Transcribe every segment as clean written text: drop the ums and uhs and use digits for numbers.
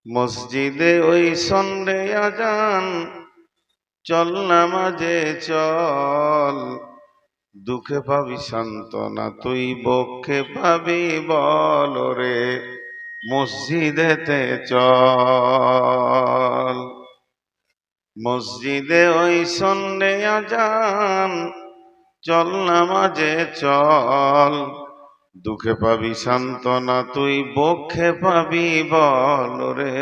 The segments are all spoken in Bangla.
মসজিদে ওই সন্ধ্যে আজান, চল নামাজে চল। দুঃখে পাবি সান্ত্বনা তুই, বক্ষে পাবি বল রে, মসজিদেতে চল। মসজিদে ওই সন্ধ্যে আজান, চল নামাজে চল। দুঃখে পাবি সান্ত্বনা তুই, বক্ষে পাবি বল রে,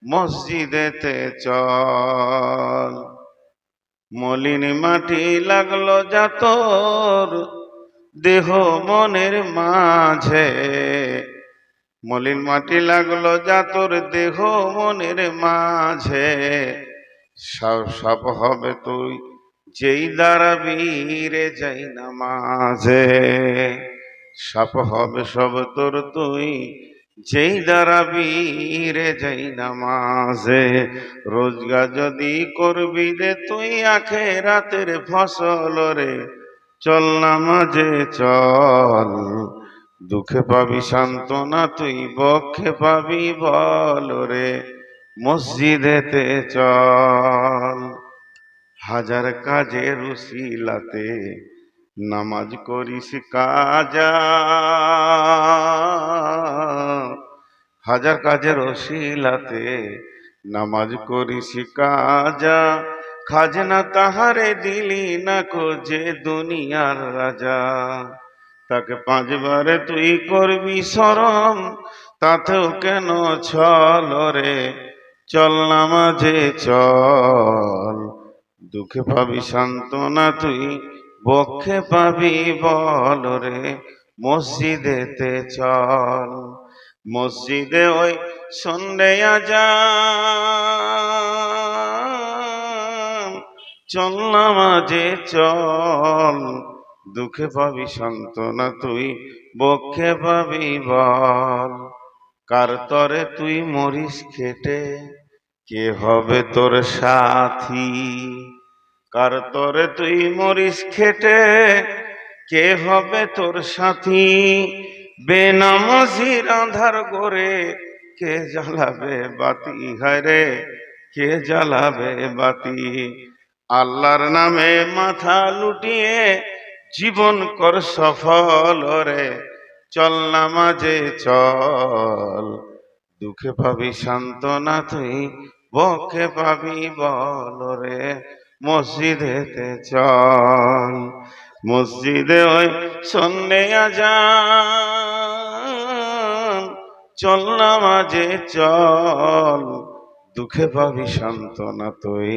মসজিদেতে চল। মলিন মাটি লাগলো যা তোর দেহ মনের মাঝে, মলিন মাটি লাগলো যা তোর দেহ মনের মাঝে। সব হবে তুই যেই দাঁড়াবি রে যাই নামাজে। সব হবে সব তোর তুই যেই দাঁড়াবি রে যাই নামাজে। রোজগার যদি করবি রে তুই আখিরাতের ফসল রে, চল নামাজে চল। দুঃখে পাবি সান্ত্বনা তুই, বক্ষে পাবি বল রে, মসজিদেতে চল। হাজার কাজের উসিলাতে নামাজ করিস কাজা, হাজার কাজের উসিলাতে নামাজ করিস কাজা। খাজনা তাহারে দিলি না কো যে দুনিয়ার রাজা, তাকে পাঁচবারে তুই করবি শরম, তাতেও কেন ছল রে, চল নামাজে চল। দুঃখে পাবি সান্ত্বনা তুই, বক্ষে পাবি বল রে, মসজিদেতে চল। মসজিদে ওই সন্ধ্যে আজান, চল নামাজে চল। দুঃখে পাবি সান্ত্বনা তুই, বক্ষে পাবি বল। কার তরে তুই মরিস খেটে, কে হবে তোর সাথী? কার তরে তুই মরিস খেটে, কে হবে তোর সাথী? বেনামাজির আধার করে কে জ্বালাবে বাতি? হায় রে, কে জ্বালাবে বাতি? আল্লাহর নামে মাথা লুটিয়ে জীবন কর সফল রে, চল নামাজে চল। দুঃখে পাবি সান্ত্বনা তুই, বক্ষে পাবি বল রে, মসজিদেতে চল। মসজিদে ওই সন্ধ্যে আজান, চল নামাজে চল। দুঃখে পাবি সান্ত্বনা তুই,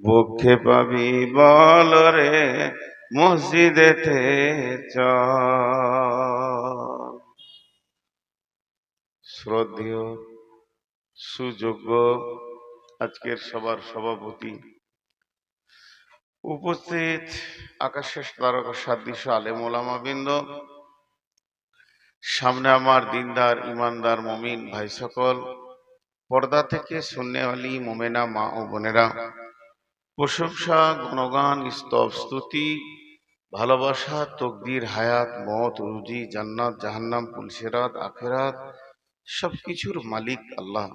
বক্ষে পাবি বল রে, মসজিদেতে চল। শ্রদ্ধেয় সুযোগ্য আজকের সবার সভাপতি, উপস্থিত আকাশের তারকা সাদৃশ্য আলেম ওলামা বৃন্দ, সামনে আমার দিনদার ইমানদার মুমিন ভাই সকল, পর্দা থেকে সুন্নেওয়ালি মোমেনা মা ও বোনেরা, প্রশংসা গুণগান স্তব স্তুতি ভালোবাসা তকদির হায়াত মত রুজি জান্নাত জাহান্নাম পুলসিরাত আখেরাত সবকিছুর মালিক আল্লাহ,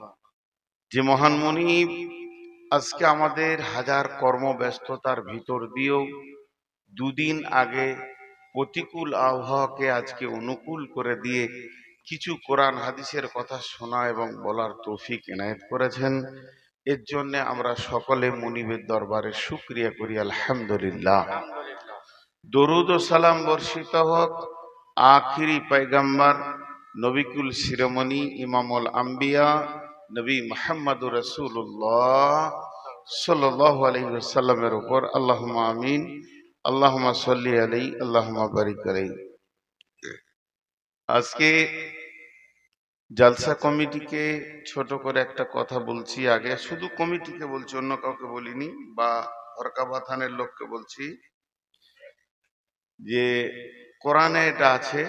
যে মহান মুনিব আজকে আমাদের হাজার কর্মব্যস্ততার ভিতর দিয়েও দুদিন আগে প্রতিকূল আবহাওয়াকে আজকে অনুকূল করে দিয়ে কিছু কোরআন হাদিসের কথা শোনা এবং বলার তৌফিক এনায়েত করেছেন। এর জন্য আমরা সকলে মুনিবের দরবারে শুকরিয়া করি আলহামদুলিল্লাহ। দরুদ ও সালাম বর্ষিত হোক আখিরি পয়গম্বর নবিকুল শিরোমণি ইমামুল আম্বিয়া নবী মুহাম্মদুর রাসূলুল্লাহ সাল্লাল্লাহু আলাইহি ওয়াসাল্লামের উপর। আল্লাহুম্মা আমিন, আল্লাহুম্মা সাল্লি আলাইহি, আল্লাহুম্মা বারিক আলাইহি। আজকে জালসা কমিটিকে ছোট করে একটা কথা বলছি, আগে শুধু কমিটিকে বলছি, অন্য কাউকে বলিনি বা হরকাবা থানের লোককে বলছি, যে কোরআনে এটা আছে,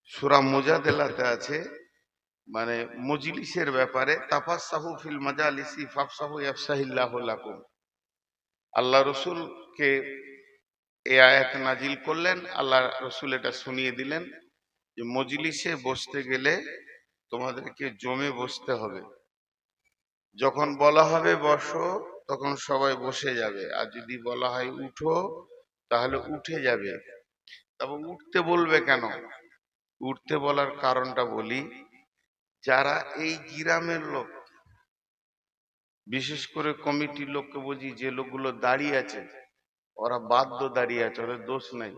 সূরা মুজাদালাতে আছে, মানে মজলিসের ব্যাপারে, তাফাসসাহু ফিল মাজালিসি ফাফসাহু ইয়াফসাহিল্লাহু লাকুম। আল্লাহ রসুলকে এই আয়াত নাজিল করলেন, আল্লাহ রসুল এটা শুনিয়ে দিলেন যে মজলিসে বসতে গেলে তোমাদেরকে জমে বসতে হবে। যখন বলা হবে বসো, তখন সবাই বসে যাবে, আর যদি বলা হয় উঠো, তাহলে উঠে যাবে। তবে উঠতে বলবে কেন? উঠতে বলার কারণটা বলি। যারা এই গ্রামের লোক, বিশেষ করে কমিটির লোককে বুঝি, যে লোকগুলো দাঁড়িয়ে আছে, ওরা বাধ্য দাঁড়িয়ে আছে, ওদের দোষ নাই।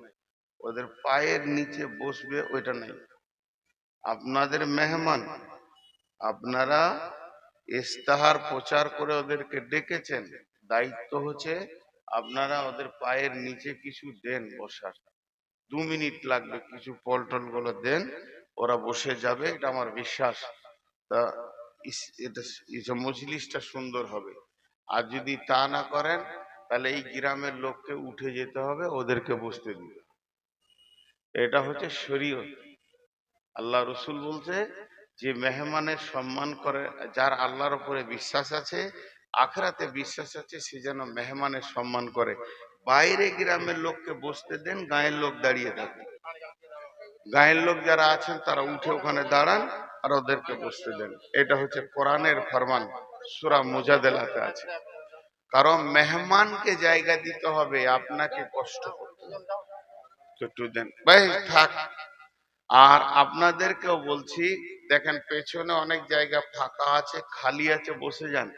ওদের পায়ের নিচে বসবে ওইটা নাই। আপনাদের মেহমান, আপনারা ইস্তাহার প্রচার করে ওদেরকে ডেকেছেন, দায়িত্ব হচ্ছে আপনারা ওদের পায়ের নিচে কিছু দেন বসার। 2 মিনিট লাগবে, কিছু পল্টন গুলো দেন, ওরা বসে যাবে, এটা আমার বিশ্বাস। তা এটা মজলিসটা সুন্দর হবে। আর যদি তা না করেন, তাহলে এই গ্রামের লোককে উঠে যেতে হবে, ওদেরকে বসতে দিবে। এটা হচ্ছে শরীয়ত। আল্লাহ রসুল বলছে যে মেহমানের সম্মান করে, যার আল্লাহর উপরে বিশ্বাস আছে, আখরাতে বিশ্বাস আছে, সে যেন মেহমানের সম্মান করে। বাইরে গ্রামের লোককে বসতে দেন, গায়ের লোক দাঁড়িয়ে থাকে। গায়ের লোক যারা আছেন তারা উঠে ওখানে দাঁড়ান, আর ওদেরকে বসতে দেন। এটা হচ্ছে কোরআনের ফরমান, সূরা মুজাদালাতে আছে। কারণ মেহমানকে জায়গা দিতে হবে, আপনাকে কষ্ট করতে হবে। তো একটু দেন ভাই, থাক। আর আপনাদেরকেও বলছি, দেখেন পেছনে অনেক জায়গা ফাঁকা আছে, খালি আছে, বসে যান।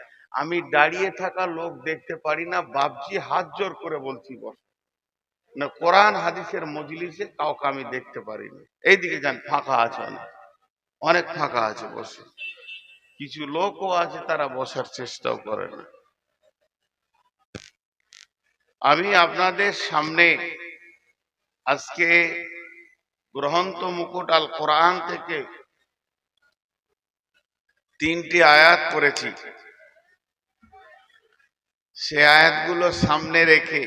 আমি দাঁড়িয়ে থাকা লোক দেখতে পারি না, বাপজি হাত জোর করে বলছি বস না। কোরআন হাদিসের মজলিসে কাউকে আমি দেখতে পারি না। এইদিকে যান, ফাঁকা আছে, অনেক অনেক ফাঁকা আছে, বসে। কিছু লোকও আছে তারা বসার চেষ্টাও করে না। আমি আপনাদের সামনে আজকে গ্রন্থ মুকুট আল কোরআন থেকে 3টি আয়াত পড়েছি। সে আয়াতগুলো সামনে রেখে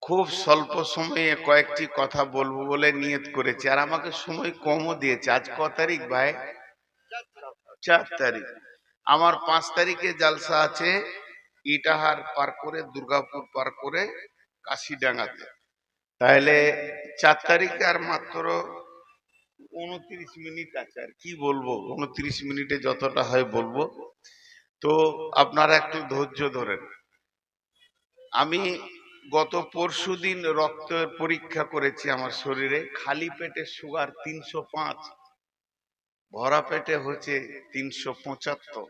খুব স্বল্প সময়ে কয়েকটি কথা বলবো বলে নিয়ত করেছি। আর আমাকে সময় কমও দিয়েছে। আজ ক তারিখ ভাই? 4 তারিখ। আমার 5 তারিখে জালসা আছে, ইটাহার পার করে, দুর্গাপুর পার করে, কাশিডাঙ্গাতে। তাহলে 4 তারিখে আর মাত্র 29 মিনিট আছে। আর কি বলবো, 29 মিনিটে যতটা হয় বলবো। তো আপনারা একটু ধৈর্য ধরেন। আমি গত পরশুদিন রক্তের পরীক্ষা করেছি আমার শরীরে। খালি পেটে সুগার 305, ভরা পেটে হচ্ছে 375।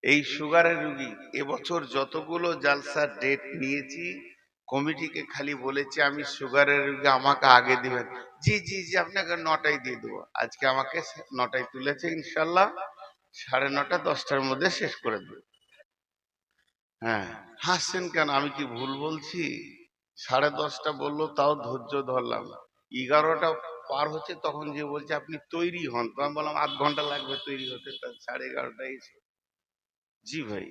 এই সুগারের রুগী। এবছর যতগুলো জালসার ডেট নিয়েছি, কমিটিকে খালি বলেছি আমি সুগারের রুগী, আমাকে আগে দিবেন। জি জি জি, আপনাকে 9টায় দিয়ে দেবো। আজকে আমাকে 9টায় তুলেছে, ইনশাল্লাহ 9:30 10টার মধ্যে শেষ করে দেবো। হ্যাঁ, হাসছেন কেন? আমি কি ভুল বলছি? 10:30 বললো, তাও ধৈর্য ধরলাম। 11টা পার হচ্ছে, তখন যে বলছে আপনি তৈরি হন, তো আমি বললাম 8 ঘন্টা লাগবে তৈরি হতে, 11:30টায় এসে। জি ভাই,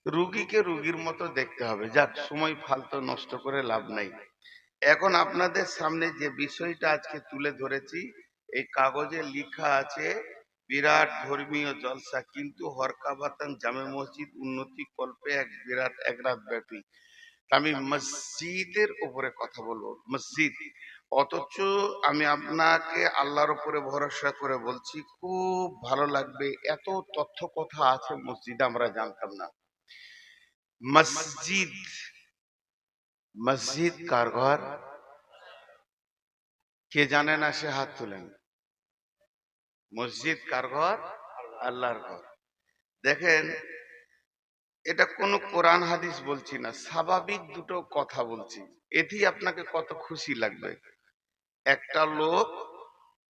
রুগীকে রুগীর মতো দেখতে হবে। যাক, সময় ফালতু নষ্ট করে লাভ নাই। এখন আপনাদের সামনে যে বিষয়টা আজকে তুলে ধরেছি, এই কাগজে লেখা আছে বিরাট ধর্মীয় জলসা, কিন্তু হরকাবাতান জামে মসজিদ উন্নতি কল্পে এক বিরাট এক রাত ব্যাপী। আমি মসজিদের উপরে কথা বলবো, মসজিদ। অথচ আমি আপনাকে আল্লাহর উপরে ভরসা করে বলছি, খুব ভালো লাগবে। এত তথ্য কথা আছে মসজিদে, আমরা জানতাম না। মসজিদ, মসজিদ কার ঘর? কে জানে না সে হাত তুলেন। মসজিদ কার ঘর? আল্লাহর ঘর। দেখেন, এটা কোনো কোরআন হাদিস বলছি না, স্বাভাবিক দুটো কথা বলছি। এতেই আপনাকে কত খুশি লাগবে। একটা লোক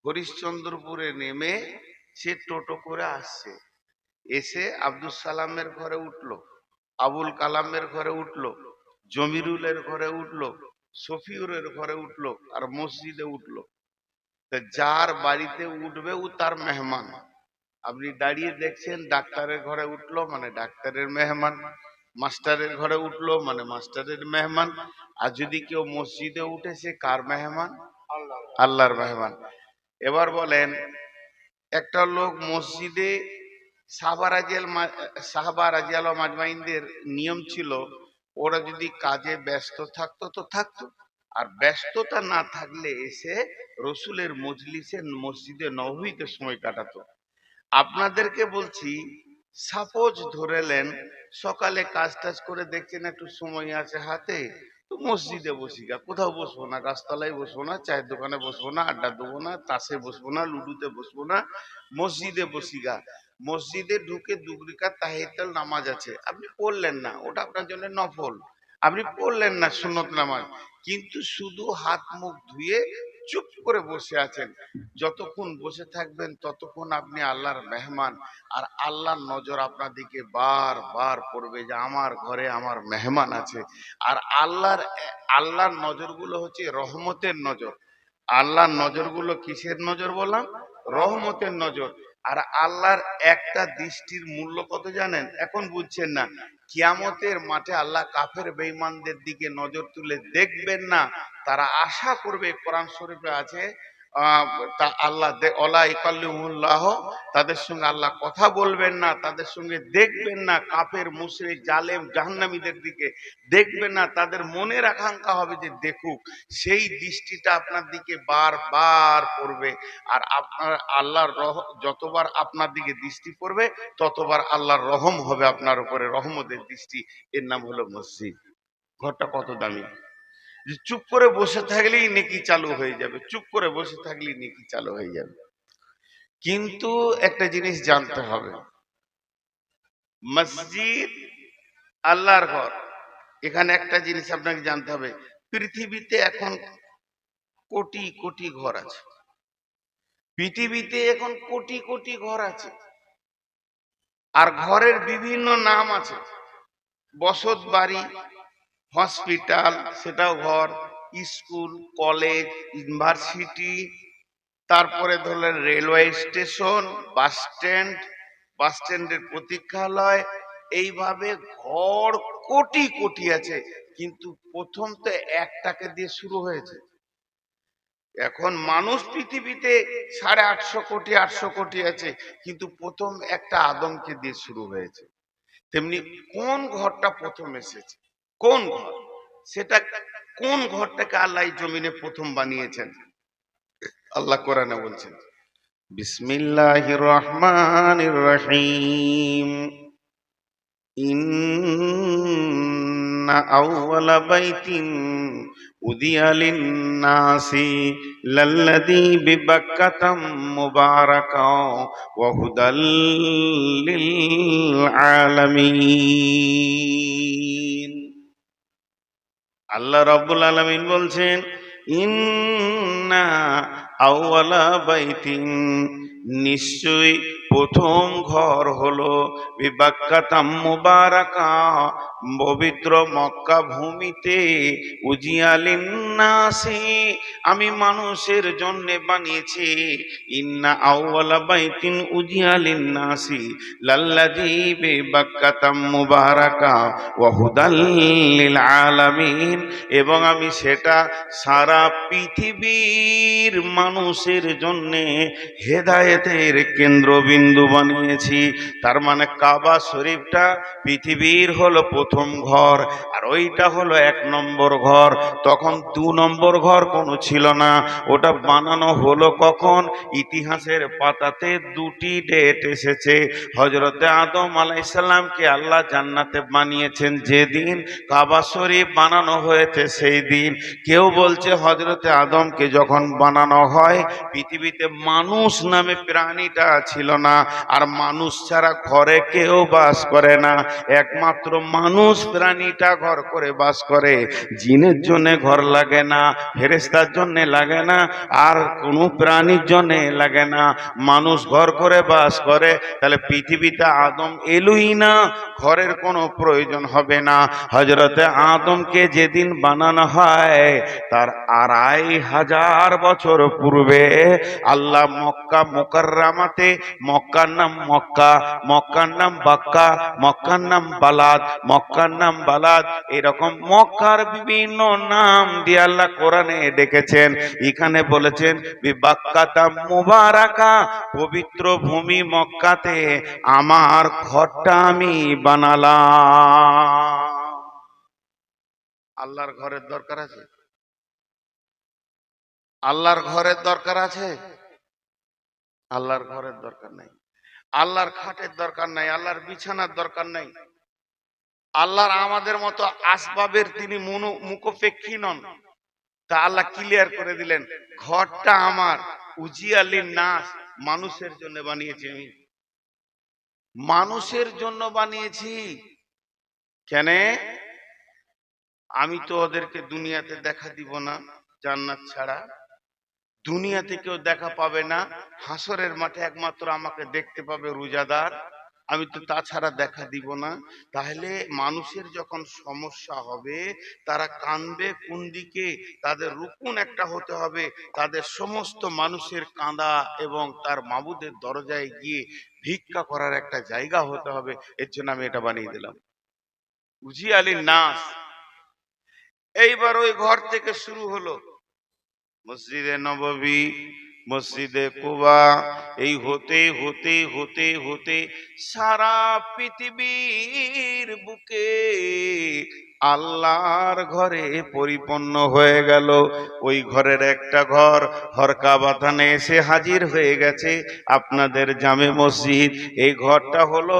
হরিশ্চন্দ্রপুরে নেমে সে টোটো করে আসছে, এসে আব্দুল সালামের ঘরে উঠলো, আবুল কালামের ঘরে উঠলো, জমিরুলের ঘরে উঠলো, শফিউরের ঘরে উঠলো, আর মসজিদে উঠলো। তা যার বাড়িতে উঠবে ও তার মেহমান। আপনি দাঁড়িয়ে দেখছেন, ডাক্তারের ঘরে উঠলো মানে ডাক্তারের মেহমান, মাস্টারের ঘরে উঠলো মানে মাস্টারের মেহমান। আর যদি কেউ মসজিদে উঠে, সে কার মেহমান? আল্লাহর মেহমান। এবার বলেন, একটা লোক মসজিদে, সাহাবা রাদিয়াল্লাহু মাজমাইনদের নিয়ম ছিল, ওরা যদি কাজে ব্যস্ত থাকতো তো থাকতো, আর ব্যস্ততা না থাকলে এসে রসুলের মজলিসে মসজিদে নববীতে সময় কাটাতো। আপনাদেরকে বলছি, সাপোজ ধরেলেন সকালে কাজ টাজ করে দেখছেন একটু সময় আছে হাতে, তো মসজিদে বসি গা, কোথাও বসবো না, গাছতলায় বসবো না, চায়ের দোকানে বসবো না, আড্ডা দেবো না, তাসে বসবো না, লুডুতে বসবো না, মসজিদে বসি গা। মসজিদে ঢুকে দুগরিকাত তাহিয়াতুল নামাজ আছে, আপনি পড়লেন না, ওটা আপনার জন্য নফল, আপনি পড়লেন না সুন্নত নামাজ, কিন্তু শুধু হাত মুখ ধুয়ে চুপ করে বসে আছেন। যতক্ষণ বসে থাকবেন ততক্ষণ আপনি আল্লাহর মেহমান, আর আল্লাহর নজর আপনার দিকে বারবার পড়বে যে আমার ঘরে আমার মেহমান আছে। আর আল্লাহর নজরগুলো হচ্ছে রহমতের নজর। আল্লাহর নজরগুলো কিসের নজর বললাম? রহমতের নজর। আর আল্লাহর একটা দৃষ্টির মূল্য কত জানেন? এখন বুঝছেন না। কিয়ামতের মাঠে আল্লাহ কাফের বেঈমানদের দিকে নজর তুলে দেখবেন না, তারা আশা করবে, কোরআন শরীফে আছে, আহ, তা আল্লাহ অলা ইকাল্লিমুল্লাহ, তাদের সঙ্গে আল্লাহ কথা বলবেন না, তাদের সঙ্গে দেখবেন না, কাফের মুশরিক জালেম জাহান্নামীদের দিকে দেখবেন না, তাদের মনের আকাঙ্ক্ষা হবে যে দেখুক। সেই দৃষ্টিটা আপনার দিকে বারবার পড়বে। আর আপনার আল্লাহর যতবার আপনার দিকে দৃষ্টি পড়বে ততবার আল্লাহর রহম হবে আপনার উপরে, রহমতের দৃষ্টি। এর নাম হলো মসজিদ। ঘরটা কত দামি! যে চুপ করে বসে থাকলেই নেকি চালু হয়ে যাবে, চুপ করে বসে থাকলেই নেকি চালু হয়ে যাবে। কিন্তু একটা জিনিস জানতে হবে, মসজিদ আল্লাহর ঘর। এখানে একটা জিনিস আপনাকে জানতে হবে, পৃথিবীতে এখন কোটি কোটি ঘর আছে। পৃথিবীতে এখন কোটি কোটি ঘর আছে, আর ঘরের বিভিন্ন নাম আছে। বসত বাড়ি, হসপিটাল সেটাও ঘর, স্কুল, কলেজ, ইউনিভার্সিটি, তারপরে ধরলেন রেলওয়ে স্টেশন, বাস স্ট্যান্ড, বাস স্ট্যান্ডের প্রতীক্ষালয়, এইভাবে ঘর কোটি কোটি আছে। কিন্তু প্রথম তো একটাকে দিয়ে শুরু হয়েছে। এখন মানুষ পৃথিবীতে 850 কোটি 800 কোটি আছে, কিন্তু প্রথম একটা আদমকে দিয়ে শুরু হয়েছে। তেমনি কোন ঘরটা প্রথম এসেছে, কোন ঘর, সেটা কোন ঘরটাকে আল্লাহ এই জমিনে প্রথম বানিয়েছেন? আল্লাহ কোরআনে বলছেন, বিসমিল্লাহির রহমানির রহিম, ইন্না আউওয়ালা বাইতিন উদিয়া লিন্নাসি লাল্লাযী বিবাক্কাতাম মুবারাকাও ওয়া হুদাল লিল আলামিন। আল্লাহ রাব্বুল আলামিন বলছেন, ইন্না আউওয়ালা বাইতিন, নিশ্চয়ই প্রথম ঘর হলো বিবাক্কাতাম মুবারাকা, পবিত্র মক্কা ভূমিতে, উজিয়ালিন নাসি, আমি মানুষের জন্য বানিয়েছি। ইন্না আউওয়ালা বাইতিন উজিয়ালিন নাসি লাল্লাযী বিবাক্কাতাম মুবারাকা ওয়া হুদাল লিল আলামিন, এবং আমি সেটা সারা পৃথিবীর মানুষের জন্য হেদায়েতের কেন্দ্রবিন্দু বানিয়েছি। তার মানে কাবা শরীফটা পৃথিবীর হলো প্রথম ঘর, আর ওইটা হলো 1 নম্বর ঘর। তখন 2 নম্বর ঘর কোনো ছিল না। ওটা বানানো হলো কখন? ইতিহাসের পাতাতে 2টি ডেট এসেছে। হযরতে আদম আলাইহিস সালামকে আল্লাহ জান্নাতে বানিয়েছেন যেদিন, কাবা শরীফ বানানো হয়েছে সেই দিন। কেউ বলছে হযরতে আদমকে যখন বানানো হয় পৃথিবীতে মানুষ নামে প্রাণীটা ছিল না, আর মানুষ ছাড়া ঘরে কেউ বাস করে না, একমাত্র মানুষ প্রাণীটা ঘর করে বাস করে। জিনের জন্য ঘর লাগে না, ফেরেশতার জন্য লাগে না, আর কোনো প্রাণীর জন্য লাগে না, মানুষ ঘর করে বাস করে। তাহলে পৃথিবীতে আদম এলুই না, ঘরের কোনো প্রয়োজন হবে না। হযরতে আদমকে যেদিন বানানো হয় তার 2500 বছর পূর্বে আল্লাহ মক্কা মুকাররমাতে, মক্কার নাম মক্কা, মক্কার নাম বাক্কা, মক্কার নাম বালাদ, মক্কার নাম বালাদ, এরকম মক্কার বিভিন্ন নাম দিয়ে আল্লাহ কোরআনে ডেকেছেন। এখানে বলেছেন বিবাক্কাতা মুবারাকা, পবিত্র ভূমি মক্কাতে আমার ঘরটা আমি বানালাম। আল্লাহর ঘরের দরকার আছে? আল্লাহর ঘরের দরকার আছে? আল্লাহর ঘরের দরকার নাই। আল্লাহর খাটের দরকার নাই, আল্লাহর বিছানার দরকার নাই। আল্লাহর আমাদের মতো আসবাবের তিনি মুখোপেক্ষী নন। তা আল্লাহ ক্লিয়ার করে দিলেন, ঘরটা আমার উজিয়ালিন নাস, মানুষের জন্য বানিয়েছি আমি, মানুষের জন্য বানিয়েছি। কেন? আমি তো ওদেরকে দুনিয়াতে দেখা দিব না জান্নাত ছাড়া, দুনিয়াতে কেউ দেখা পাবে না, হাসরের মাঠে একমাত্র আমাকে দেখতে পাবে রোজাদার, আমি তো তাছাড়া দেখা দিব না। তাহলে মানুষের যখন সমস্যা হবে, তারা কাঁদবে কোন দিকে? তাদের রুকুন একটা হতে হবে, তাদের সমস্ত মানুষের কাঁদা এবং তার মাবুদের দরজায় গিয়ে ভিক্ষা করার একটা জায়গা হতে হবে। এর জন্য আমি এটা বানিয়ে দিলাম উজি আলী নাস। এইবার ওই ঘর থেকে শুরু হলো মসজিদে নববী, মসজিদে কুবা, এই হতে হতে হতে হতে সারা পৃথিবীর বুকে আল্লাহর ঘরে পরিপূর্ণ হয়ে গেল। ওই ঘরের একটা ঘর হরকা বাথানে এসে হাজির হয়ে গেছে, আপনাদের জামে মসজিদ। এই ঘরটা হলো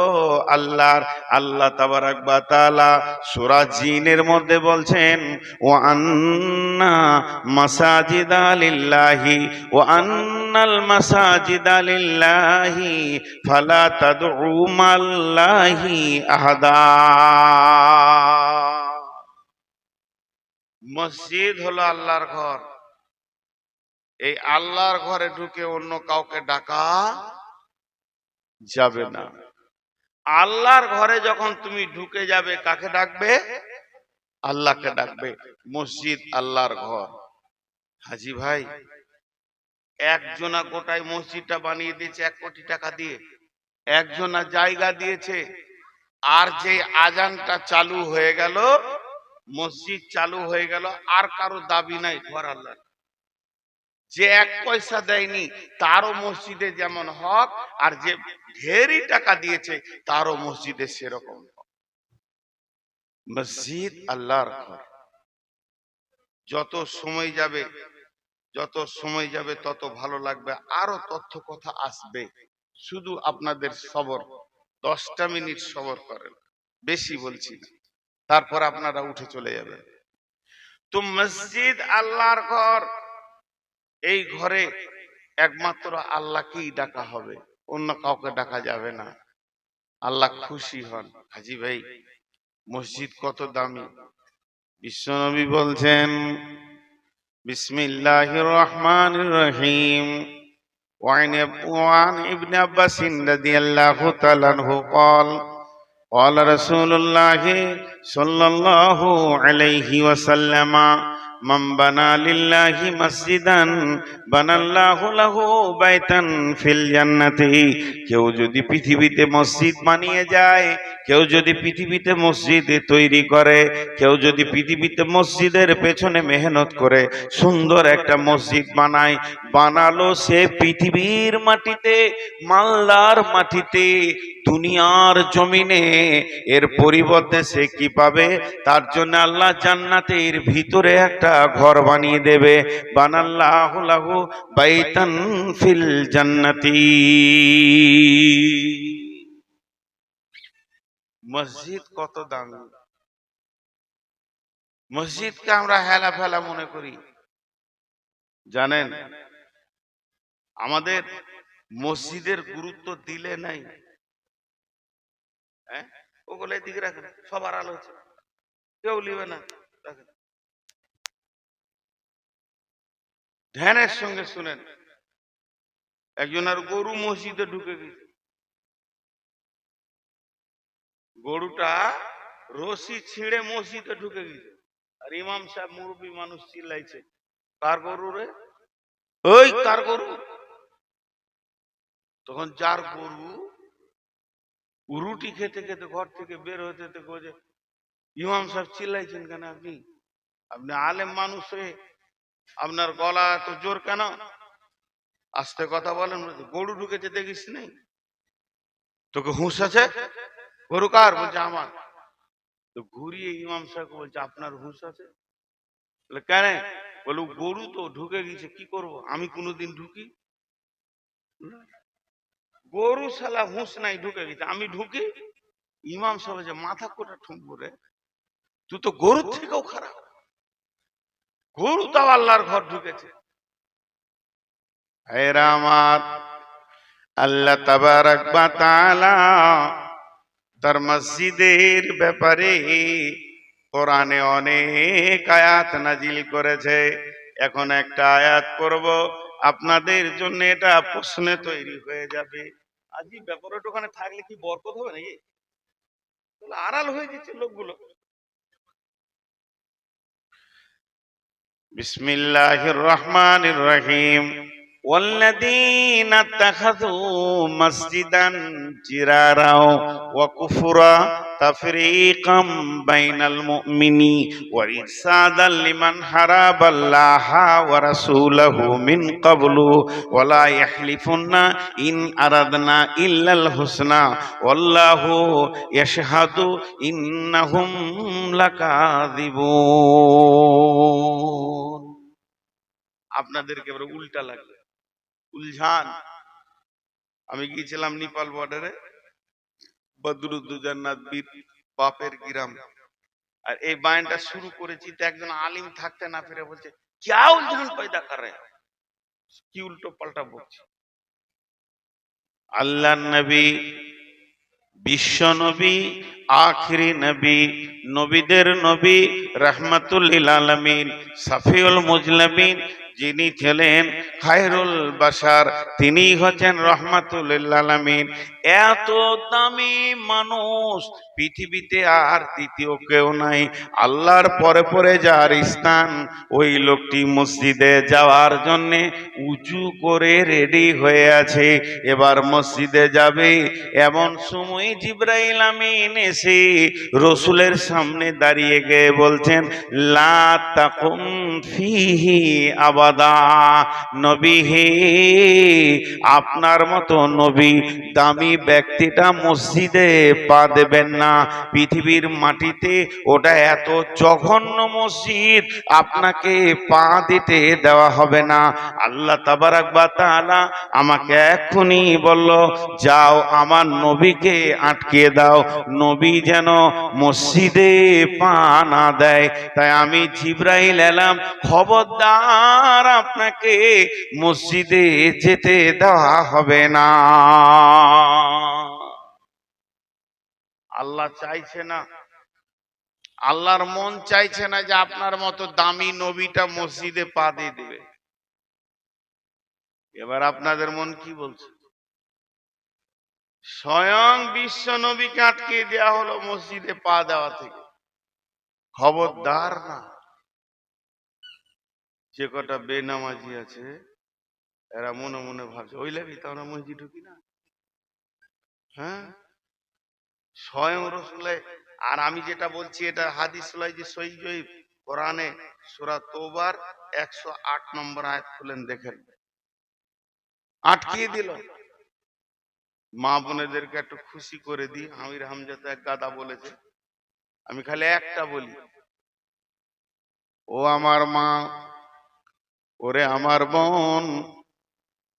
আল্লাহর। আল্লাহ তাবারাক ওয়া তাআলা সূরা জিনের মধ্যে বলছেন, ওয়া আন্না মাসাজিদা লিল্লাহি ওয়া আন্নাল মাসাজিদা লিল্লাহি ফালা তাদউ মাল্লাহি আহাদা। মসজিদ হলো আল্লাহর ঘর। এই আল্লাহর ঘরে ঢুকে অন্য কাউকে ডাকা যাবে না। আল্লাহর ঘরে যখন তুমি ঢুকে যাবে, কাকে ডাকবে? আল্লাহকে ডাকবে। মসজিদ আল্লাহর ঘর। হাজি ভাই, একজনা গোটায় মসজিদটা বানিয়ে দিয়েছে 1 কোটি টাকা দিয়ে, একজনা জায়গা দিয়েছে, আর যে আজানটা চালু হয়ে গেল, মসজিদ চালু হয়ে গেল, আর কারো দাবি নাই ঘর আল্লাহ। যে 1 পয়সা দেয়নি তারও মসজিদে যেমন হক, আর যে ঢেরি টাকা দিয়েছে তারও মসজিদে সেরকম হক। মসজিদ আল্লাহর ঘর। যত সময় যাবে, যত সময় যাবে তত ভালো লাগবে, আরো তথ্য কথা আসবে। শুধু আপনাদের সবর, 10টা মিনিট সবর করেন, বেশি বলছি না, তারপর আপনারা উঠে চলে যাবেন। তো মসজিদ আল্লাহর ঘর। এই ঘরে একমাত্র আল্লাহকেই ডাকা হবে, অন্য কাউকে ডাকা যাবে না। আল্লাহ খুশি হন। হাজি ভাই, মসজিদ কত দামি। বিশ্বনবী বলছেন, বিসমিল্লাহির রহমানির রহিম, وعن ابن عباس رضي الله تعالى عنه قال قال رسول الله صلى الله عليه وسلم من بنى لله مسجدا بنى الله له بيتا في الجنة। কেউ যদি পৃথিবীতে মসজিদ বানিয়ে যায়, কেউ যদি পৃথিবীতে মসজিদ তৈরি করে, কেউ যদি পৃথিবীতে মসজিদের পেছনে মেহনত করে সুন্দর একটা মসজিদ বানায়, বানালো সে পৃথিবীর মাটিতে, মালদার মাটিতে, দুনিয়ার জমিনে, এর পরিবর্তে সে কি পাবে? তার জন্য আল্লাহ জান্নাতের ভিতরে একটা ঘর বানিয়ে দেবে। বানাল্লাহু লাহু বাইতান ফিল জান্নাতি। মসজিদ কত দামি। মসজিদকে আমরা হেলা ফেলা মনে করি। জানেন, আমাদের মসজিদের গুরুত্ব দিলে নাই। ওগুলো দিকে রাখেন, সবার আলোচনা, কেউ লিবে না, রাখেন। ধ্যানের সঙ্গে শুনেন, একজনের গরু মসজিদে ঢুকে গেছে। গরুটা রশি ছিঁড়ে মসজিদে ঢুকে গেছে, আর ইমাম সাহেব মুরব্বী মানুষ চিল্লাইছে, কার গরু রে? ওই কার গরু? তখন যার গরু, রুটি খেতে খেতে ঘর থেকে বের হতে হতে, ইমাম সাহেব চিল্লাইছেন কেন? আপনি আপনি আলেম মানুষ হয়ে আপনার গলা এত জোর কেন? আস্তে কথা বলেন। গরু ঢুকেছে দেখিস নাই? তোকে হুঁশ আছে? গরু কার? বলছে আমার। তো ঘুরিয়ে ইমাম সাহেব বলছে, আপনার হুঁশ আছে? কেন? বলে গরু তো ঢুকে গেছে, কি করব? আমি কোনোদিন ঢুকি? গরু শালা হুঁশ নাই ঢুকে গেছে, আমি ঢুকি, ইমাম সাহেব যে মাথা করে ঠুমবো রে, তুই তো গরুর থেকেও খারাপ, গরু তাও আল্লাহর ঘর ঢুকেছে। এরা আমার আল্লাহ তাবারাক ওয়া তাআলা তার মসজিদের ব্যাপারে কোরআনে অনেক আয়াত নাজিল করেছে। এখন একটা আয়াত পড়ব, আপনাদের জন্য এটা প্রশ্নে তৈরি হয়ে যাবে। আজই ব্যাপারটা ওখানে থাকলে কি বরকত হবে নাকি? তাহলে আড়াল হয়ে যাচ্ছে লোকগুলো। বিসমিল্লাহির রহমানির রহিম। والذين اتخذوا مسجدا جرارا وكفرا تفريقا بين المؤمنين وإرصادا لمن حارب الله ورسوله من قبل ولا يحلفن إن أردنا إلا الحسنى والله يشهد إنهم لكاذبون। আপনাদেরকে এবারে উল্টা লাগবে, উলঝান। আমি গিয়েছিলাম নেপাল বর্ডারে, বদরুদ্দোজান্নাত বীর বাপের গ্রাম, আর এই বায়ানটা শুরু করেছি তো একজন আলিম থাকতে না ফিরে বলছে ক্যা উলঝান পয়দা কর রহে হো, কি উল্টো পাল্টা বলছে। আল্লাহর নবী, বিশ্ব নবী, আখিরি নবী, নবীদের নবী, রাহমাতুল লিল আলামিন, সাফিউল মুজলামিন, যিনি ছিলেন খায়রুল বাশার, তিনি হচ্ছেন রহমাতুল লিল আলামিন। এত দামি মানুষ পৃথিবীতে আর দ্বিতীয় কেউ নাই। আল্লাহর পরে পরে যার স্থান, ওই লোকটি মসজিদে যাওয়ার জন্য উঁচু করে রেডি হয়ে আছে, এবার মসজিদে যাবে। এমন সময় জিবরাইল আমিন এসে রসুলের সামনে দাঁড়িয়ে গিয়ে বলছেন লা তাকুম ফিহি আবাদা, নবী হে, আপনার মতো নবী দামি ব্যক্তিটা মসজিদে পা দেবেন না। পৃথিবীর মাটিতে ওটা এত জঘন্য মসজিদ, আপনাকে পা দিতে দেওয়া হবে না। আল্লাহ তাবারাক ওয়া তাআলা আমাকে এক্ষুনি বলল যাও আমার নবীকে আটকিয়ে দাও, নবী যেন মসজিদে পা না দেয়। তাই আমি জিবরাইল এলাম, খবরদার আপনাকে মসজিদে যেতে দেওয়া হবে না। আল্লাহ চাইছে না, আল্লাহর মন চাইছে না যে আপনার মতো দামি নবীটা মসজিদে পা দিয়ে দেবে। এবার আপনাদের মন কি বলছে? স্বয়ং বিশ্ব নবীকে আটকে দেওয়া হলো মসজিদে পা দেওয়া থেকে। খবরদার না। যে কটা বেনামাজি আছে এরা মনে মনে ভাবছে ওই লাগি তো আমরা মসজিদ ঢুকি না। হ্যাঁ, স্বয়ং রসুলে। আর আমি যেটা বলছি এটা হাদিস লয় যে সহিহ কোরআনে সূরা তওবার 108 নম্বর আয়াত খুলেন দেখেন, আটকিয়ে দিল। মা বোনেদেরকে একটু খুশি করে দিই, আমির হামজা তো এক গাদা বলেছে, আমি খালি একটা বলি, ও আমার মা, ওরে আমার বোন,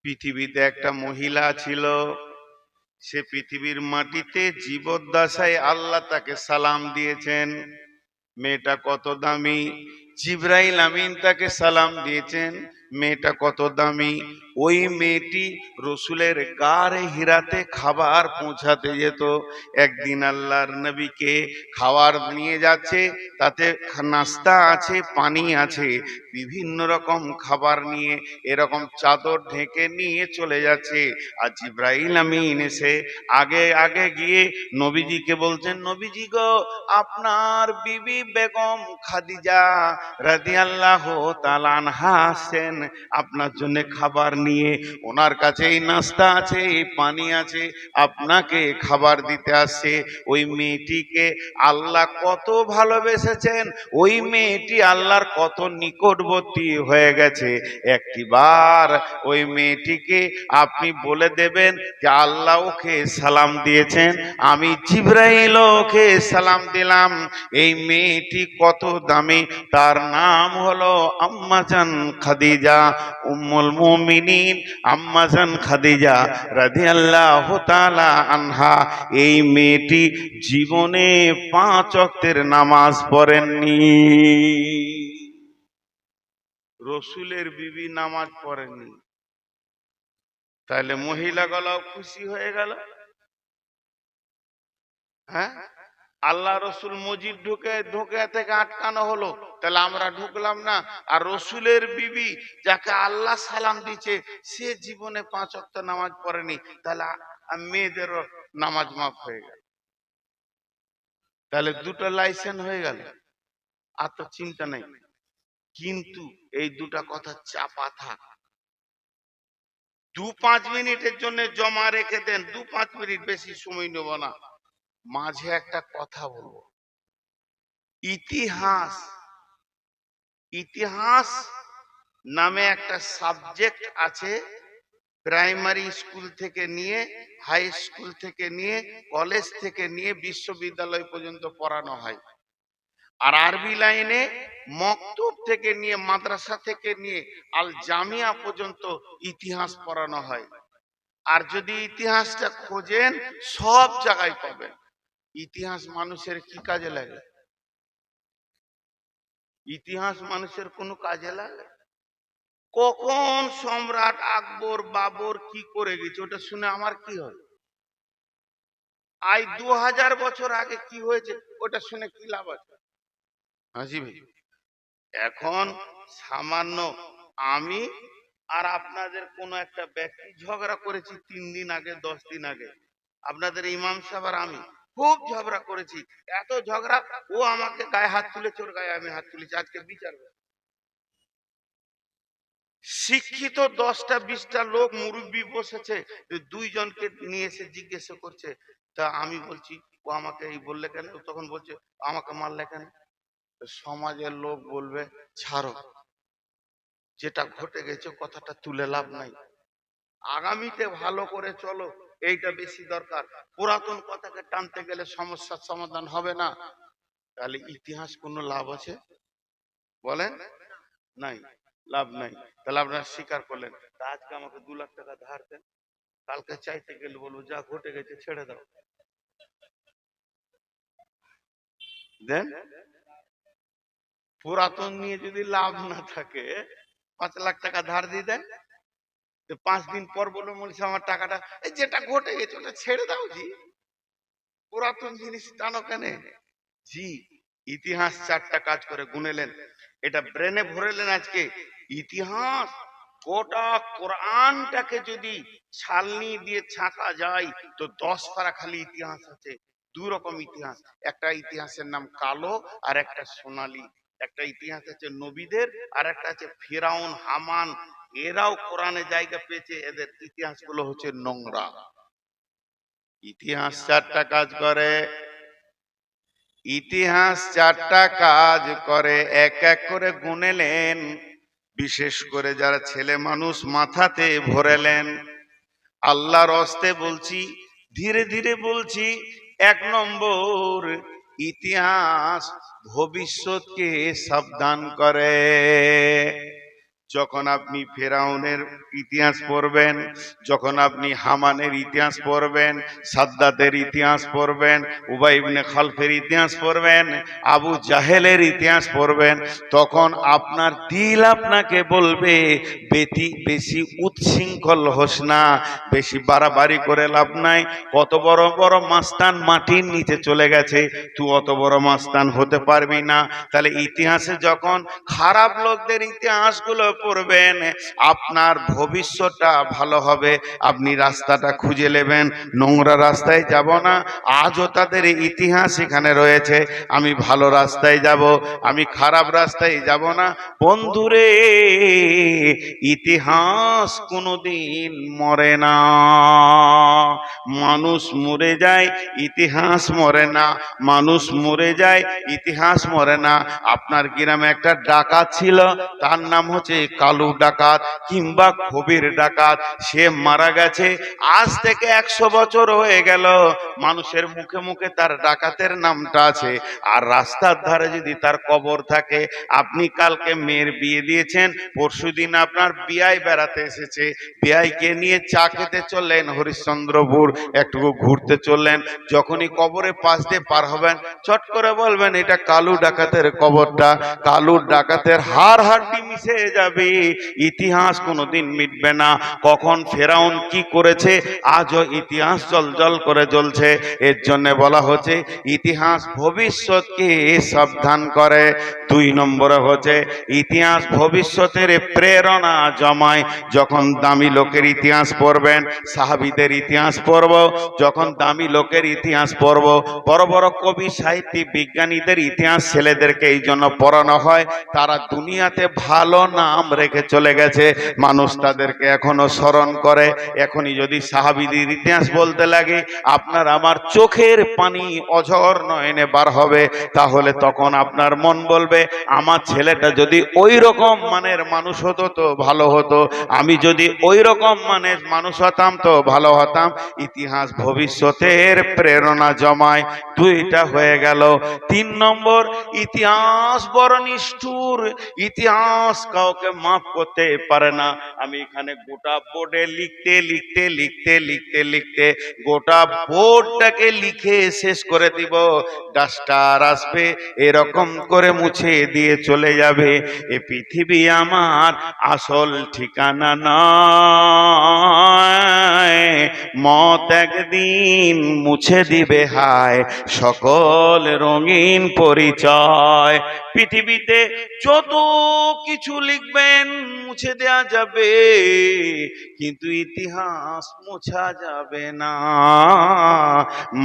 পৃথিবীতে একটা মহিলা ছিল, সে পৃথিবীর মাটিতে জীবদ্দশায় আল্লাহ তাকে সালাম দিয়েছেন। মেয়েটা কত দামি, জিবরাইল আমিন তাকে সালাম দিয়েছেন, মেয়েটা কত দামি। ওই মেয়েটি রসুলের গারে হিরাতে খাবার পৌঁছাতে যেত। একদিন আল্লাহর নবীকে খাবার নিয়ে যাচ্ছে, তাতে নাস্তা আছে, পানি আছে, বিভিন্ন রকম খাবার নিয়ে এরকম চাদর ঢেকে নিয়ে চলে যাচ্ছে। আর জিবরাইল আমিন এসে আগে আগে গিয়ে নবীজিকে বলছেন, নবীজি গো, আপনার বিবি বেগম খাদিজা রাদিয়াল্লাহু তাআলা আনহা আসেন আপনার জন্য খাবার নিয়ে, ওনার কাছে এই নাস্তা আছে, এই পানি আছে, আপনাকে খাবার দিতে আসছে। ওই মেয়েটিকে আল্লাহ কত ভালোবেসেছেন, ওই মেয়েটি আল্লাহর কত নিকটবর্তী হয়ে গেছে। একটিবার ওই মেয়েটিকে আপনি বলে দেবেন যে আল্লাহ ওকে সালাম দিয়েছেন, আমি জিবরাইল ওকে সালাম দিলাম। এই মেয়েটি কত দামি, তার নাম হলো আম্মা জান খাদিজা খাদিজা, উম্মুল মুমিনিন আম্মা জান খাদিজা রাদিয়াল্লাহু তাআলা আনহা, এই মেয়েটি জীবনে 5 ওয়াক্তের নামাজ পড়েননি। রসুলের বিবি নামাজ পড়েননি, তাহলে মহিলাগুলোও খুশি হয়ে গেল। হ্যাঁ, আল্লাহ রসুল মসজিদ ঢুকে থেকে আটকানো হলো, তাহলে আমরা ঢুকলাম না। আর রসুলের বিবি যাকে আল্লাহ সালাম দিচ্ছে সে জীবনে 5 ওয়াক্ত নামাজ পড়েনি, তাহলে মেয়েদেরও নামাজ মাফ হয়ে গেল। তাহলে দুটো লাইসেন্স হয়ে গেল, আর তো চিন্তা নেই। কিন্তু এই দুটা কথা চাপা থাক, 2-5 মিনিটের জন্য জমা রেখে দেন, 2-5 মিনিট, বেশি সময় নেব না। মাঝে একটা কথা বলবো, ইতিহাস। ইতিহাস নামে একটা সাবজেক্ট আছে, প্রাইমারি স্কুল থেকে নিয়ে, হাই স্কুল থেকে নিয়ে, কলেজ থেকে নিয়ে বিশ্ববিদ্যালয় পর্যন্ত পড়ানো হয়। আর আরবি লাইনে মক্তব থেকে নিয়ে, মাদ্রাসা থেকে নিয়ে আল জামিয়া পর্যন্ত ইতিহাস পড়ানো হয়। আর যদি ইতিহাসটা খোঁজেন সব জায়গায় পাবেন। ইতিহাস মানুষের কি কাজে লাগে? ইতিহাস মানুষের কোনো কাজে লাগে? কখন সম্রাট আকবর বাবর কি করে গেছে ওটা শুনে আমার কি হয়? আজ 2000 বছর আগে কি হয়েছে ওটা শুনে কি লাভ আছে? হাসি ভাই, এখন সামান্য আমি আর আপনাদের কোন একটা ব্যক্তি ঝগড়া করেছি 3 দিন আগে, 10 দিন আগে, আপনাদের ইমাম সাহেব আর আমি খুব ঝগড়া করেছি। এত ঝগড়া, ও আমাকে গায়ে হাত তুলেছে, ওর গায়ে আমি হাত তুলেছি, আজকে বিচার। শিক্ষিত 10টা 20টা লোক মুরব্বী বসেছে, 2 জনকে নিয়ে এসে জিজ্ঞাসা করছে, তা আমি বলছি ও আমাকে এই বললে কেন, তখন বলছে আমাকে মারলে কেন। সমাজের লোক বলবে ছাড়ো, যেটা ঘটে গেছে কথাটা তুলে লাভ নাই, আগামীতে ভালো করে চলো, এইটা বেশি দরকার। পুরাতন কথাকে টানতে গেলে সমস্যার সমাধান হবে না। তাহলে ইতিহাস কোনো লাভ আছে বলেন? নাই, লাভ নাই। তাহলে আপনারা স্বীকার করলেন, আজকে আমাকে 2 লাখ টাকা ধার দেন, কালকে চাইতে গেলে বলবো যা ঘটে গেছে ছেড়ে দাও, দেন। পুরাতন নিয়ে যদি লাভ না থাকে 5 লাখ টাকা ধার দিয়ে দেন, 5 দিন পর বলবো বলছে আমার টাকাটা, যেটা ঘটে গেছে ওটা ছেড়ে দাও জি, পুরাতন জিনিস টানো কেন? জি, ইতিহাস 4টা কাজ করে গুনেলেন, এটা ব্রেনে ভরেলেন আজকে। ইতিহাস গোটা কোরআনটাকে যদি ছালনি দিয়ে ছাঁকা যায় তো 10 পারা খালি ইতিহাস আছে। 2 রকম ইতিহাস, একটা ইতিহাসের নাম কালো আর একটা সোনালী। একটা ইতিহাস আছে নবীদের, আর একটা আছে ফিরাউন হামান, এরাও কোরআনে জায়গা পেয়েছে, এদের ইতিহাসগুলো হচ্ছে নোংরা। ইতিহাস 4টা কাজ করে, ইতিহাস 4টা কাজ করে, এক এক করে গুনেলেন। বিশেষ করে যারা ছেলে মানুষ মাথাতে ভরেলেন। আল্লাহর হস্তে বলছি, ধীরে ধীরে বলছি। 1 নম্বর, ইতিহাস ভবিষ্যৎকে সাবধান করে। যখন আপনি ফেরাউনের ইতিহাস পড়বেন, যখন আপনি হামানের ইতিহাস পড়বেন, সাদ্দাতের ইতিহাস পড়বেন, উবাই ইবনে খালফের ইতিহাস পড়বেন, আবু জাহেলের ইতিহাস পড়বেন, তখন আপনার দিল আপনাকে বলবে বেশি উচ্ছৃঙ্খল হোস না, বেশি বাড়াবাড়ি করে লাভ নাই। কত বড় বড় মাস্তান মাটির নিচে চলে গেছে, তুই অত বড় মাস্তান হতে পারবি না। তাহলে ইতিহাসে যখন খারাপ লোকদের ইতিহাসগুলো পড়বেন, আপনার ভবিষ্যৎটা ভালো হবে। আপনি রাস্তাটা খুঁজে নেবেন, নোংরা রাস্তায় যাব না। আজও তাদের ইতিহাস এখানে রয়েছে, আমি ভালো রাস্তায় যাব, আমি খারাপ রাস্তায় যাব না। বন্ধুরে, ইতিহাস কোনোদিন মরে না। মানুষ মরে যায়, ইতিহাস মরে না। মানুষ মরে যায়, ইতিহাস মরে না। আপনার গ্রামে একটা ডাকাত ছিল, তার নাম হচ্ছে কালু ডাকাত কিংবা কবির ডাকাত, সে মারা গেছে, আজ থেকে 100 বছর হয়ে গেল, মানুষের মুখে মুখে তার ডাকাতের নামটা আছে। আর রাস্তার ধারে যদি তার কবর থাকে, আপনি কালকে মেয়ের বিয়ে দিয়েছেন, পরশুদিন আপনার বিয়ায় বেড়াতে এসেছে, বিয়াইকে নিয়ে চা খেতে চললেন হরিশ্চন্দ্রপুর, একটু ঘুরতে চললেন, যখনই কবরের পাশ দিয়ে পার হবেন, চট করে বলবেন এটা কালু ডাকাতের কবরটা। কালু ডাকাতের হাড় হাড্ডি মিশে যাবে, ইতিহাস কোনোদিন মিটবে না। কখন ফেরাউন কি করেছে আজও ইতিহাস জলজল করে জ্বলছে। এর জন্য বলা হচ্ছে ইতিহাস ভবিষ্যৎকে সাবধান করে। 2 নম্বরে হচ্ছে ইতিহাস ভবিষ্যতের প্রেরণা জমায়। যখন দামি লোকের ইতিহাস পড়বেন, সাহাবীদের ইতিহাস পড়ব, যখন দামি লোকের ইতিহাস পড়ব, বড় বড় কবি সাহিত্যিক বিজ্ঞানীদের ইতিহাস ছেলেদেরকে এই জন্য পড়ানো হয়, তারা দুনিয়াতে ভালো নাম রেখে চলে গেছে, মানুষ তাদেরকে এখনো স্মরণ করে। এখনই যদি সাহাবীদের ইতিহাস বলতে লাগে, আপনার আমার চোখের পানি অঝর নয়নে বার হবে, তাহলে তখন আপনার মন বলবে আমার ছেলেটা যদি ওই রকম মানের মানুষ হতো তো ভালো হতো, আমি যদি ওই রকম মানের মানুষ হতাম তো ভালো হতাম। ইতিহাস ভবিষ্যতের প্রেরণা জমায়। 2টা হয়ে গেল। 3 নম্বর, ইতিহাস বড় নিষ্ঠুর, ইতিহাস কাউকে মাফ করতে পারে না। আমি এখানে গোটা বোর্ডে লিখতে লিখতে লিখতে লিখতে লিখতে গোটা বোর্ডটাকে লিখে শেষ করে দিব, ডাস্টার আসবে এরকম করে মুছে দিয়ে চলে যাবে। এ পৃথিবী আমার আসল ঠিকানা নয়, মত একদিন মুছে দিবে হায় সকল রঙিন পরিচয়। পৃথিবীতে যত কিছু লিখবেন মুছে দেয়া যাবে, কিন্তু ইতিহাস মুছা যাবে না।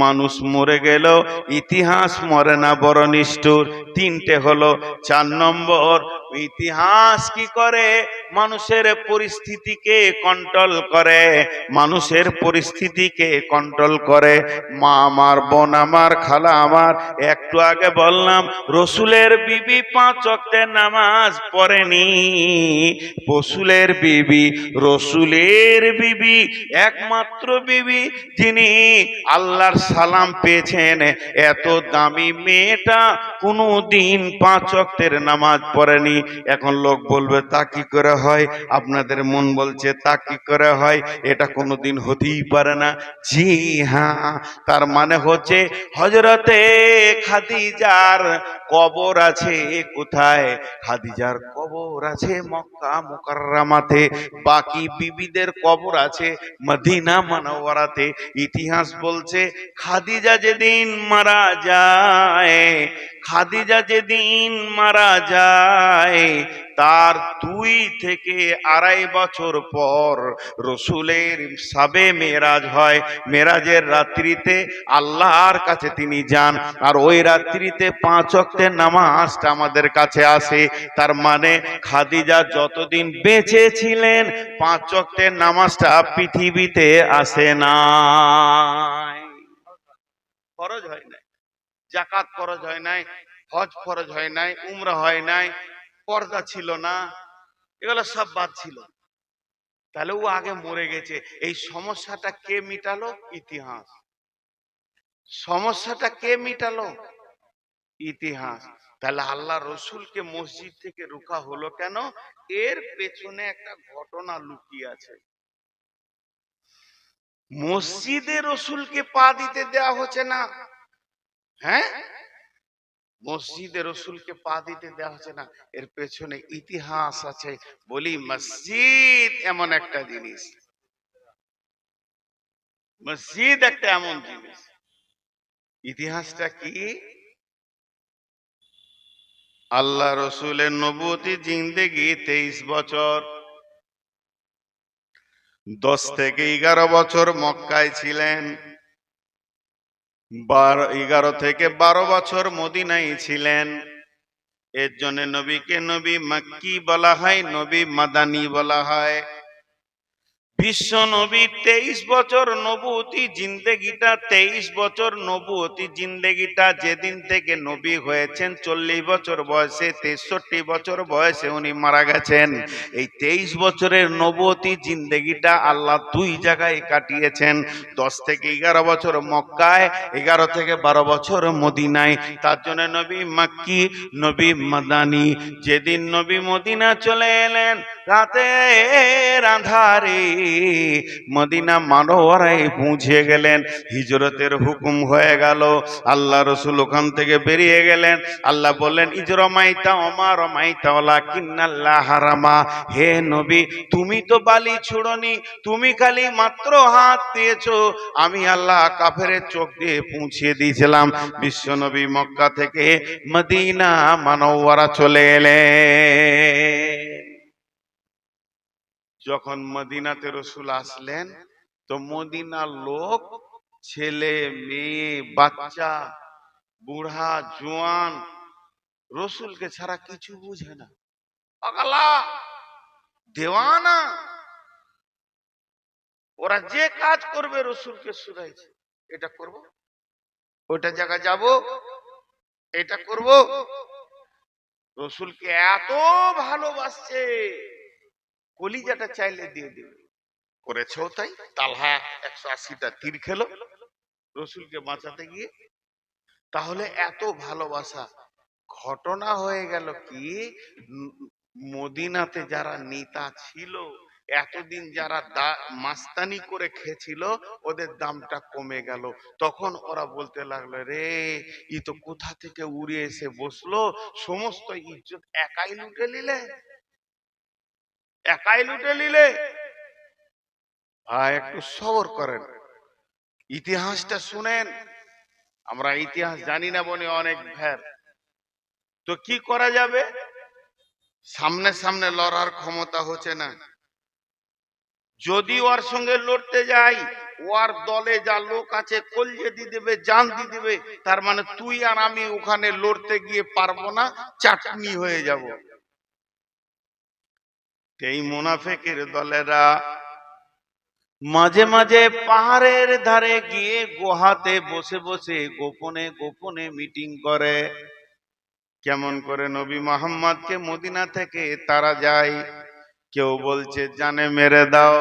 মানুষ মরে গেল, ইতিহাস মরে না, বড় নিষ্ঠুর। 3টে হলো। 4 নম্বর, ইতিহাস কি করে মানুষের পরিস্থিতিকে কন্ট্রোল করে, মানুষের পরিস্থিতিকে কন্ট্রোল করে। মা আমার, বোন আমার, খালা আমার, একটু আগে বললাম রসুলের বিবি 5 ওয়াক্তের নামাজ পড়েনি। রসুলের বিবি একমাত্র বিবি যিনি আল্লাহর সালাম পেয়েছেন। এত দামি মেয়েটা কোনদিন 5 ওয়াক্তের নামাজ পড়েনি। এখন লোক বলবে তা কি করে হয়, আপনাদের মন বলছে তা কি করে হয়, এটা কোনোদিন হতেই পারে না। জি হ্যাঁ, তার মানে হচ্ছে হযরতে খাদিজার কবর আছে কোথায়? খাদিজার কবর আছে মক্কা মুকাররমাতে, বাকি বিবিদের কবর আছে মদিনা মুনাওয়ারাতে। ইতিহাস বলছে খাদিজা যেদিন মারা যায় তার 2 থেকে 2.5 বছর পর রসুলের সাবে মেরাজ হয়। মেরাজের রাত্রিতে আল্লাহর কাছে তিনি যান, আর ওই রাত্রিতে 5 ওয়াক্তের নামাজটা আমাদের কাছে আসে। তার মানে খাদিজা যতদিন বেঁচে ছিলেন 5 ওয়াক্তের নামাজটা পৃথিবীতে আসে না, ফরজ হয় নাই, যাকাত ফরজ হয় নাই, হজ ফরজ হয় নাই, উমরা হয় নাই, পর্দা ছিল না, এগুলো সব বাদ ছিল। তাহলে ও আগে মরে গেছে। এই সমস্যাটা কে মিটালো? ইতিহাস। সমস্যাটা কে মিটালো? ইতিহাস। তাহলে আল্লাহ রসুলকে মসজিদ থেকে রুখা হলো কেন? এর পেছনে একটা ঘটনা লুকিয়ে আছে। মসজিদে রসুলকে পা দিতে দেওয়া হচ্ছে না, হ্যাঁ, মসজিদে রসুলকে পা দিতে দেওয়া হচ্ছে না, এর পেছনে ইতিহাস আছে। বলি মসজিদ এমন একটা জিনিস, মসজিদ একটা এমন জিনিস। ইতিহাসটা কি? আল্লাহ রসুলের নবুয়তি জিন্দেগি 23 বছর, 10 থেকে 11 বছর মক্কায় ছিলেন, 11 থেকে 12 বছর মদিনায় ছিলেন। এর জন্য নবীকে নবী মক্কি বলা হয়, নবী মাদানী বলা হয়। বিশ্ব নবী 23 বছর নবুয়তি জিন্দেগিটা, 23 বছর নবুয়তি জিন্দেগিটা, যেদিন থেকে নবী হয়েছেন 40 বছর বয়সে, 63 বছর বয়সে উনি মারা গেছেন। এই 23 বছরের নবুয়তি জিন্দেগিটা আল্লাহ দুই জায়গায় কাটিয়েছেন। 10 থেকে 11 বছর মক্কায়, 11 থেকে 12 বছর মদিনায়। তার জন্য নবী মাক্কি, নবী মাদানী। যেদিন নবী মদিনা চলে এলেন, রাতের আঁধারে মদিনা মানওয়ারায় পৌঁছে গেলেন, হিজরতের হুকুম হয়ে গেল। আল্লাহ রসুল ওখান থেকে বেরিয়ে গেলেন। আল্লাহ বললেন, ইজরমাইতা ওমা রমাইতা ওয়ালাকিন্নাল্লাহ হারামা। হে নবী, তুমি তো বালি ছুড়নি, তুমি খালি মাত্র হাত দিয়েছো, আমি আল্লাহ কাফেরের চোখ দিয়ে পৌঁছে দিয়েছিলাম। বিশ্ব নবী মক্কা থেকে মদিনা মানওয়ারা চলে এলেন। যখন মদিনাতে রসুল আসলেন, তো মদিনার লোক, ছেলে মেয়ে বাচ্চা বুড়া জোয়ান, রসুলকে ছাড়া কিছু বুঝে না, পাগলা দেওয়ানা। ওরা যে কাজ করবে রসুলকে শুনাইছে, এটা করব, ওইটা জায়গা যাব, এটা করব। রসুলকে এত ভালোবাসছে, কলিজাটা চাইলে দিয়ে দিবে। করেছেও তাই। তালহা 180টা তীর খেলো রসুলকে বাঁচাতে গিয়ে। তাহলে এত ভালোবাসা। ঘটনা হয়ে গেল কি, মদিনাতে যারা নেতা ছিল, এতদিন যারা মাস্তানি করে খেয়েছিল, ওদের দামটা কমে গেল। তখন ওরা বলতে লাগলো, রে ই তো কোথা থেকে উড়ে এসে বসলো, সমস্ত ইজ্জত একাই লুটে নিলে, একাই লুটে নিলে। একটু সবর করেন, ইতিহাসটা শুনেন। আমরা ইতিহাস জানি না বলে অনেক ভ্যার। তো কি করা যাবে, সামনে সামনে লড়ার ক্ষমতা হচ্ছে না। যদি ওর সঙ্গে লড়তে যাই, ওর দলে যা লোক আছে কলজে দিয়ে দেবে, জান দিয়ে দেবে। তার মানে তুই আর আমি ওখানে লড়তে গিয়ে পারবো না, চাটনি হয়ে যাব। এই মুনাফিকের দলেরা মাঝে মাঝে পাহাড়ের ধারে গিয়ে গুহাতে বসে বসে গোপনে গোপনে মিটিং করে, কেমন করে নবী মুহাম্মদকে মদিনা থেকে তারা যায়। কেউ বলছে জানে মেরে দাও,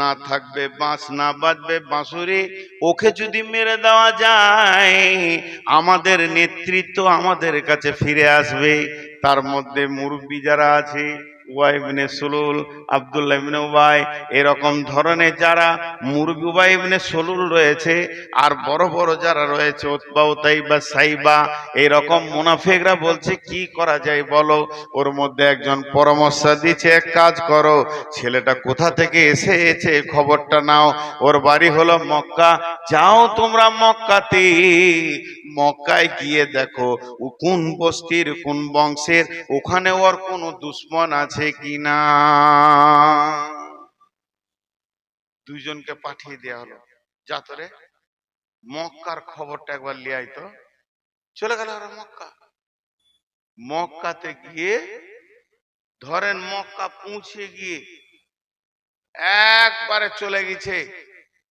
না থাকবে বাঁশ না বাজবে বাঁশুরি, ওকে যদি মেরে দেওয়া যায় আমাদের নেতৃত্ব আমাদের কাছে ফিরে আসবে। তার মধ্যে মুরব্বী যারা আছে, উবাই ইবনে সুলুল, আব্দুল্লাহ ইবনে উবাই, এরকম ধরনের যারা মুরব্বী, উবাই ইবনে সুলুল রয়েছে, আর বড় বড় যারা রয়েছে উতবা উতাইবা সাইবা, এরকম মুনাফিকরা বলছে কি করা যায় বলো। ওর মধ্যে একজন পরামর্শ দিচ্ছে, এক কাজ করো, ছেলেটা কোথা থেকে এসেছে খবরটা নাও, ওর বাড়ি হলো মক্কা, যাও তোমরা মক্কাতে, মক্কায় গিয়ে দেখো ও কোন বস্তির কোন বংশের, ওখানে ওর কোনো দুশ্মন আছে কিনা। দুইজনকে পাঠিয়ে দেওয়া হলো, যা তোরে মক্কার খবরটা একবার লিয়াই তো। চলে গেল ওরা মক্কা। মক্কাতে গিয়ে ধরেন মক্কা পৌঁছে গিয়ে একবারে চলে গেছে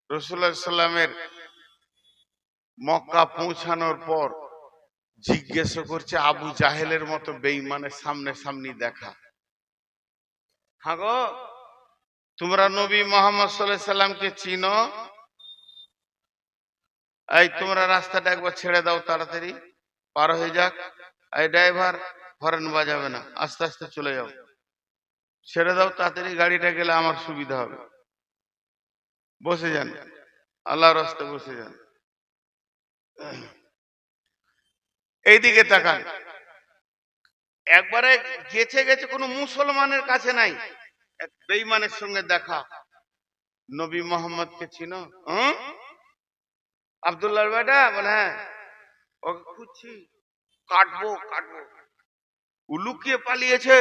রাসূলুল্লাহ সাল্লামের। মক্কা পৌঁছানোর পর জিজ্ঞেস করছে আবু জাহেলের মতো বেঈমানের সামনে সামনি দেখা, হ্যাঁ গো তোমরা নবী মুহাম্মদ সাল্লাল্লাহু আলাইহি সাল্লামকে চিনো? এই তোমরা রাস্তাটা একবার ছেড়ে দাও, তাড়াতাড়ি পার হয়ে যাক। এই ড্রাইভার হর্ন বাজাবে না, আস্তে আস্তে চলে যাও, ছেড়ে দাও তাড়াতাড়ি, গাড়িটা গেলে আমার সুবিধা হবে। বসে যান, আল্লাহর রাস্তায় বসে যান। এইদিকে তাকান, একবারে গেছে গেছে কোনো মুসলমানের কাছে নাই, এক বেঈমানের সঙ্গে দেখা। নবী মোহাম্মদকে চিনো? আব্দুল্লাহর বেটা? বলে হ্যাঁ। ওকে খুঁজছি, কাটবো কাটবো। ও লুকিয়ে পালিয়েছে,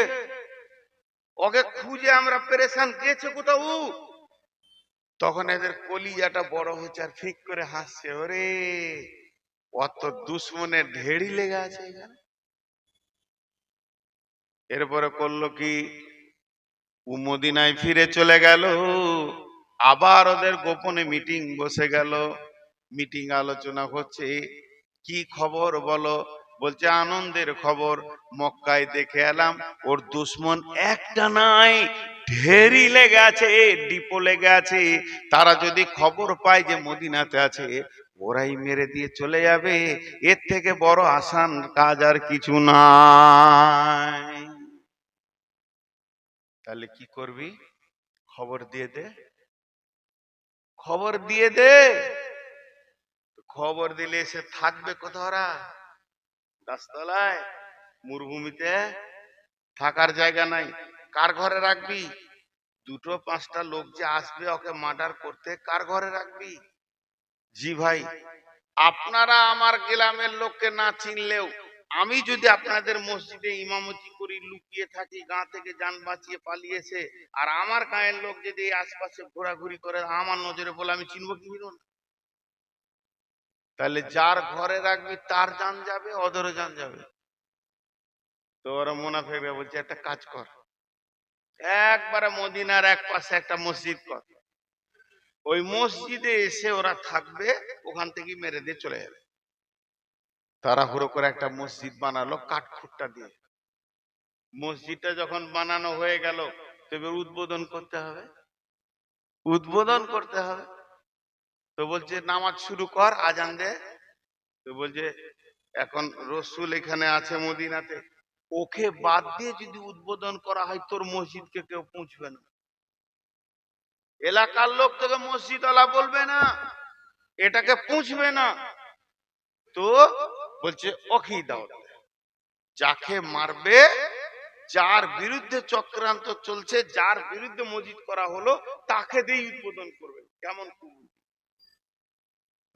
ওকে খুঁজে আমরা পেরেশান, গেছে কোথাও। তখন এদের কলিজাটা বড় হচ্ছে আর ফিক করে হাসছে, ওরে অত দুশ্মনের ঢেড়ি লেগে আছে এখানে। এরপরে করলো কি, ও মদিনায় ফিরে চলে গেল। আবার ওদের গোপনে মিটিং বসে গেল। মিটিং আলোচনা হচ্ছে, কি খবর বলো? বলছে আনন্দের খবর, মক্কায় দেখে এলাম ওর দুশ্মন একটা নাই, ঢেরি লেগে আছে, ডিপো লেগে আছে। তারা যদি খবর পায় যে মদিনাতে আছে, ওরাই মেরে দিয়ে চলে যাবে। এর থেকে বড় আসান কাজ আর কিছু নাই। তাহলে কি করবি? খবর দিয়ে দে, খবর দিয়ে দে। খবর দিলে সে থাকবে কোথাও? ওরা গাছতলায়, মরুভূমিতে থাকার জায়গা নাই। কার ঘরে রাখবি? দুটো পাঁচটা লোক যে আসবে ওকে মার্ডার করতে, কার ঘরে রাখবি? জি ভাই, আপনারা আমার গ্রামের লোককে না চিনলেও আমি যদি আপনাদের মসজিদে ইমামতি করি, লুকিয়ে থাকি, গাঁ থেকে যান বাঁচিয়ে পালিয়েছে, আর আমার গায়ের লোক যদি এই আশপাশে ঘোরাঘুরি করে, আমার নজরে বলে, আমি চিনবো কি চিনবো না? তাহলে যার ঘরে রাখবি তার জান যাবে, ওদেরও জান যাবে। তো ওরা মুনাফিকরা বলছে, একটা কাজ কর, একবারে মদিনার এক পাশে একটা মসজিদ কর, ওই মসজিদে এসে ওরা থাকবে, ওখান থেকে মেরে দিয়ে চলে যাবে। তাড়াহুড়ো করে একটা মসজিদ বানালো কাঠখুট্টা দিয়ে। মসজিদটা যখন বানানো হয়ে গেল, তবে উদ্বোধন করতে হবে, উদ্বোধন করতে হবে। তো বলছে নামাজ শুরু কর, আজান দে। তো বলছে এখন রসুল এখানে আছে মদিনাতে, ওকে বাদ দিয়ে যদি উদ্বোধন করা হয়, তোর মসজিদকে কেউ পৌঁছবে না। এলাকার লোক তোকে মসজিদওয়ালা বলবে না, এটাকে পৌঁছবে না। তো বলছে ওকেই দাও, যাকে মারবে, যার বিরুদ্ধে চক্রান্ত চলছে, যার বিরুদ্ধে মসজিদ করা হলো, তাকে দিয়ে উদ্বোধন করবে। কেমন?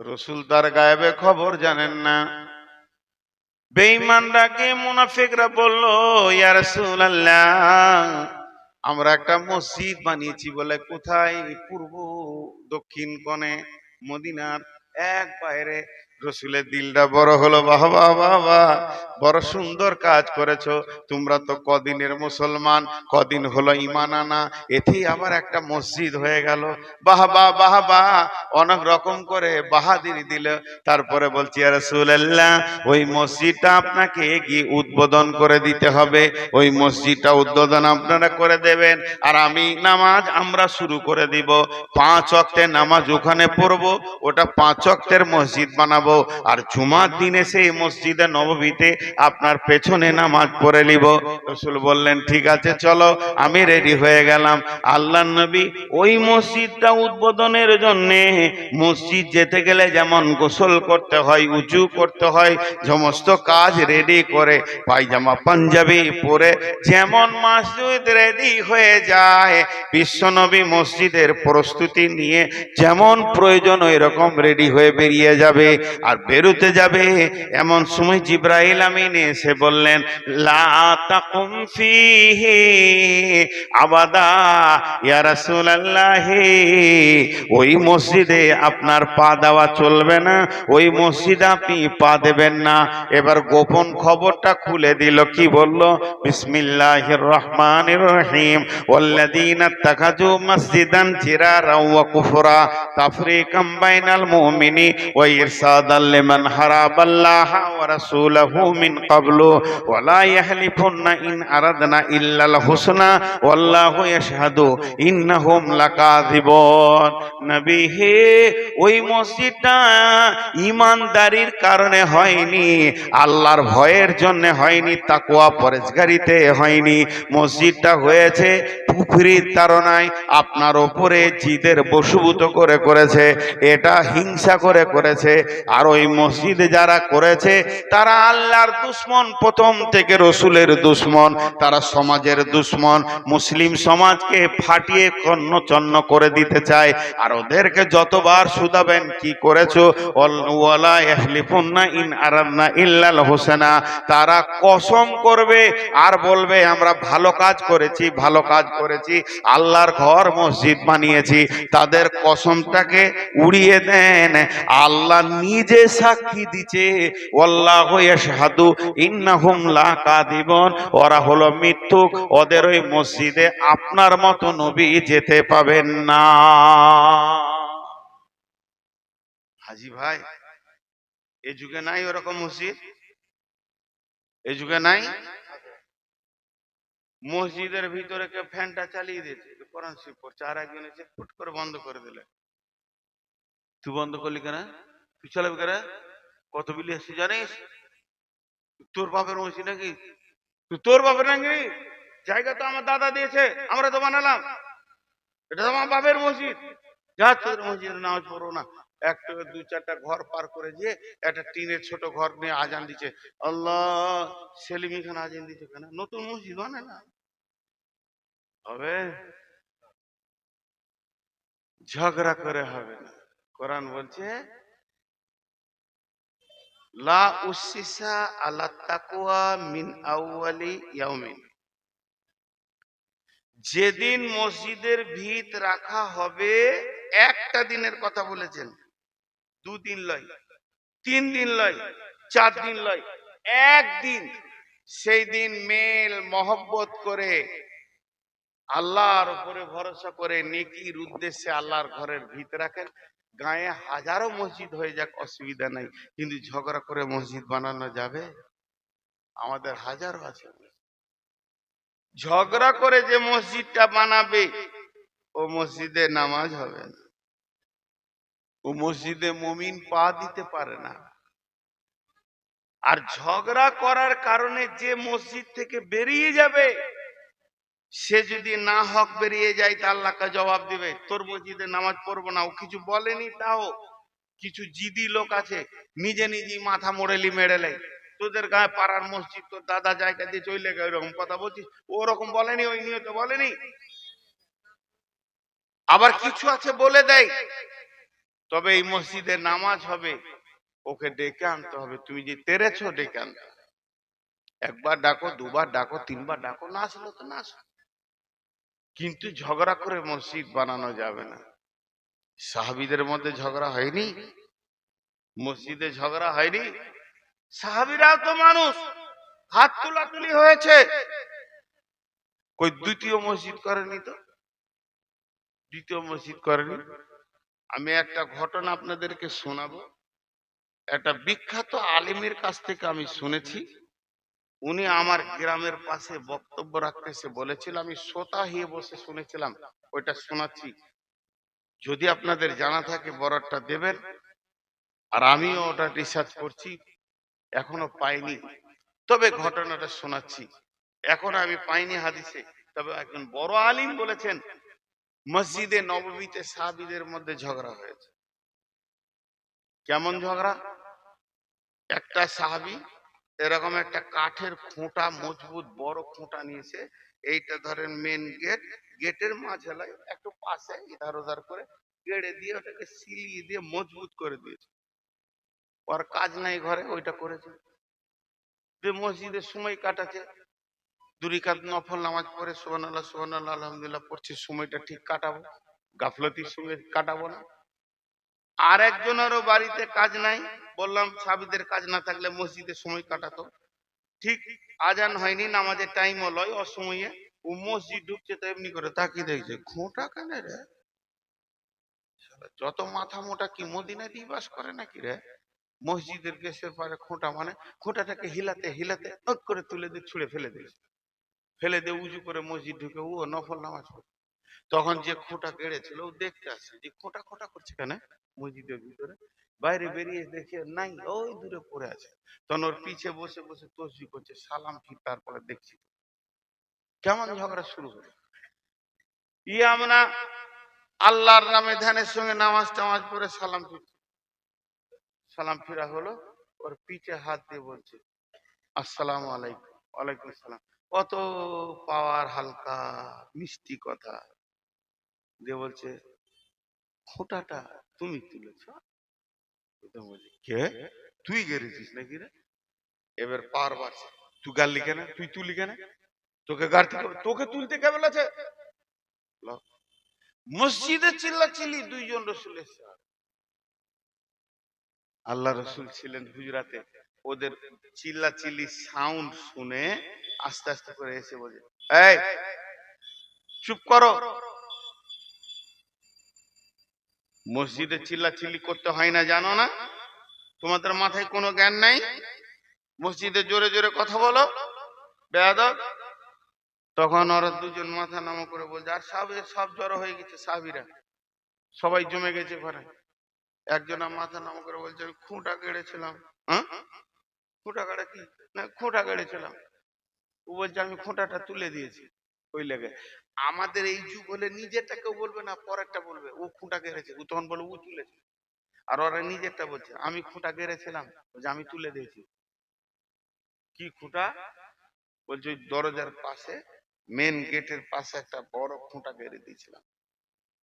রসুল তার গায়েবে খবর জানেন না। বেঈমানরাকে মুনাফিকরা বলল, ইয়া রাসূলুল্লাহ, আমরা একটা মসজিদ বানিয়েছি। বলে কোথায়? পূর্ব দক্ষিণ কোণে মদিনার এক বাইরে। রসুলের দিলটা বড় হলো, বাবা বাবা, বড় সুন্দর কাজ করেছো। তোমরা তো কদিনের মুসলমান, কদিন হলো ঈমান আনা, এতেই আবার একটা মসজিদ হয়ে গেল। বাহবা বাহবা, অনেক রকম করে বাহাদিরি দিল। তারপরে বলছি, ইয়া রাসূলুল্লাহ, ওই মসজিদটা আপনাকে কি উদ্বোধন করে দিতে হবে। ওই মসজিদটা উদ্বোধন আপনারা করে দেবেন, আর আমি নামাজ আমরা শুরু করে দিব। 5 ওয়াক্তের নামাজ ওখানে পড়বো, ওটা 5 ওয়াক্তের মসজিদ বানাবো। আর জুমার দিনে সেই মসজিদে নববীতে আপনার পেছনে নামাজ পড়ে নিব। রাসূল বললেন, ঠিক আছে চলো, আমি রেডি হয়ে গেলাম। আল্লাহর নবী ওই মসজিদটা উদ্বোধনের জন্য, মসজিদ যেতে গেলে যেমন গোসল করতে হয়, উজু করতে হয়, সমস্ত কাজ রেডি করে, পায়জামা পাঞ্জাবি পরে যেমন মসজিদ রেডি হয়ে যায়, বিশ্বনবী মসজিদের প্রস্তুতি নিয়ে যেমন প্রয়োজন ওই রকম রেডি হয়ে বেরিয়ে যাবে। আর বেরোতে যাবে, এমন সময় জিবরাইল আমিন এসে বললেন, লা তাকুম ফিহি আবাদা ইয়া রাসূলুল্লাহ, ওই মসজিদে আপনার পা দেওয়া চলবে না, ওই মসজিদে আপনি পা দেবেন না। এবার গোপন খবরটা খুলে দিল। কি বলল? বিসমিল্লাহির রহমানির রহিম, ওয়াল্লাযীনা ইত্তাখাযু মাসজিদান জিরারা ওয়া কুফরা তাফরীকাম বাইনাল মুমিনি ওয়া ইরসাদাল লিমান হারাবাল্লাহা ওয়া রাসূলাহু মিন ক্বাবলু ওয়া লা ইয়াহলিফুন্না ইন আরাদনা ইল্লাল হুসনা ওয়াল্লাহু ইয়াশহাদু ইন্নাহুম লাকাযিবুন। নবী হে, ওই মসজিদটা ঈমানদারির কারণে হয়নি, আল্লাহর ভয়ের জন্য হয়নি, তাকওয়া পরহেজগারিতে হয়নি। মসজিদটা হয়েছে কুফরির তাড়নায়, আপনার ওপরে জিদের বশীভূত করে করেছে, এটা হিংসা করে করেছে। আর ওই মসজিদে যারা করেছে তারা আল্লাহর দুশমন, প্রথম থেকে রসুলের দুশমন, তারা সমাজের দুশমন, মুসলিম সমাজকে ফাটিয়ে কর্ণচন্ন করে দিতে চায়। আর ওদেরকে যতবার শুধাবেন কি করেছো, ওয়ালা ইয়াহলিফুন্না ইন আরাদনা ইল্লাল হুসনা, তারা কসম করবে আর বলবে আমরা ভালো কাজ করেছি, ভালো কাজ করেছি। করেছি, আল্লাহর ঘর মসজিদ বানিয়েছি, তাদের কসমটাকে উড়িয়ে দেন। আল্লাহ নিজে সাক্ষী দিচ্ছে, আল্লাহু ইয়াশহাদু ইন্নাহুম লাকাযিবুন, ওরা হলো মিথ্যুক, ওদের ওই মসজিদে আপনার মতো নবী যেতে পাবেন না। হাজি ভাই, এই যুগে নাই ওরকম মসজিদ, এই যুগে নাই। মসজিদের ভিতরে কেউ ফ্যানটা চালিয়ে দিয়েছে, কোরআন শরীফ পড়ছে, আর একজন এসে ফুট করে বন্ধ করে দিলে। তুই বন্ধ করলি কেন? তুই চালাবি কেন? কত বিলি আসছে জানিস? তোর বাপের মসজিদ নাকি? তুই তোর বাপের নাকি? জায়গা তো আমার দাদা দিয়েছে, আমরা তো বানালাম, এটা তো আমার বাপের মসজিদ। যা তোর মসজিদে নামাজ পড়ো না। একটা দুই চারটা ঘর পার করে দিয়ে একটা টিনের ছোট ঘর নিয়ে আজান দিচ্ছে, আল্লাহ। সেলিমি খান আজান দিচ্ছে কেন? নতুন মসজিদ বানায় না হবে, ঝগড়া করে হবে না। কোরআন বলছে লা উসিসা আলা তাকওয়া মিন আউয়ালি ইয়াউমিন, যেদিন মসজিদের ভিত রাখা হবে, একটা দিনের কথা বলেছেন, দুদিন লয়, 3 দিন লয়, 4 দিন লয়, একদিন। সেই দিন মেল মহব্বত করে আল্লাহর উপরে ভরসা করে নেকির উদ্দেশ্যে আল্লাহর ঘরের ভিত রাখেন। গায়ে হাজারো মসজিদ হয়ে যাক, অসুবিধা নাই, কিন্তু ঝগড়া করে মসজিদ বানানো যাবে? আমাদের হাজারো আছে। ঝগড়া করে যে মসজিদটা বানাবে, ও মসজিদে নামাজ হবে না, ও মসজিদে মুমিন পা দিতে পারে না। আর ঝগড়া করার কারণে যে মসজিদ থেকে বেরিয়ে যাবে, সে যদি না হক বেরিয়ে যায়, তা আল্লাহকে জবাব দিবে, তোর মসজিদে নামাজ পড়বো না। ও কিছু বলেনি, তাও কিছু জিদি লোক আছে, নিজে নিজেই মাথা মোড়েলি মেরেলে, তোদের গায়ে পাড়ার মসজিদ, তোর দাদা জায়গা দিয়ে চলে গেল, ওরকম কথা বলছিস। ওরকম বলেনি, ওই নিয়তে বলেনি। আবার কিছু আছে বলে দেয়, তবে এই মসজিদে নামাজ হবে, ওকে ডেকে আনতে হবে। তুমি যে তেরেছো, ডেকে আনতে হবে। একবার ডাকো, দুবার ডাকো, তিনবার ডাকো, না আসলো তো না আসলো, কিন্তু ঝগড়া করে মসজিদ বানানো যাবে না। সাহাবীদের মধ্যে ঝগড়া হয়নি? মসজিদে ঝগড়া হয়নি? সাহাবীরাও তো মানুষ, হাত তুলাতুলি হয়েছে। কই দ্বিতীয় মসজিদ করেনি তো? দ্বিতীয় মসজিদ করেনি। আমি একটা ঘটনা আপনাদেরকে শোনাবো। একটা বিখ্যাত আলেমের কাছ থেকে আমি শুনেছি। উনি আমার গ্রামের পাশে বক্তব্য রাখতে এসে বলেছিল, আমি শ্রোতা হয়ে বসে শুনেছিলাম, ওইটা শোনাচ্ছি। যদি আপনাদের জানা থাকে বরাতটা দেবেন। আর আমিও ওটা রিসার্চ করছি, এখনো পাইনি, তবে ঘটনাটা শোনাচ্ছি। এখন আমি পাইনি হাদিসে, তবে একজন বড় আলিম বলেছেন, মসজিদে নববীতে সাহাবীদের মধ্যে ঝগড়া হয়েছে। কেমন ঝগড়া? একটা সাহাবী এরকম একটা কাঠের খোঁটা, মজবুত বড় খোঁটা নিয়েছে। এইটা ধরেন মেন গেট, গেটের মাঝালায় একটু পাশে ইধার ওধার করে গেড়ে দিয়ে ওটাকে সিলিয়ে দিয়ে মজবুত করে দিয়েছে। ওর কাজ নাই ঘরে, ওইটা করেছে। যে মসজিদের সময় কাটাচ্ছে, 2 রাকাত নফল নামাজ পড়ে সুবহানাল্লাহ সুবহানাল্লাহ আলহামদুলিল্লাহ পড়ছে, সময়টা ঠিক কাটাবো, গাফলতির সঙ্গে কাটাবো না। আর একজনেরও বাড়িতে কাজ নাই, বললাম সাহাবীদের কাজ না থাকলে মসজিদে সময় কাটাতো। ঠিক আজান হয়নি, নামাজের টাইম হলো, অসময়ে ও মসজিদ ঢুকছে, তো এমনি করে তাকিয়ে দেখছে, খোঁটা কেন রে? শালা যত মাথা মোটা কি মদিনায় দিয়ে বাস করে নাকি রে? মসজিদের গেটের পারে খোঁটা, মানে খোঁটাটাকে হিলাতে হিলাতে অক করে তুলে দিয়ে ছুঁড়ে ফেলে দিয়েছে। ফেলে দিয়ে উজু করে মসজিদ ঢুকে ও নফল নামাজ পড়ে। তখন যে খোঁটা গেড়েছিল ও দেখতে আসছে যে খোঁটা খোঁটা করছে কেন মসজিদের ভিতরে। বাইরে বেরিয়ে দেখে নাই, ওই দূরে পড়ে আছে। তখন ওর পিছে বসে বসে তসবিহ করছে, সালাম ঠিক। তারপরে দেখছি কেমন ঝগড়া শুরু হলো। আমরা আল্লাহর নামে ধ্যানের সঙ্গে নামাজ টামাজ পড়ে সালাম ফিরছি, সালাম ফিরা হলো, ওর পিঠে হাত দিয়ে বলছে আসসালামু আলাইকুম। ওয়ালাইকুম সালাম। কত পাওয়ার, হালকা মিষ্টি কথা দিয়ে বলছে, খোঁটাটা তুমি তুলেছ? বলছি, কে? তুই গেড়েছিস নাকি রে? এবার পাওয়ার বাড়ছে, তুই গাড়লি কেন, তুই তুলি কেন, তোকে গাড়তে, তোকে তুলতে কে বলেছে? মসজিদে চিল্লাচিল্লি, দুইজন রসুলের সাহাবী। আল্লাহ রসুল ছিলেন হুজরাতে, ওদের চিল্লাচিল্লি সাউন্ড শুনে আস্তে আস্তে করে এসে বলে, এই চুপ করো। মসজিদে চিল্লাচিল্লি করতে হয় না জানো না? তোমাদের মাথায় কোনো জ্ঞান নাই? মসজিদে জোরে জোরে কথা বলো, বেয়াদব। তখন ওরা দুজন মাথা নামা করে বলছে, আর সব জড়ো হয়ে গেছে, সাহাবীরা সবাই জমে গেছে ঘরে। একজন মাথা নামা করে বলছে, আমি খুঁটা কেড়েছিলাম। হ্যাঁ, খুঁটা কাটা কি? না, খুঁটা কেড়েছিলাম। ও বলছে, আমি খুঁটাটা তুলে দিয়েছি। ওই লেগে আমাদের এই যুগ হলে নিজেরটা কেউ বলবে না, পরেরটা বলবে। ও খুঁটা কেড়েছে, ও তখন বলবে ও তুলেছে। আর ওরা নিজেরটা বলছে, আমি খুঁটা কেড়েছিলাম, বলছে আমি তুলে দিয়েছি। কি খুঁটা? বলছে ওই দরজার পাশে, মেন গেটের পাশে একটা বড় খুঁটা কেড়ে দিয়েছিলাম।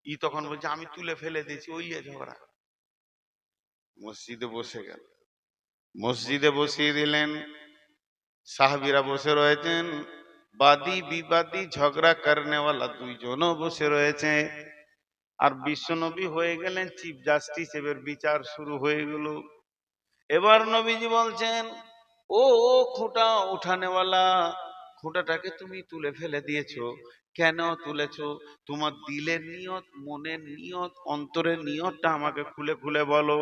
ই তখন বলছে আমি তুলে ফেলে দিয়েছি। ওই লিয়ে ঝগড়া। মসজিদে বসে গেল, মসজিদে বসিয়ে দিলেন, সাহাবীরা বসে রয়েছেন, বাদী বিবাদী ঝগড়া করনেওয়ালা দুইজনও বসে রয়েছে। আর বিশ্বনবী হয়ে গেলেন চিফ জাস্টিস, এবার বিচার শুরু হয়ে গেল। এবার নবীজি বলছেন, ও খুঁটা উঠানেওয়ালা, খুঁটাটাকে তুমি তুলে ফেলে দিয়েছো, কেন তুলেছো? তোমার দিলের নিয়ত, মনের নিয়ত, অন্তরের নিয়তটা আমাকে খুলে খুলে বলো।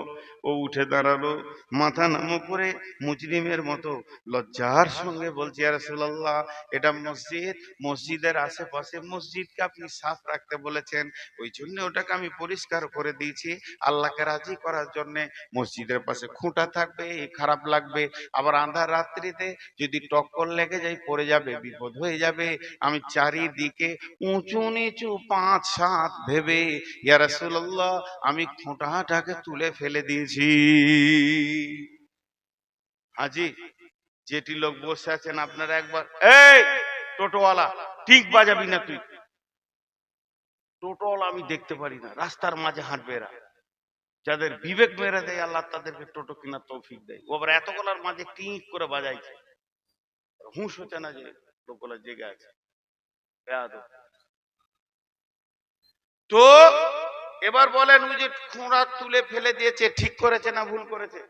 ও উঠে দাঁড়ালো, মাথা নামো করে মুজরিমের মতো লজ্জার সঙ্গে বলছে, ইয়া রাসূলুল্লাহ, এটা মসজিদ, মসজিদের আশেপাশে মসজিদকে আপনি সাফ রাখতে বলেছেন, ওই জন্য ওটাকে আমি পরিষ্কার করে দিয়েছি আল্লাহকে রাজি করার জন্য। মসজিদের পাশে খুঁটা থাকবে, খারাপ লাগবে, আবার আন্ধার রাত্রিতে যদি টক্কর লেগে যায় পড়ে যাবে, বিপদ হয়ে যাবে। আমি চারিদিকে উঁচু নিচু 5-7 ভেবে, ইয়া রাসূলুল্লাহ, আমি খুঁটাটাকে তুলে ফেলে দিয়েছি। হাজি, যেটি লোক বসে আছেন আপনারা একবার, এই টোটোওয়ালা, ঠিক বাজাবি না তুই। টোটোওয়ালা আমি দেখতে পারি না, রাস্তার মাঝে হাঁটবে এরা। যাদের বিবেক মেরে দেয় আল্লাহ তাদেরকে টোটো কেনার তৌফিক দেয়। ও আবার এতগুলার মাঝে টিক করে বাজাইছে, হুঁশ হচ্ছে না যে লোকগুলা জেগে আছে। বেয়াদব। তো এবার বলেন, ওই যে খুঁড়া তুলে ফেলে দিয়েছে, ঠিক করেছে না ভুল করেছে?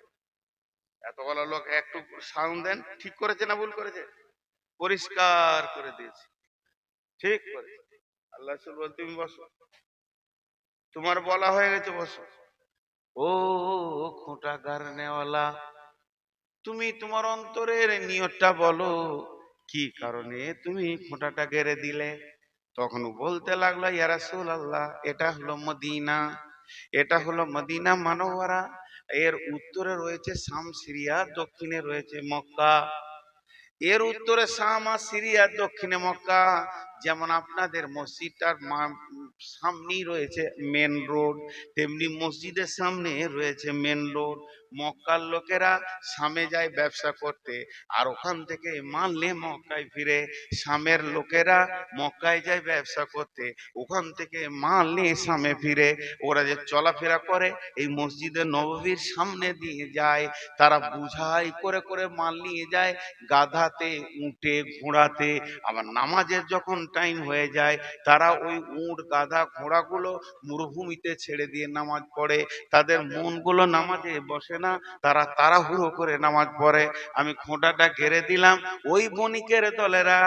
এতগুলো লোক একটু সাউন্ড দেন, ঠিক করেছে না ভুল করেছে? পরিষ্কার করে দিয়েছে, ঠিক করে। আল্লাহ রাসূল বল, তুমি বসো, তোমার বলা হয়ে গেছে, বসো। ও খুঁটা গাড়নেওয়ালা, তুমি তোমার অন্তরের নিয়তটা বলো, কি কারণে তুমি খুঁটাটা গেড়ে দিলে? তখন বলতে লাগলো, ইয়া রাসূলুল্লাহ, এটা হলো মদিনা, এটা হলো মদিনা মানওয়ারা। এর উত্তরে রয়েছে শাম সিরিয়া, দক্ষিণে রয়েছে মক্কা। এর উত্তরে শাম আর সিরিয়া, দক্ষিণে মক্কা। যেমন আপনাদের মসজিদটার সামনেই রয়েছে মেন রোড, তেমনি মসজিদের সামনে রয়েছে মেন রোড। মক্কার লোকেরা শামে যায় ব্যবসা করতে, আর ওখান থেকে মাল নিয়ে মক্কায় ফিরে। শামের লোকেরা মক্কায় যায় ব্যবসা করতে, ওখান থেকে মাল নিয়ে শামে ফিরে। ওরা যে চলাফেরা করে এই মসজিদে নববীর সামনে দিয়ে যায়, তারা বুঝাই করে করে মাল নিয়ে যায়, গাধাতে, উটে, ঘোড়াতে। আবার নামাজের যখন টাইম হয়ে যায়, তারা ওই উট, গাধা, ঘোড়াগুলো মরুভূমিতে ছেড়ে দিয়ে নামাজ পড়ে। তাদের মনগুলো নামাজে বসে না, তারা তাড়াহুড়ো করে নামাজ পড়ে। আমি খোঁটাটা ঘেরে দিলাম, ওই বণিকের দলেরা,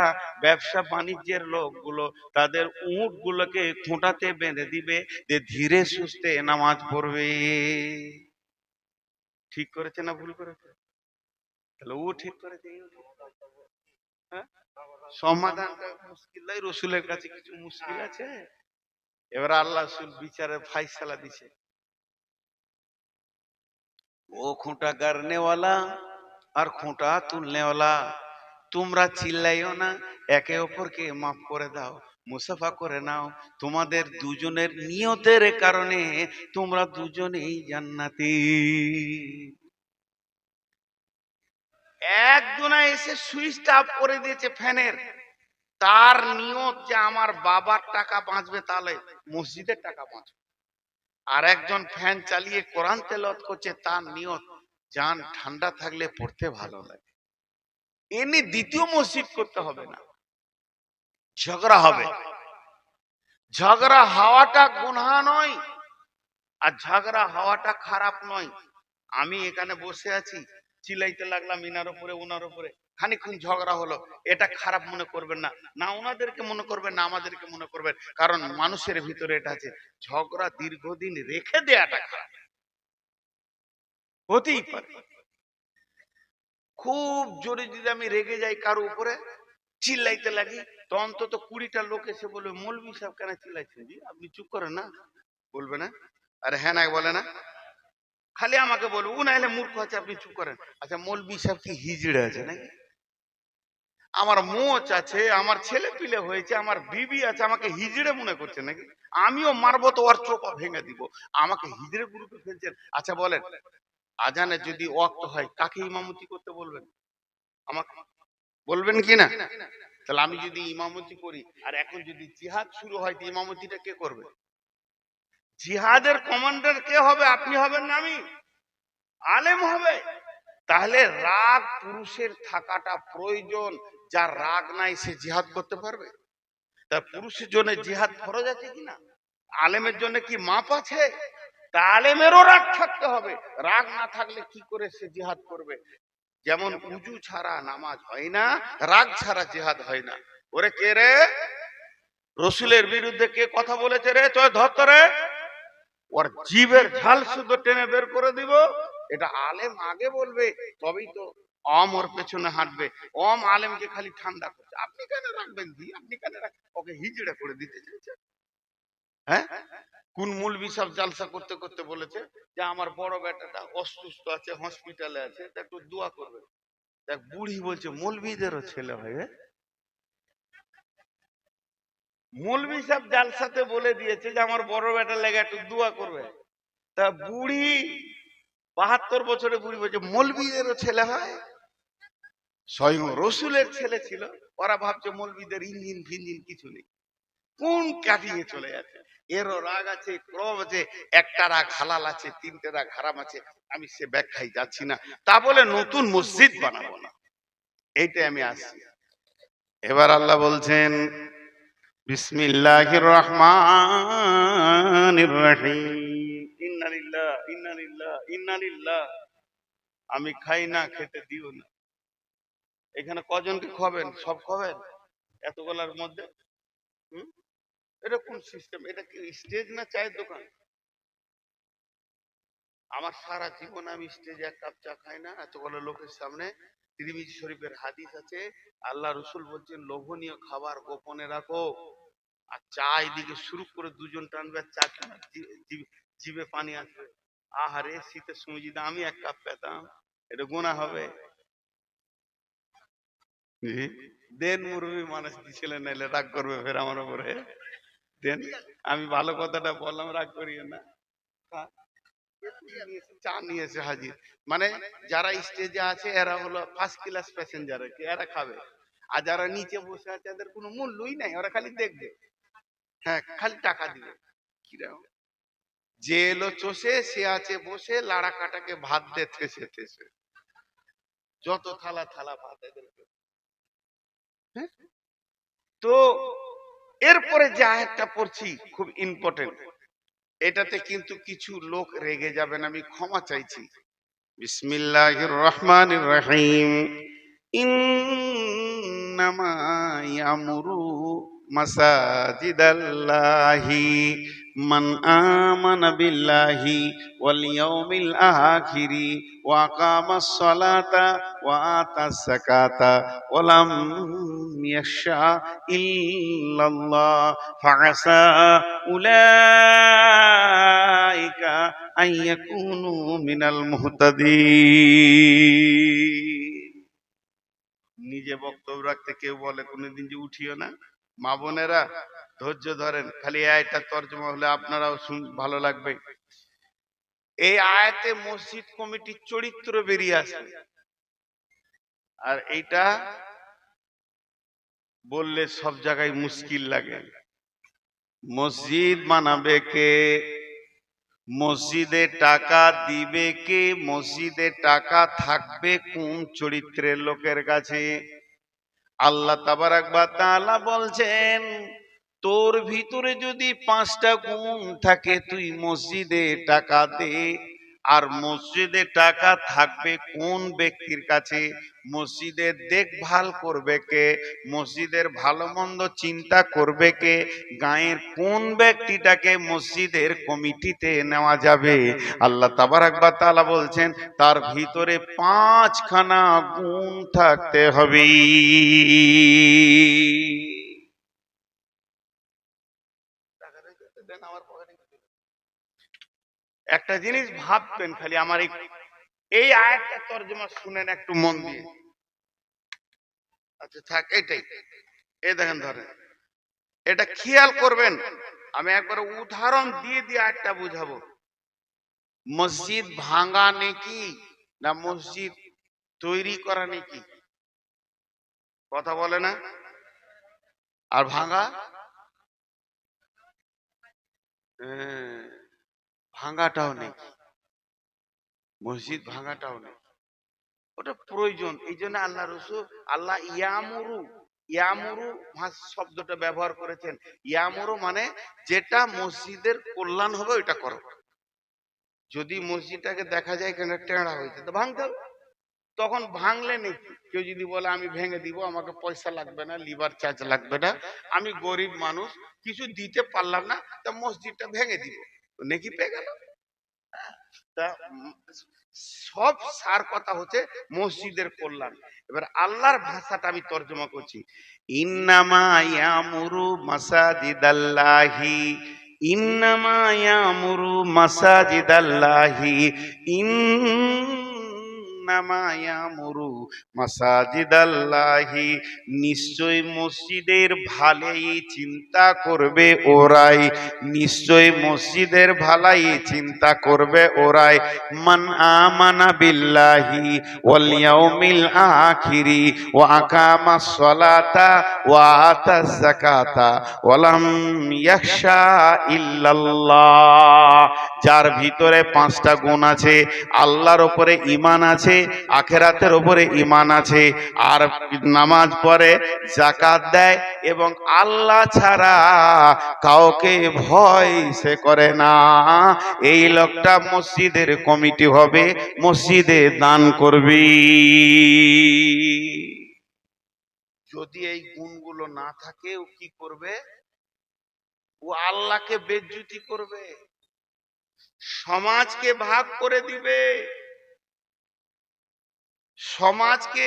ব্যবসা বাণিজ্যের লোকগুলো তাদের উট গুলোকে খোঁটাতে বেঁধে দিবে, যে ধীরে সুস্থে নামাজ পড়বে। ঠিক করেছে না ভুল করেছে? তাহলে ও ঠিক করেছে, হ্যাঁ? সমাধানটা মুশকিল নাই, রসুলের কাছে কিছু মুশকিল আছে? এবার আল্লাহ রসুল বিচারের ফাইসালা দিছে। ও খুঁটা গাড়নেওয়ালা আর খুঁটা তুলনেওয়ালা, তোমরা চিল্লাইও না, একে অপরকে মাফ করে দাও, মুসাফা করে নাও। তোমাদের দুজনের নিয়তের কারণে তোমরা দুজনেই জান্নাতি। একজনা এসে সুইচটা অফ করে দিয়েছে ফ্যানের, তার নিয়ত যে আমার বাবার টাকা বাঁচবে, তাহলে মসজিদের টাকা বাঁচবে। আর একজন ফ্যান চালিয়ে কোরআন তেলাওয়াত করছে, তার নিয়ত জান ঠান্ডা থাকলে পড়তে ভালো লাগে। এমনি দ্বিতীয় মসজিদ করতে হবে না, ঝগড়া হবে। ঝগড়া হওয়াটা গুনাহ নয়, আর ঝগড়া হওয়াটা খারাপ নয়। আমি এখানে বসে আছি, চিল্লাইতে লাগলাম ইনার উপরে ওনার উপরে, খানিকক্ষণ ঝগড়া হলো, এটা খারাপ মনে করবেন না, না ওনাদেরকে মনে করবেন না আমাদেরকে মনে করবেন, কারণ মানুষের ভিতরে এটা আছে। ঝগড়া দীর্ঘদিন রেখে দেয়াটা খারাপ হতেই পারে। খুব জোরে যদি আমি রেগে যাই কারো উপরে, চিল্লাইতে লাগি, তো অন্তত 20টা লোক এসে বলবে মৌলভী সাহেব কেন চিল্লাইছেন, জি আপনি চুপ করেন না, বলবে না? আরে হ্যাঁ না বলে না, খালি আমাকে বলবে ও নাইলে মূর্খ আছে আপনি চুপ করেন। আচ্ছা মৌলভী সাহেব কি হিজড়ে আছে নাকি? আমার মোচ আছে, আমার ছেলে পিলে হয়েছে, আমার বিবি আছে, আমাকে হিজড়ে মনে করছে নাকি? আমিও মারবো তো ওর চোপা ভেঙে দিব, আমাকে হিজড়ে গ্রুপে ফেলছেন। আচ্ছা বলেন, আজানে যদি ওয়াক্ত হয় কাকে ইমামতি করতে বলবেন? আমাকে বলবেন কি না? তাহলে আমি যদি ইমামতি করি, আর এখন যদি জিহাদ শুরু হয়, তো ইমামতিটা কে করবে? জিহাদের কমান্ডার কে হবে? আপনি হবেন না আমি? আলেম হবে। তাহলে রাগ পুরুষের থাকাটা প্রয়োজন। যার রাগ নাই সে জিহাদ করতে পারবে? তা পুরুষের জন্য জিহাদ ফরজ আছে কিনা? আলেমের জন্য কি মাপ আছে? তা আলেমেরও রাগ থাকতে হবে। রাগ না থাকলে কি করে সে জিহাদ করবে? যেমন উজু ছাড়া নামাজ হয় না, রাগ ছাড়া জিহাদ হয় না। ওরে কে রে? রসুলের বিরুদ্ধে কে কথা বলেছে রে? চয় ধরতে রে, ওর জিভের ঝাল শুদ্ধ টেনে বের করে দিব। এটা আলেম আগে বলবে, তবেই তো অম ওর পেছনে হাঁটবে। অম আলেমকে খালি ঠান্ডা করছে, আপনি কেন রাখবেন জি, আপনি কেন রাখবেন? ওকে হিজড়ে করে দিতে চাইছে। হ্যাঁ, কোন মৌলভী সব জালসা করতে করতে বলেছে যে আমার বড় বেটাটা অসুস্থ আছে, হসপিটালে আছে, তা একটু দোয়া করবে। দেখ বুড়ি বলছে মৌলভীদেরও ছেলে হয়। মৌলভী সাহেব জালসাতে বলে দিয়েছে যে আমার বড় বেটার লেগে একটু দোয়া করবে। তা বুড়ি 72 বছরে বুড়ি বলছে মৌলভীদেরও ছেলে হয়? স্বয়ং রসুলের ছেলে ছিল। ওরা ভাবছে মৌলভীদের ইঞ্জিন ফিঞ্জিন কিছু নেই, কোন কাটিয়ে চলে যাচ্ছে। এরও রাগ আছে, ক্রোধ আছে, একটা রাগ হালাল আছে, 3টে রাগ হারাম আছে। আমি সে ব্যাখ্যায় যাচ্ছি না। তা বলে নতুন মসজিদ বানাবো না, এইটাই আমি আসছি। এবার আল্লাহ বলছেন বিসমিল্লাহির রহমানির রহিম, ইন্না লিল্লাহ ইন্না লিল্লাহ ইন্না লিল্লাহ। আমি খাই না, খেতে দিও না। এখানে কজনকে খাবেন? সব খাবেন এতগুলার মধ্যে? হুম? এটা কোন সিস্টেম? এটা কি স্টেজ না চায়ের দোকান? আমার সারা জীবন আমি স্টেজে এক কাপ চা খাই না এতগুলো লোকের সামনে। তিরমিজি শরীফের হাদিস আছে, আল্লাহ রসুল বলছেন লোভনীয় খাবার গোপনে রাখো। আর চা এদিকে শুরু করে দুজন টানবে, আর চা খানা জিভে পানি আসবে। আহারে শীতের সময় যদি আমি এক কাপ পেতাম, এটা গোনা হবে? জি। দেন মুরব্বী মানুষ দিছিলেন, নাইলে রাগ করবে ফের আমার উপরে। দেন, আমি ভালো কথাটা বললাম, রাগ করিয়ে না। চা নিয়ে এসে হাজির। মানে যারা স্টেজে আছে এরা হলো ফার্স্ট ক্লাস প্যাসেঞ্জার, এরা খাবে। আর যারা নিচে বসে আছে এদের কোনো মূল্যই নাই, ওরা খালি দেখবে। হ্যাঁ, খালি টাকা দিবে। কিরকম যে এলো চষে, সে আছে বসে লাড়া কাটাকে ভাত দে থেসে থেসে, যত থালা থালা ভাত এদেরকে। হ্যাঁ? তো এরপরে যে আয়াতটা পড়ছি খুব ইম্পর্টেন্ট, এটাতে কিন্তু কিছু লোক রেগে যাবেন, আমি ক্ষমা চাইছি। বিসমিল্লাহির রহমানির রহিম, ইন্নামা ইয়ামুরু মাসাজিদাল্লাহি মান আমানা বিল্লাহি ওয়াল ইয়াউমিল আখিরি ওয়া আকামাস সালাতা ওয়া আতাস যাকাতা ওয়া লাম ইয়াখশা ইল্লাল্লাহ ফাআসা উলাইকা আইয়াকুনু মিনাল মুহতাদিন। নিজে বক্তব্য রাখতে কেউ বলে কোনোদিন যে উঠিও না। মা বোনেরা ধৈর্য ধরেন, খালি আয়াতটা তর্জমা হলে আপনারাও ভালো লাগবে। এই আয়াতে মসজিদ কমিটির চরিত্র বেরিয়ে আসবে, আর এইটা বললে সব জায়গায় মুশকিল লাগে। মসজিদ বানাবে কে? মসজিদে টাকা দিবে কে? মসজিদে টাকা থাকবে কোন চরিত্রের লোকের কাছে? আল্লাহ তাবারাক ওয়া তাআলা বলছেন তোর ভিতরে যদি 5টা গুণ থাকে, তুই মসজিদে টাকা দে। আর মসজিদে টাকা থাকবে কোন ব্যক্তির কাছে? মসজিদের দেখভাল করবে কে? মসজিদের ভালো মন্দ চিন্তা করবে কে? গায়ের কোন ব্যক্তিটাকে মসজিদের কমিটিতে নেওয়া যাবে? আল্লাহ তাবারাক ওয়া তাআলা বলছেন তার ভিতরে 5খানা গুণ থাকতে হবে। একটা জিনিস ভাববেন খালি, আমার এই আয়াতটা তরজমা শুনেন একটু মন দিয়ে। আচ্ছা থাক, এটাই। এই দেখেন, ধরেন, এটা খেয়াল করবেন। আমি একবার উদাহরণ দিয়ে দিয়ে আয়াতটা বুঝাবো। মসজিদ ভাঙা নেকি না মসজিদ তৈরি করা নেকি? কথা বলে না? আর ভাঙা? ভাঙাটাও নেই, মসজিদ ভাঙাটাও নেই। ওটা প্রয়োজন। এই জন্য আল্লাহ রসুল, আল্লাহ ইয়ামুরু, ইয়ামুরু শব্দটা ব্যবহার করেছেন। ইয়ামুরু মানে যেটা মসজিদের কল্যাণ হবে ওইটা করো। যদি মসজিদটাকে দেখা যায় কেন টেঁড়া হয়েছে, তো ভাঙতে হবে। তখন ভাঙলে নেই। কেউ যদি বলে আমি ভেঙে দিব, আমাকে পয়সা লাগবে না, লিভার চার্জ লাগবে না, আমি গরিব মানুষ, কিছু দিতে পারলাম না, তা মসজিদটা ভেঙে দিব, নেকি পেয়ে গেল। তা সব সার কথা হচ্ছে মসজিদের কল্যাণ। এবার আল্লাহর ভাষাটা আমি তর্জমা করছি। ইন্নামা ইয়ামুরু মাসাজিদাল্লাহি, ইন্নামা ইয়ামুরু মাসাজিদাল্লাহি, ইন্নামা ইয়ামুরু মাসাজিদাল্লাহি, নিশ্চয় মসজিদের ভালাই চিন্তা করবে ওরাই, নিশ্চয় মসজিদের ভালাই চিন্তা করবে ওরাই। মান আমানা বিল্লাহি ওয়াল ইয়াউমিল আখিরি ওয়া আকামাস সালাতা ওয়া আতাজ যাকাতা ওয়া লাম ইয়াখশা ইল্লাল্লাহ। যার ভিতরে 5টা গুণ আছে, আল্লাহর উপরে ঈমান আছে, আখিরাতের উপরে ঈমান আছে, আর নামাজ পড়ে, যাকাত দেয়, এবং আল্লাহ ছাড়া কাউকে ভয় সে করে না, এই লোকটা মসজিদের কমিটি হবে, মসজিদে দান করবি। যদি এই গুণগুলো না থাকে, ও কি করবে? ও আল্লাহকে বেজ্জতি করবে, সমাজকে ভাগ করে দিবে, সমাজকে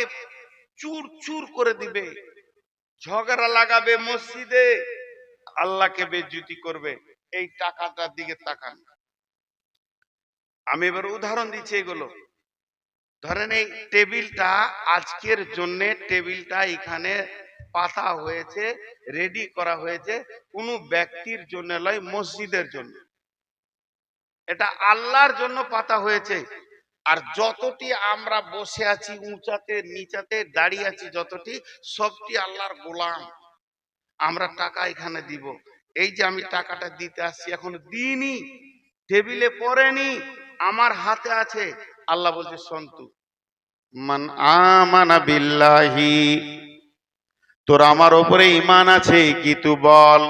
চুর চুর করে দিবে, ঝগড়া লাগাবে মসজিদে, আল্লাহকে বেজ্জতি করবে। এই টাকাটার দিকে তাকান। আমি এবার উদাহরণ দিচ্ছি এগুলো। ধরেন এই টেবিলটা আজকের জন্য, টেবিলটা এখানে পাতা হয়েছে, রেডি করা হয়েছে কোনো ব্যক্তির জন্য নয়, মসজিদের জন্য। এটা আল্লাহর জন্য পাতা হয়েছে। আর যতটি আমরা বসে আছি, উঁচাতে নিচাতে দাঁড়িয়ে আছি, যতটি সবটি আল্লাহর গোলাম। আমরা টাকা এখানে দিব। এই যে আমি টাকাটা দিতে আসছি, এখন দিইনি, টেবিলে পড়েনি, আমার হাতে আছে। আল্লাহ বলছে সন্তু মান আমানা বিল্লাহি, তোর আমার উপরে ঈমান আছে কি? তুই বল।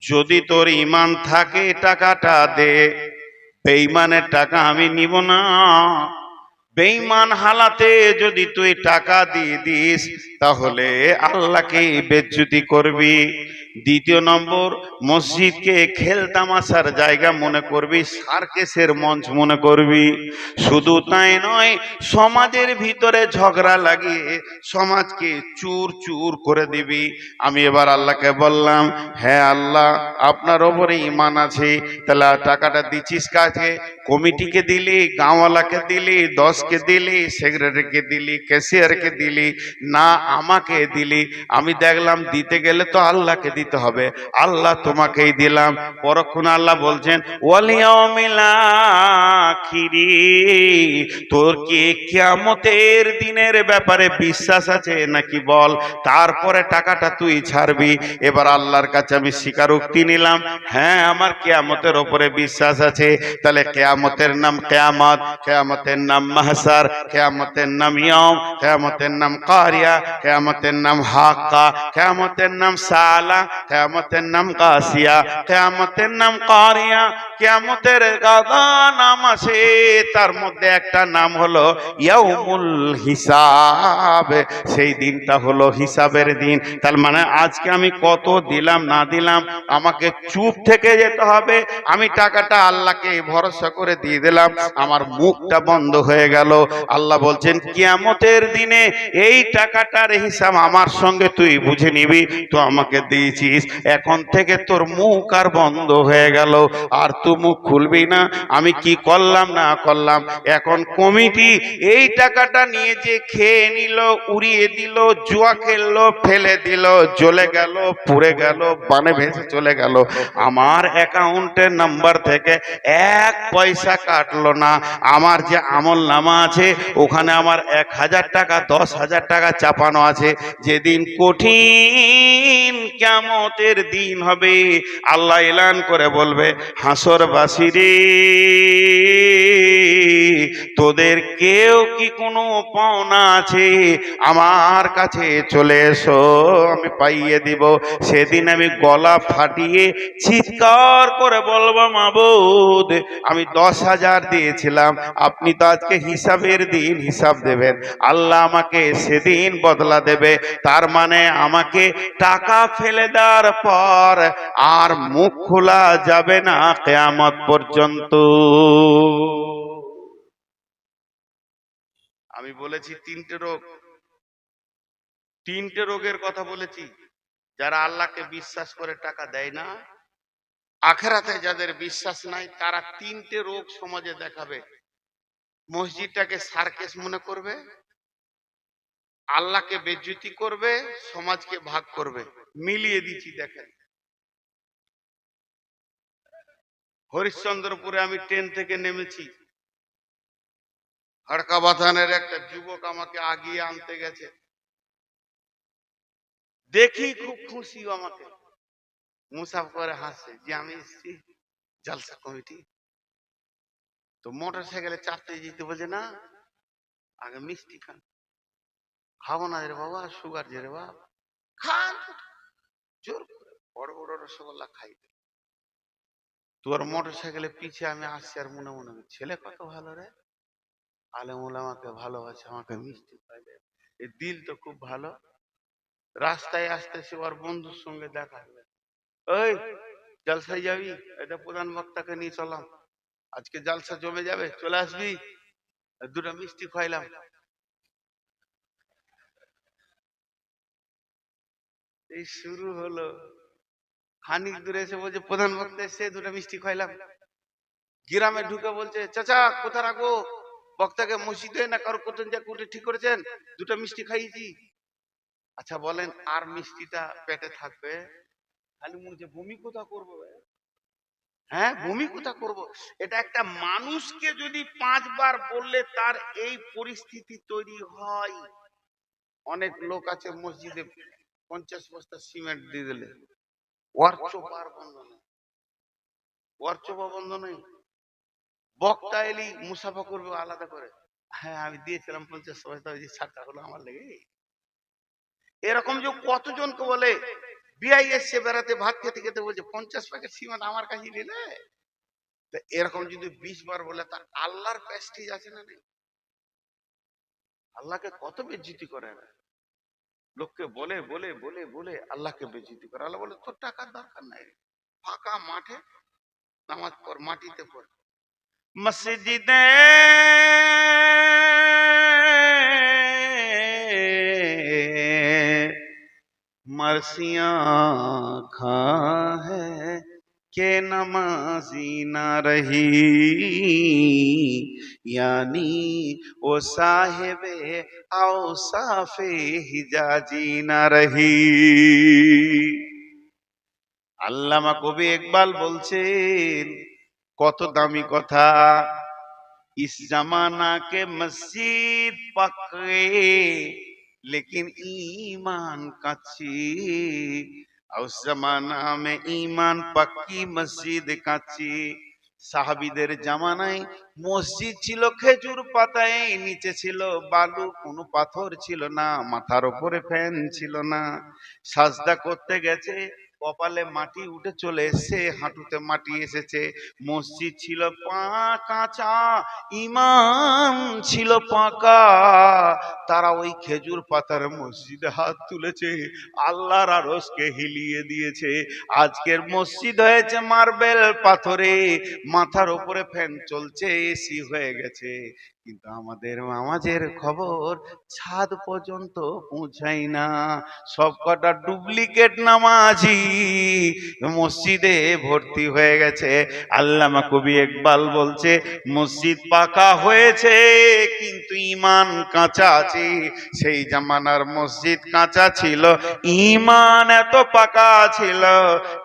যদি তোর ঈমান থাকে টাকাটা দে, বেঈমানের টাকা আমি নিব না। বেঈমান হালাতে যদি তুই টাকা দিয়ে দিস, তাহলে আল্লাহকে বেজ্জতি করবি। দ্বিতীয় নম্বর, মসজিদকে খেলতামাশার জায়গা মনে করবি, সার্কেসের মঞ্চ মনে করবি। শুধু তাই নয়, সমাজের ভিতরে ঝগড়া লাগিয়ে সমাজকে চুর চুর করে দিবি। আমি এবার আল্লাহকে বললাম, হ্যাঁ আল্লাহ, আপনার ওপরে ঈমান আছে, তাহলে টাকাটা দিচ্ছিস কাকে? কমিটিকে দিলি, গাঁওয়ালাকে দিলি, 10কে দিলি, সেক্রেটারিকে দিলি, ক্যাশিয়ারকে দিলি, না আমাকে দিলি? আমি দেখলাম দিতে গেলে তো আল্লাহকে দিতে হবে, আল্লাহ তোমাকেই দিলাম। পরক্ষণ আল্লাহ বলছেন ওয়াল ইয়াউমিল আখিরি, তোর কি কিয়ামতের দিনের ব্যাপারে বিশ্বাস আছে নাকি বল, তারপরে টাকাটা তুই ছাড়বি। এবার আল্লাহর কাছে আমি স্বীকারোক্তি নিলাম, হ্যাঁ আমার কিয়ামতের উপরে বিশ্বাস আছে। তাহলে কিয়ামতের নাম কিয়ামত, কিয়ামতের নাম মাহশার, কিয়ামতের নাম ইয়াউম, কিয়ামতের নাম কারিয়া, কিয়ামতের নাম হাক্কা, কিয়ামতের নাম সালা, কিয়ামতের নাম কাসিয়া, কিয়ামতের নাম কারিয়া, কিয়ামতের গাদা নাম আছে, তার মধ্যে একটা নাম হলো ইয়াউমুল হিসাব। সেই দিনটা হলো হিসাবের দিন। তার মানে আজকে আমি কত দিলাম না দিলাম আমাকে চুপ থেকে যেতে হবে। আমি টাকাটা আল্লাহকে ভরসা করে দিয়ে দিলাম, আমার মুখটা বন্ধ হয়ে গেল। আল্লাহ বলছেন কিয়ামতের দিনে এই টাকাটার হিসাব আমার সঙ্গে তুই বুঝে নিবি। তো আমাকে দিয়েছিস, এখন থেকে তোর মুখ আর বন্ধ হয়ে গেল, আর তুই মুখ খুলবি না। আমি কি করলাম না করলাম, এখন কমিটি এই টাকাটা নিয়ে যে খেয়ে নিল, উড়িয়ে দিল, জুয়া খেললো, ফেলে দিল, জ্বলে গেল, পুড়ে গেল, বানে ভেসে চলে গেল, আমার অ্যাকাউন্টের নাম্বার থেকে 1 পয়সা কাটলো না। আমার যে আমল নামা আছে ওখানে আমার 1000 টাকা 10,000 টাকা চাপানো আছে। যেদিন কঠিন কিয়ামতের দিন হবে, আল্লাহ এলান করে বলবে, হাসরবাসী রে, তোদের কেউ কি কোনো পাওনা আছে, আমার কাছে চলে এসো, আমি পাইয়ে দিব। সেদিন আমি গলা ফাটিয়ে চিৎকার করে বলবো, মাবুদ আমি 10,000 দিয়েছিলাম, আপনি তো আজকে হিসাবের দিন হিসাব দেবেন, আল্লাহ আমাকে সেদিন বদলা দেবে। তার মানে আমাকে টাকা ফেলে দেওয়ার পর আর মুখ খোলা যাবে না কিয়ামত পর্যন্ত। আমি বলেছি 3টে রোগ, 3টে রোগের কথা বলেছি। যারা আল্লাহকে বিশ্বাস করে টাকা দেয় না, আখেরাতে যাদের বিশ্বাস নাই, তারা 3টে রোগ সমাজে দেখাবে। মসজিদটাকে সার্কেস মনে করবে, আল্লাহকে বেজ্জতি করবে, সমাজকে ভাগ করবে। মিলিয়ে দিচ্ছি দেখেন। হরিশ্চন্দ্রপুরে আমি ট্রেন থেকে নেমেছি, হড়কাবাথানের একটা যুবক আমাকে আগিয়ে আনতে গেছে, দেখি খুব খুশি, আমাকে মুসাফ করে হাসছে যে আমি এসেছি জালসা কমিটি। তো মোটর সাইকেলে চাপতে যেতে বলছে, না আগে মিষ্টি খান। খাবো না রে বাবা, সুগার যে রে বাবা, খান জোর করে বড় বড় রসগোল্লা খাই। তোর মোটর সাইকেলে পিছিয়ে আমি আসছি, আর মনে মনে ছেলে কত ভালো রে, আলেমুল আমাকে ভালোবাসে, আমাকে মিষ্টি খাইবে, এই দিল তো খুব ভালো। রাস্তায় আসতেছি, ওর বন্ধুর সঙ্গে দেখা হবে, ওই জলসায় যাবি, এটা প্রধান বক্তাকে নিয়ে চললাম, আজকে জলসা জমে যাবে, চলে আসবি, 2টা মিষ্টি খাইলাম। এই শুরু হলো। খানিক দূরে এসে বলছে প্রধান বক্তা এসে, 2টা মিষ্টি খাইলাম। গ্রামে ঢুকে বলছে, চাচা কোথা রাখবো, বক্তাকে মসজিদে না কারো কোথাও যা কুটে ঠিক করেছেন, 2টা মিষ্টি খাইয়েছি। আচ্ছা বলেন, আর মিষ্টিটা পেটে থাকবে? খালি মুখে বমি কোথা করবো? হ্যাঁ, বমি কোথা করবো? এটা একটা মানুষকে যদি 5 বার বললে তার এই পরিস্থিতি তৈরি হয়। অনেক লোক আছে মসজিদে 50 বস্তা সিমেন্ট দিয়ে দিলে ওর চোপার বন্ধ নেই, ওর চোপা বন্ধ নেই। বক্তা এলি মুসাফা করবে আলাদা করে, হ্যাঁ আমি দিয়েছিলাম 50 বস্তা, ওই যে 60টা হলো আমার লেগে। এরকম যে কতজনকে বলে, বিআই এসছে বেড়াতে, ভাত খেতে খেতে বলছে 50 প্যাকেট সিমেন্ট আমার কাছে নিলে। এরকম যদি 20 বার বলে, তার আল্লাহর প্রেস্টিজ আছে না নেই? আল্লাহকে কত বেজ্জতি করে না, লোককে বলে বলে বলে বলে আল্লাহকে বেজ্জতি করে। আল্লাহ বলে তোর টাকার দরকার নাই, ফাঁকা মাঠে নামাজ পড়, মাটিতে পড়। মসজিদে मरसियां खा है के नमाजी ना रही, यानी वो साहिबे औसाफे हिजाजी ना रही। আল্লামা কবি ইকবাল বলছেন, কত দামি কথা, इस जमाना के मस्जिद पक्के लेकिन ईमान कच्ची, और उस जमाना में ईमान पक्की मस्जिद কাচ্চি। সাহাবীদের জামানায় মসজিদ ছিল খেজুর পাতায়, নিচে ছিল বালু, কোনো পাথর ছিল না, মাথার উপরে ফ্যান ছিল না। সাজদা করতে গেছে কপালে মাটি উঠে চলে এসেছে, হাঁটুতে মাটি এসেছে। মসজিদ ছিল কাঁচা, ইমান ছিল পাকা। তারা ওই খেজুর পাতার মসজিদে হাত তুলেছে, আল্লাহর আরশকে হিলিয়ে দিয়েছে। আজকের মসজিদ হয়েছে মার্বেল পাথরে, মাথার উপরে ফ্যান চলছে, এসি হয়ে গেছে, কিন্তু আমাদের নামাজের খবর ছাদ পর্যন্ত পৌঁছায় না। সব কটা ডুপ্লিকেট নামাজি মসজিদে ভর্তি হয়ে গেছে। আল্লামা কবি ইকবাল বলছে, মসজিদ পাকা হয়েছে কিন্তু ঈমান কাঁচা আছে। সেই জামানার মসজিদ কাঁচা ছিল, ঈমান এত পাকা ছিল,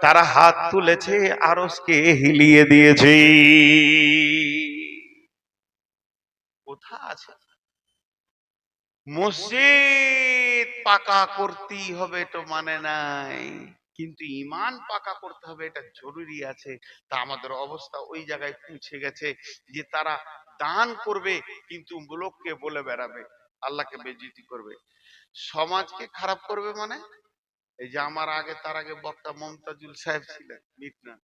তারা হাত তুলেছে, আরশকে হিলিয়ে দিয়েছে। কোথা আছে? মসজিদ পাকা করতেই হবে তো মানে নাই, কিন্তু ঈমান পাকা করতে হবে, এটা জরুরি আছে। তা আমাদের অবস্থা ওই জায়গায় পৌঁছে গেছে যে তারা দান করবে কিন্তু লোককে বলে বেড়াবে, আল্লাহকে বেইজ্জতি করবে, সমাজকে খারাপ করবে। মানে এই যে আমার আগে, তার আগে বক্তা মমতাজুল সাহেব ছিলেন মিটনা,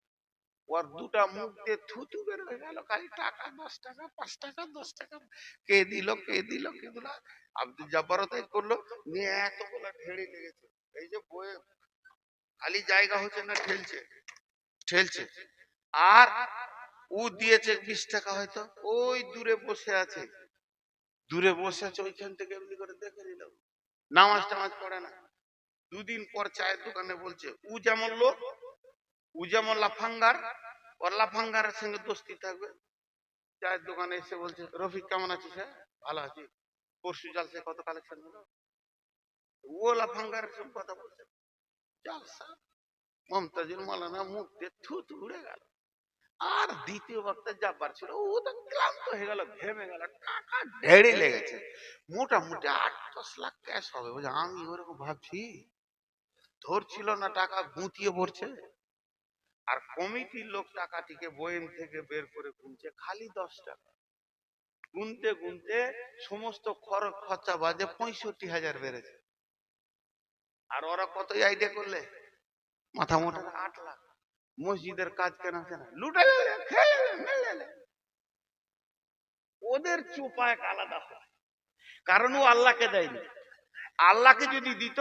ওর দুটা মুখ দিয়ে থুতু বের হয়ে গেল, খালি টাকা, 10 টাকা, 5 টাকা, 10 টাকা, কে দিল কে দিল কে দিল। আব্দুল জব্বারও তাই করলো, নিয়ে এতগুলো ঢেড়ি লেগেছে। এই যে বইয়ে খালি জায়গা হচ্ছে না, ঠেলছে ঠেলছে। আর ও দিয়েছে 20 টাকা, হয়তো ওই দূরে বসে আছে, দূরে বসে আছে, ওইখান থেকে এমনি করে দেখে নিল, নামাজ টামাজ পড়ে না। দুদিন পর চায়ের দোকানে বলছে, ও যেমন লোক, ও যেমন লাফাঙ্গার, ওর লাফাঙ্গারের সঙ্গে দোস্তি থাকবে। চায়ের দোকানে এসে বলছে, রফিক কেমন আছিস? হ্যাঁ ভালো আছি, পরশু জালসে কত কালেকশন হলো? ও লাফাঙ্গারের সঙ্গে কথা বলছে, জালসা। মমতাজুল মাওলানা মুখ দিয়ে থুতু উড়ে গেল। আর দ্বিতীয় বক্তা জব্বার ছিল, ও তো ক্লান্ত হয়ে গেল, ঘেমে গেল, টাকা ঢেড়ে লেগেছে, মোটামুটি 8-10 লাখ ক্যাশ হবে। বলছে, আমি ওরকম ভাবছি, ধরছিল না টাকা, গুঁতিয়ে ভরছে। আর কমিটির লোক টাকাটিকে বয়েম থেকে বের করে গুনছে, খালি 10 টাকা। গুনতে গুনতে সমস্ত খরচ খরচা বাজে 65,000 বেড়েছে। আর ওরা কতই আইডিয়া করলে, মাথা মোটা 8 লাখ। মসজিদের কাজ কেন হচ্ছে না, লুটে লেলে, খেয়ে লেলে, মেলে লেলে। ওদের চোপায় আলাদা হয়, কারণ ও আল্লাহকে দেয়নি। আল্লাহকে যদি দিত,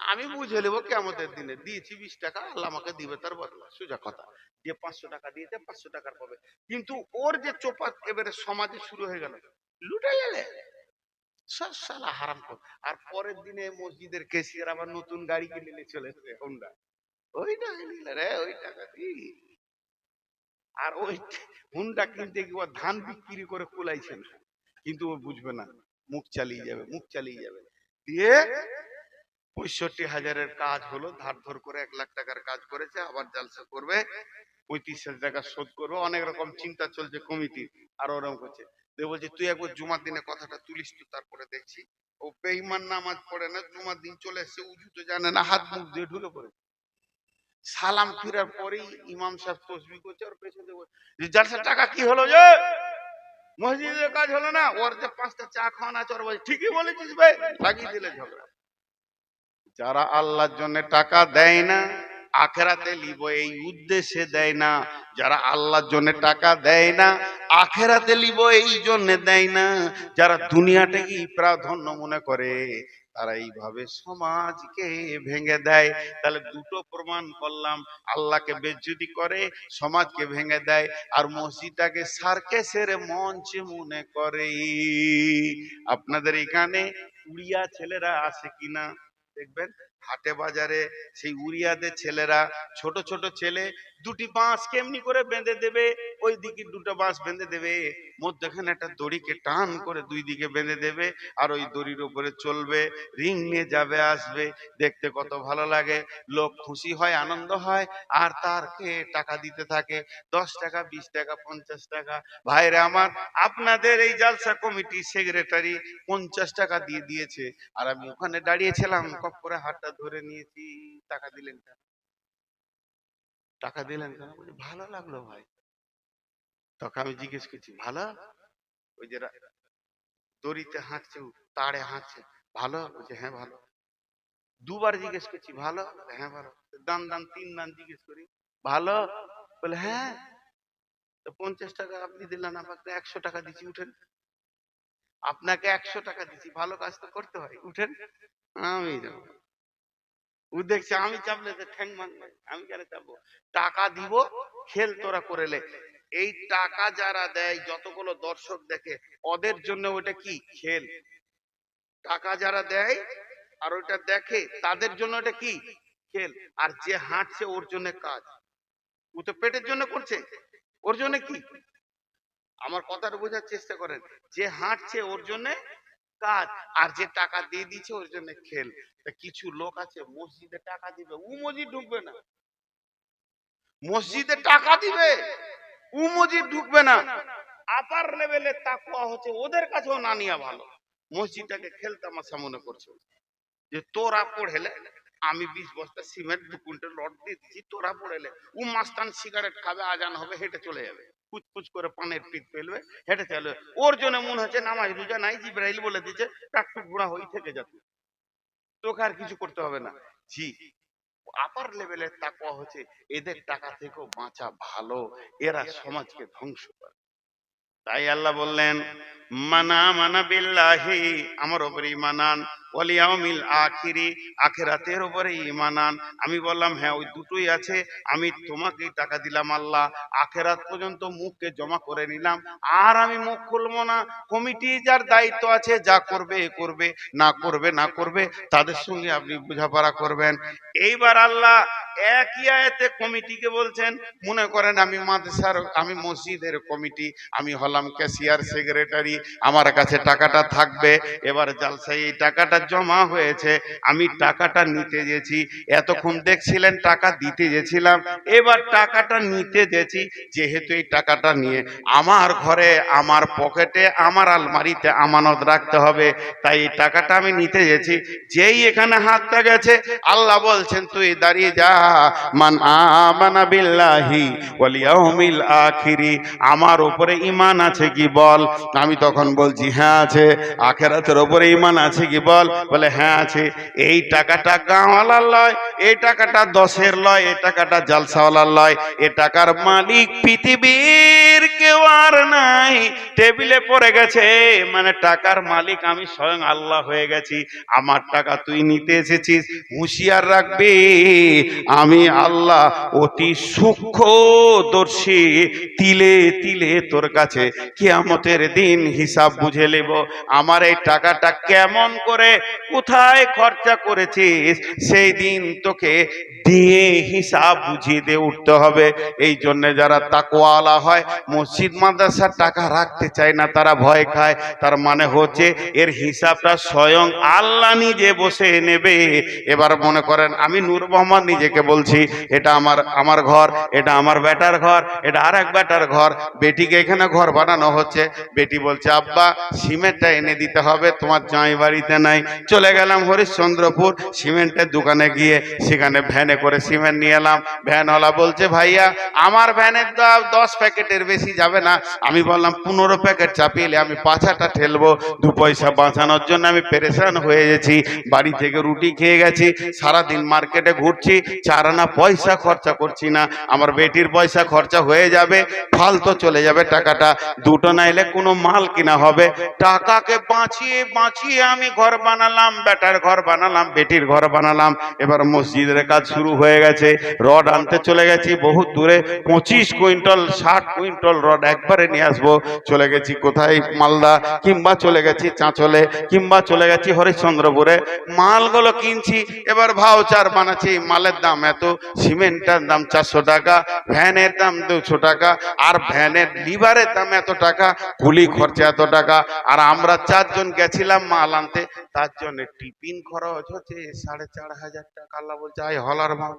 আমি বুঝে নেবো কেমতের দিনে দিয়েছি 20 টাকা, আল্লাহ আমাকে দিবে তার বদলা, সোজা কথা। যে 500 টাকা দিয়েছে 500 টাকার পাবে। কিন্তু ওর যে চোপা এবারে সমাজে শুরু হয়ে গেল, লুটে গেলে সব শালা হারাম কর। আর পরের দিনে মসজিদের কেশিয়ার আবার নতুন গাড়ি কিনে নিয়ে চলে এসেছে, হোন্ডা। ওই টাকা নিলে রে, ওই টাকা দি। আর ওই হুন্ডা কিনতে গিয়ে ও ধান বিক্রি করে কুলাইছে না, কিন্তু ও বুঝবে না, মুখ চালিয়ে যাবে, মুখ চালিয়ে যাবে। দিয়ে 65,000-এর কাজ হলো, ধার ধর করে 1 লাখ টাকার কাজ করেছে, আবার জালসা করবে, 35,000 টাকা শোধ করবে। অনেক রকম চিন্তা চলছে কমিটি, আর ওরকম করছে। দিয়ে বলছে, তুই একবার জুমার দিনে কথাটা তুলিস তো, তারপরে দেখছি। ও বেঈমান, নামাজ পড়ে না, জুমার দিন চলে এসছে, উজু তো জানে না, হাত মুখ দিয়ে ঢুকে পড়ে। সালাম ফিরার পরেই ইমাম সাহেব তসবিহ করছে, ওর পেছনে জালসার টাকা কি হলো, যে মসজিদের কাজ হলো না, ওর যে 5টা চা খাওয়ানো আছে, ওর বলছে ঠিকই বলেছিস ভাই, লাগিয়ে দিলে ঝগড়া। যারা আল্লাহর জন্য টাকা দেয় না, আখেরাতে লিব এই উদ্দেশ্যে দেয় না। যারা আল্লাহর জন্য টাকা দেয় না, আখেরাতে লিব এই জন্য দেয় না। যারা দুনিয়াটাকে প্রাধান্য মনে করে, তারা এইভাবে সমাজকে ভেঙে দেয়। তাহলে দুটো প্রমাণ করলাম, আল্লাহকে বেজ্জতি করে, সমাজকে ভেঙে দেয়, আর মসজিদটাকে সার্কেসের মঞ্চ মনে করে। আপনাদের এখানে উড়িয়া ছেলেরা আছে কিনা দেখবেন, হাটে বাজারে সেই উড়িয়াদের ছেলেরা, ছোট ছোট ছেলে, দুটি বাঁশ কেমনি করে বেঁধে দেবে, ওই দিকে দুটো বাঁশ বেঁধে দেবে, মধ্যখানে একটা দড়িকে টান করে দুই দিকে বেঁধে দেবে, আর ওই দড়ির উপরে চলবে, রিং নিয়ে যাবে আসবে, দেখতে কত ভালো লাগে, লোক খুশি হয়, আনন্দ হয়, আর তারকে টাকা দিতে থাকে, 10 টাকা, 20 টাকা, 50 টাকা। ভাইরে আমার, আপনাদের এই জালসা কমিটি সেক্রেটারি 50 টাকা দিয়ে দিয়েছে, আর আমি ওখানে দাঁড়িয়েছিলাম, কপ করে হাতটা ধরে নিয়েছি। টাকা দিলেন কেন? টাকা দিলেন কেন? বলছি, ভালো লাগলো ভাই। তখন আমি জিজ্ঞেস করছি, ভালো? ওই যে দড়িতে হাঁটছে, তারে হাঁটছে, ভালো? বলছে, হ্যাঁ ভালো। দুবার জিজ্ঞেস করছি ভালো? হ্যাঁ ভালো। দান দান, 3 দান জিজ্ঞেস করি ভালো? বলে হ্যাঁ। তো 50 টাকা আপনি দিলেন, আমাকে 100 টাকা দিচ্ছি, উঠেন। আপনাকে 100 টাকা দিচ্ছি, ভালো কাজ তো করতে হয়, উঠেন। আমি যাবো। ও দেখছে আমি চাপলে তো ঠ্যাং ভাঙবে, আমি কেন চাপবো? টাকা দিব, খেল তোরা করে লে। এই টাকা যারা দেয়, যতগুলো দর্শক দেখে, ওদের জন্য ওটা কি খেল। টাকা যারা দেয় আর ওটা দেখে, তাদের জন্য এটা কি খেল। আর যে হাঁটছে ওর জন্য কাজ। ও তো পেটের জন্য করছে, ওর জন্য কি? আমার কথাটা বোঝার চেষ্টা করেন। যে হাঁটছে ওর জন্য কাজ, আর যে টাকা দিয়ে দিচ্ছে ওর জন্য খেল। তা কিছু লোক আছে মসজিদে টাকা দিবে, ও মসজিদ ঢুকবে না। মসজিদে টাকা দিবে, ও মসজিদ ঢুকবে না। আপার লেভেলে তাকওয়া হচ্ছে ওদের কাছেও না নিয়া ভালো। মসজিদটাকে খেলতামাশা মনে করছে, যে তোরা পড়েলে আমি 20 বস্তা সিমেন্ট 2 কুইন্টাল রড দিয়ে দিচ্ছি, তোরা পড়েলে। ও মাস্তান সিগারেট খাবে, আজান হবে, হেঁটে চলে যাবে, কুচকুচ করে পানের পিক ফেলবে, হেঁটে চলে যাবে। ওর জন্য মনে হচ্ছে নামাজ রোজা নাই, জিব্রাইল বলে দিচ্ছে টাকটুক বুড়া হয়ে থেকে যাবে, তোকে আর কিছু করতে হবে না। জি, আপার লেভেলের তাকওয়া হচ্ছে এদের টাকা থেকেও বাঁচা ভালো, এরা সমাজকে ধ্বংস করে। তাই আল্লাহ বললেন, মানা মানা বিল্লাহি, আমার উপরে ঈমান আন, ওয়াল ইয়াউমিল আখিরি, আখিরাতের উপরে ঈমান আন। আমি বললাম হ্যাঁ ওই দুটোই আছে, আমি তোমাকেই টাকা দিলাম আল্লাহ, আখিরাত পর্যন্ত মুখকে জমা করে নিলাম, আর আমি মুখ খুলবো না। কমিটি যার দায়িত্ব আছে, যা করবে এ করবে, না করবে না করবে, তাদের সঙ্গে আপনি বোঝাপড়া করবেন। এইবার আল্লাহ একই আয়াতে কমিটিকে বলছেন, মনে করেন আমি মাদ্রাসার, আমি মসজিদের কমিটি, আমি হলাম ক্যাশিয়ার সেক্রেটারি, আমার কাছে টাকাটা থাকবে। এবার জালসায় এই টাকাটা জমা হয়েছে, আমি টাকাটা নিতে গেছি, এতক্ষণ দেখছিলেন টাকা দিতে গেছিলাম, এবার টাকাটা নিতে গেছি। যেহেতু এই টাকাটা নিয়ে আমার ঘরে, আমার পকেটে, আমার আলমারিতে আমানত রাখতে হবে, তাই এই টাকাটা আমি নিতে গেছি। যেই এখানে হাতটা গেছে, আল্লাহ বলছেন তুই দাঁড়িয়ে যা। মান আমানা বিল্লাহি ওয়াল ইয়াউমিল আখিরি, আমার উপরে ঈমান আছে কি বল? আমি তখন বলছি হ্যাঁ আছে। আখিরাতের উপরে ঈমান আছে কি বল? বলে হ্যাঁ আছে। এই টাকাটা গাঁওয়ালার লয়, এই টাকাটা 10-এর লয়, এই টাকাটা জালসাওয়ালার লয়, এ টাকার মালিক পৃথিবীর কেউ আর নাই। টেবিলে পড়ে গেছে, মানে টাকার মালিক আমি স্বয়ং আল্লাহ হয়ে গেছি। আমার টাকা তুই নিতে এসেছিস, হুঁশিয়ার রাখবি, আমি আল্লাহ অতি সূক্ষ্মদর্শী, তিলে তিলে তোর কাছে কিয়ামতের দিন হিসাব বুঝে নেব। আমার এই টাকাটা কেমন করে কোথায় খরচা করেছিস, সেই দিন তোকে দিয়ে হিসাব বুঝিয়ে দিয়ে উঠতে হবে। এই জন্য যারা তাকওয়ালা হয়, মসজিদ মাদ্রাসার টাকা রাখতে চায় না, তারা ভয় খায়। তার মানে হচ্ছে এর হিসাবটা স্বয়ং আল্লাহ নিজে বসে নেবে। এবার মনে করেন আমি নূর মোহাম্মদ নিজেকে বলছি, এটা আমার ঘর, এটা আমার বেটার ঘর, এটা আর এক বেটার ঘর। বেটিকে এখানে ঘর বানানো হচ্ছে, বেটি বলছে আব্বা সিমেন্টটা এনে দিতে হবে, তোমার জামাই বাড়িতে নাই। চলে গেলাম হরিশ্চন্দ্রপুর, সিমেন্টের দোকানে গিয়ে সেখানে ভ্যানে করে সিমেন্ট নিয়ে এলাম। ভ্যানওয়ালা বলছে ভাইয়া আমার ভ্যানের দাম 10 প্যাকেটের বেশি যাবে না। আমি বললাম 15 প্যাকেট চাপিয়ে আমি পাছাটা ঠেলবো। 2 পয়সা বাঁচানোর জন্য আমি পেরেশান হয়ে গেছি, বাড়ি থেকে রুটি খেয়ে গেছি, সারাদিন মার্কেটে ঘুরছি, 4 আনা পয়সা খরচা করছি না। আমার বেটির পয়সা খরচা হয়ে যাবে, ফালতু চলে যাবে টাকাটা। দুটো নাইলে কোনো মাল কিনা হবে। টাকাকে বাঁচিয়ে বাঁচিয়ে আমি ঘর বানালাম, বেটার ঘর বানালাম, বেটির ঘর বানালাম। এবার মসজিদের কাজ শুরু হয়ে গেছে, রড আনতে চলে গেছি বহুত দূরে, 25 কুইন্টাল 60 কুইন্টাল রড একবারে নিয়ে আসবো। চলে গেছি কোথায়, মালদা, কিংবা চলে গেছি চাঁচলে, কিংবা চলে গেছি হরিশ্চন্দ্রপুরে। মালগুলো কিনছি, এবার ভাউচার বানাচ্ছি, মালের দাম এত, সিমেন্টের দাম 400 টাকা, ভ্যানের দাম 200 টাকা, আর ভ্যানের লিভারের দাম এত টাকা, কুলি খরচা এত টাকা। আর আমরা 4 জন গেছিলাম মাল আনতে, তার জন্য টিফিন খরচ হচ্ছে 4,500 টাকা। আল্লাহ বলছে আয় হলার মাল,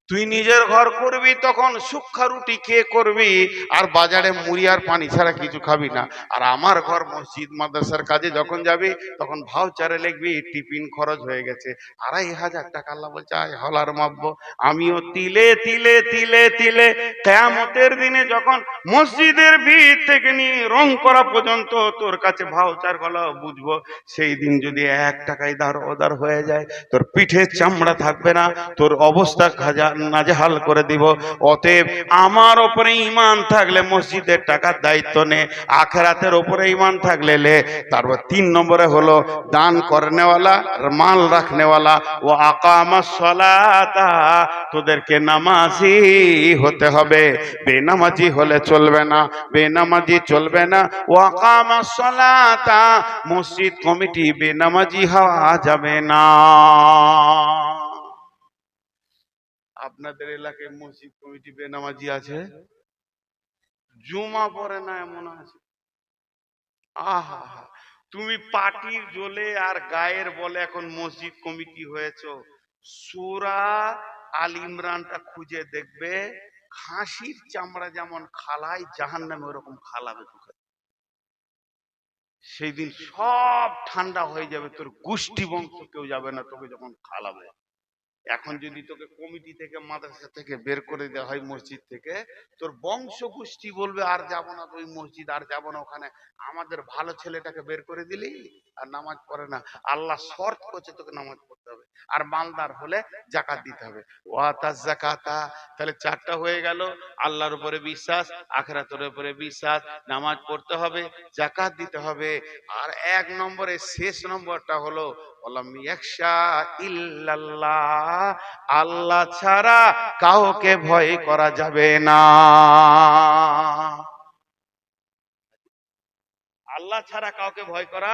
তুই নিজের ঘর করবি তখন সুক্ষা রুটি খেয়ে করবি, আর বাজারে মুড়ি আর পানি ছাড়া কিছু খাবি না। আর আমার ঘর মসজিদ মাদ্রাসার কাজে যখন যাবি তখন ভাউচারে লিখবি টিফিন খরচ হয়ে গেছে 2,500 টাকা। আল্লাহ বলছে আয় হলার মাপবো। আমিও তিলে তিলে তিলে তিলে কিয়ামতের দিনে যখন মসজিদের ভিত থেকে নিয়ে রং করা পর্যন্ত তোর কাছে ভাউচার গুলো বুঝবো, সেই দিন যদি 1 টাকায় দাঁড় ওদার হয়ে যায়, তোর পিঠে চামড়া থাকবে না, তোর অবস্থা নাজেহাল করে দিব। অতএব আমার উপরে ঈমান থাকলে মসজিদের টাকার দায়িত্ব নে, আখিরাতের উপরে ঈমান থাকলে লে। তারপর 3 নম্বরে হলো দান করনেওয়ালা, মাল রাখনেওয়ালা। ও আকামাস সালাতা, তোদেরকে নামাজি হতে হবে, বেনামাজি হলে চলবে না, বেনামাজি চলবে না। ও আকামাস সালাতা, মসজিদ কমিটি বেনামাজি হওয়া যাবে না। আপনাদের এলাকায় মসজিদ কমিটি বেনামাজি আছে? জুমা পড়ে না এমন আছে? আহা, তুমি পাটির জ্বলে আর গায়ের বলে এখন মসজিদ কমিটি হয়েছে। সূরা আল ইমরানটা খুঁজে দেখবে, খাসির চামড়া যেমন খালায় জাহান্নামে ওরকম খালাবে তোকে। সেই দিন সব ঠান্ডা হয়ে যাবে, তোর গোষ্ঠী বংশ কেউ যাবে না তোকে যখন খালাবে। এখন যদি তোকে কমিটি থেকে মাদ্রাসা থেকে বের করে দেওয়া হয়, মসজিদ থেকে, তোর বংশ গোষ্ঠী বলবে আর যাব না ওই মসজিদ, আর যাব না ওখানে। আমাদের ভালো ছেলেটাকে বের করে দিলি আর নামাজ পড়ে না, আল্লাহ শর্ত করছে তোকে নামাজ পড়তে হবে, আর মালদার হলে যাকাত দিতে হবে। ওয়াতাজ যাকাতা, তাহলে 4টা হয়ে গেল। আল্লাহর উপরে বিশ্বাস, আখিরাতের উপরে বিশ্বাস, নামাজ পড়তে হবে, যাকাত দিতে হবে। আর 1 নম্বরে শেষ নম্বরটা হলো ওয়ালাম ইয়াখশা ইল্লাল্লাহ, আল্লাহ ছাড়া কাউকে ভয় করা যাবে না। আল্লাহ ছাড়া কাউকে ভয় করা।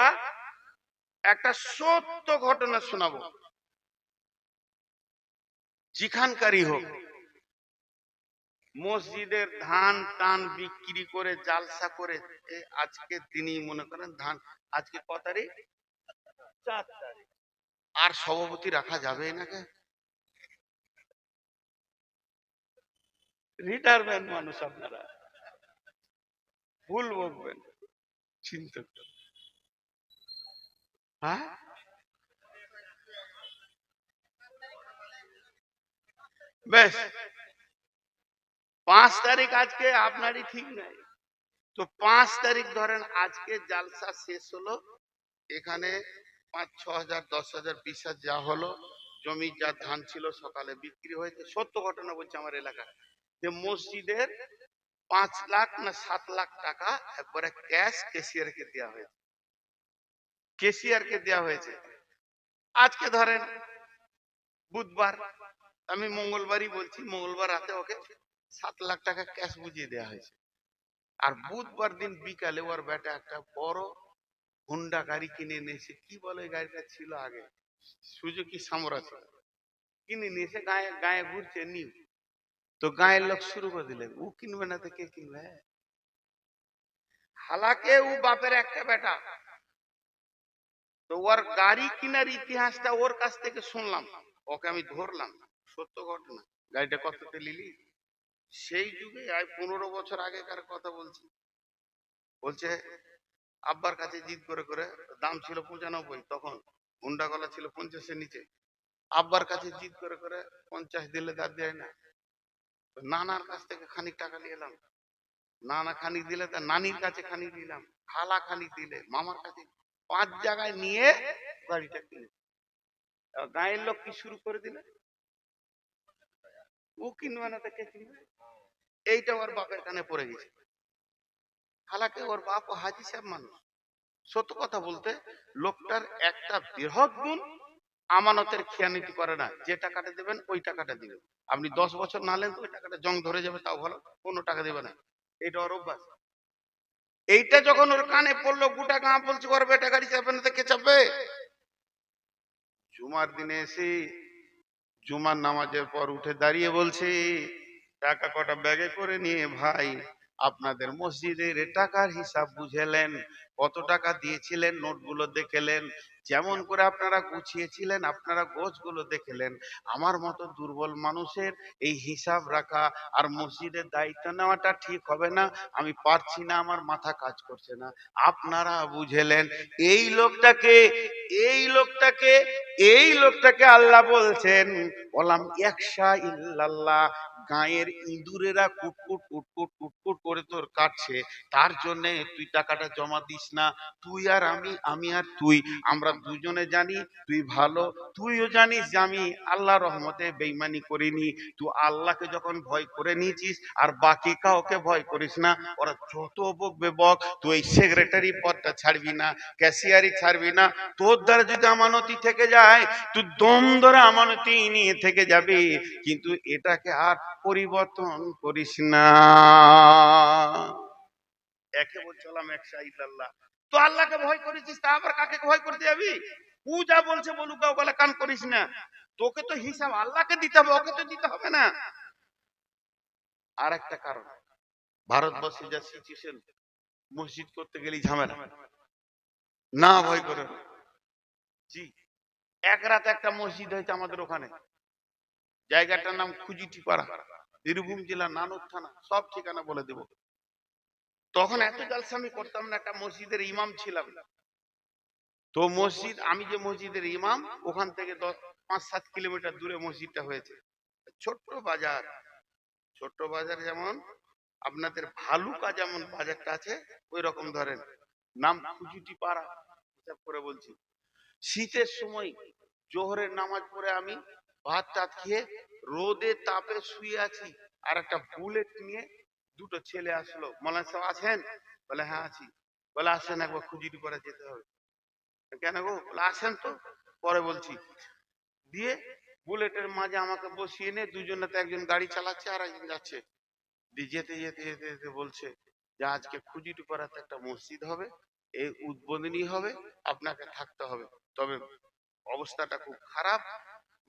একটা সত্য ঘটনা শোনাবো। যেখানকারই হোক, মসজিদের ধান টান বিক্রি করে জালসা করে, আজকে তিনি মনে করেন ধান, আজকে ক তারিখ? 4 তারিখ। আর সভাপতি রাখা যাবে নাকি? রিটায়ারমেন্ট মানুষ আপনারা, ভুল বলবেন, চিন্তা করুন। হ্যাঁ, বেশ 5 তারিখ আজকে আপনারই ঠিক নাই তো 5 তারিখ ধরেন, আজকে জালসা শেষ হলো, এখানে 5-6 হাজার 10,000 20,000 যা হলো, জমি যা ধান ছিল সকালে বিক্রি হয়েছে। সত্য ঘটনা বলছে আমার এলাকায়, যে মসজিদের 5 লাখ না 7 লাখ টাকা একবারে ক্যাশ কেশিয়ারকে দেওয়া হয়েছে, কেশিয়ারকে দেওয়া হয়েছে। আজকে ধরেন বুধবার, আমি মঙ্গলবারই বলছি, মঙ্গলবার রাতে ওকে 7 লাখ টাকা ক্যাশ বুঝিয়ে দেওয়া হয়েছে। আর বুধবার দিন বিকালে ওর বেটা একটা বড় হুন্ডা গাড়ি কিনে নিয়েছে। কি বলে গাড়িটা ছিল আগে, সুজুকি সামরা ছিল, কিনে নিয়েছে, গায়ে গায়ে ঘুরছে নিউ। তো গায়ের লোক শুরু করে দিলে ও কিনবে না তো কে কিনবে? হালাকে ও বাপের একটা বেটা। তো ওর গাড়ি কেনার ইতিহাসটা ওর কাছ থেকে শুনলাম, ওকে আমি ধরলাম, সত্য ঘটনা। গাড়িটা কততে নিলি? সেই যুগে 15 বছর আগেকার কথা বলছি। বলছে আব্বার কাছে জিদ করে করে, দাম ছিল 95, তখন হুন্ডা গলা ছিল 50-এর নিচে। আব্বার কাছে জিদ করে করে 50 দিলে তার দেয় না, নানার কাছ থেকে খানিক টাকা নিয়ে এলাম, নানা খানিক দিলে, তার নানির কাছে খানিক দিলাম, খালা খানিক দিলে, মামার কাছে, 5 জায়গায় নিয়ে গাড়িটা কিনে। গায়ের লোক কি শুরু করে দিলে, ও কিনবে না তো কে কিনবে? এইটা ওর বাপের কানে পড়ে গেছে। হালাকে ওর বাপ ও হাজি সাহেব মানুষ। সত্য কথা বলতে, লোকটার একটা বৃহৎ গুণ, আমানতের খেয়ানীতি করে না। যে টাকাটা দেবেন ওই টাকাটা দিবেন। আপনি 10 বছর না নেন তো ওই টাকাটা জং ধরে যাবে, তাও ভালো, কোনো টাকা দেবে না। এটা ওর অভ্যাস। এইটা যখন ওর কানে পড়লো, গোটা গাঁ বলছে ওর বেটা গাড়ি চাপবে না তো কে চাপবে? জুমার দিনে এসে জুমার নামাজের পর উঠে দাঁড়িয়ে বলছে, টাকা কটা ব্যাগে করে নিয়ে ভাই আপনাদের মসজিদের টাকার হিসাব বুঝেলেন, কত টাকা দিয়েছিলেন নোটগুলো দেখেলেন, যেমন করে আপনারা গুছিয়েছিলেন আপনারা গোছগুলো দেখেলেন। আমার মতো দুর্বল মানুষের এই হিসাব রাখা আর মসজিদের দায়িত্ব নেওয়াটা ঠিক হবে না। আমি পারছি না, আমার মাথা কাজ করছে না। আপনারা বুঝেলেন। এই লোকটাকে এই লোকটাকে এই লোকটাকে আল্লাহ বলছেন ওলাম ইয়াকশা ইল্লাল্লাহ। গায়ের ইঁদুরেরা কুটকুট কুটকুট কুটকুট করে তোর কাটছে, তার জন্য তুই টাকাটা জমা দিস না। তুই আর আমি আর তুই, আমরা দুজনে জানি তুই ভালো, তুইও জানিস যে আমি আল্লাহ রহমতে বেঈমানি করিনি। তুই আল্লাহকে যখন ভয় করে নিয়েছিস আর বাকি কাউকে ভয় করিস না। ওরা যত বকবে বক, তুই এই সেক্রেটারি পদটা ছাড়বি না, ক্যাশিয়ারি ছাড়বি না। তোর দ্বারা যদি আমানতি থেকে যায় তুই দম ধরে আমানতি নিয়ে থেকে যাবি, কিন্তু এটাকে আর পরিবর্তন করিস না। একে বলছিলাম এক শাহিদাল্লাহ। তো আল্লাহকে ভয় করেছিস, তা আবার কাকে ভয় করতে যাবি? ও যা বলছে বলুক, বলে কান করিস না। তোকে তো হিসাব আল্লাহকে দিতে হবে, ওকে তো দিতে হবে না। আর একটা কারণ, ভারতবর্ষে যা সিচুয়েশন, মসজিদ করতে গেলেই ঝামেলা, না ভয় করে। জি, এক রাত একটা মসজিদ হয়েছে আমাদের ওখানে, জায়গাটার নাম খুজিটিপাড়া, বীরভূম জেলা, নানুর থানা, সব ঠিকানা বলে দেব। তখন এত জলসা আমি করতাম না, একটা মসজিদের ইমাম ছিলাম। তো মসজিদ, আমি যে মসজিদের ইমাম, ওখান থেকে 5-7 কিলোমিটার দূরে মসজিদটা হয়েছে। ছোট্ট বাজার, ছোট্ট বাজার যেমন আপনাদের ভালুকা যেমন বাজারটা আছে, ওই রকম ধরেন, নাম খুজিটিপাড়া। হিসাব করে বলছি, শীতের সময় জোহরের নামাজ পড়ে আমি ভাত টাত খেয়ে রোদে তাপে শুয়ে আছি, আর একটা বুলেট নিয়ে দুটো ছেলে আসলো। মাওলানা সাহেব আছেন? বলে হ্যাঁ আছি। বলে আসেন একবার খুজিটিপাড়া যেতে হবে। কেন গো? বলে আসেন তো, পরে বলছি। দিয়ে বুলেটের মাঝে আমাকে বসিয়ে নিয়ে, দুজনে তো একজন গাড়ি চালাচ্ছে আর একজন যাচ্ছে। দিয়ে যেতে যেতে যেতে যেতে বলছে যে আজকে খুজিটিপাড়াতে একটা মসজিদ হবে, এই উদ্বোধনী হবে, আপনাকে থাকতে হবে। তবে অবস্থাটা খুব খারাপ,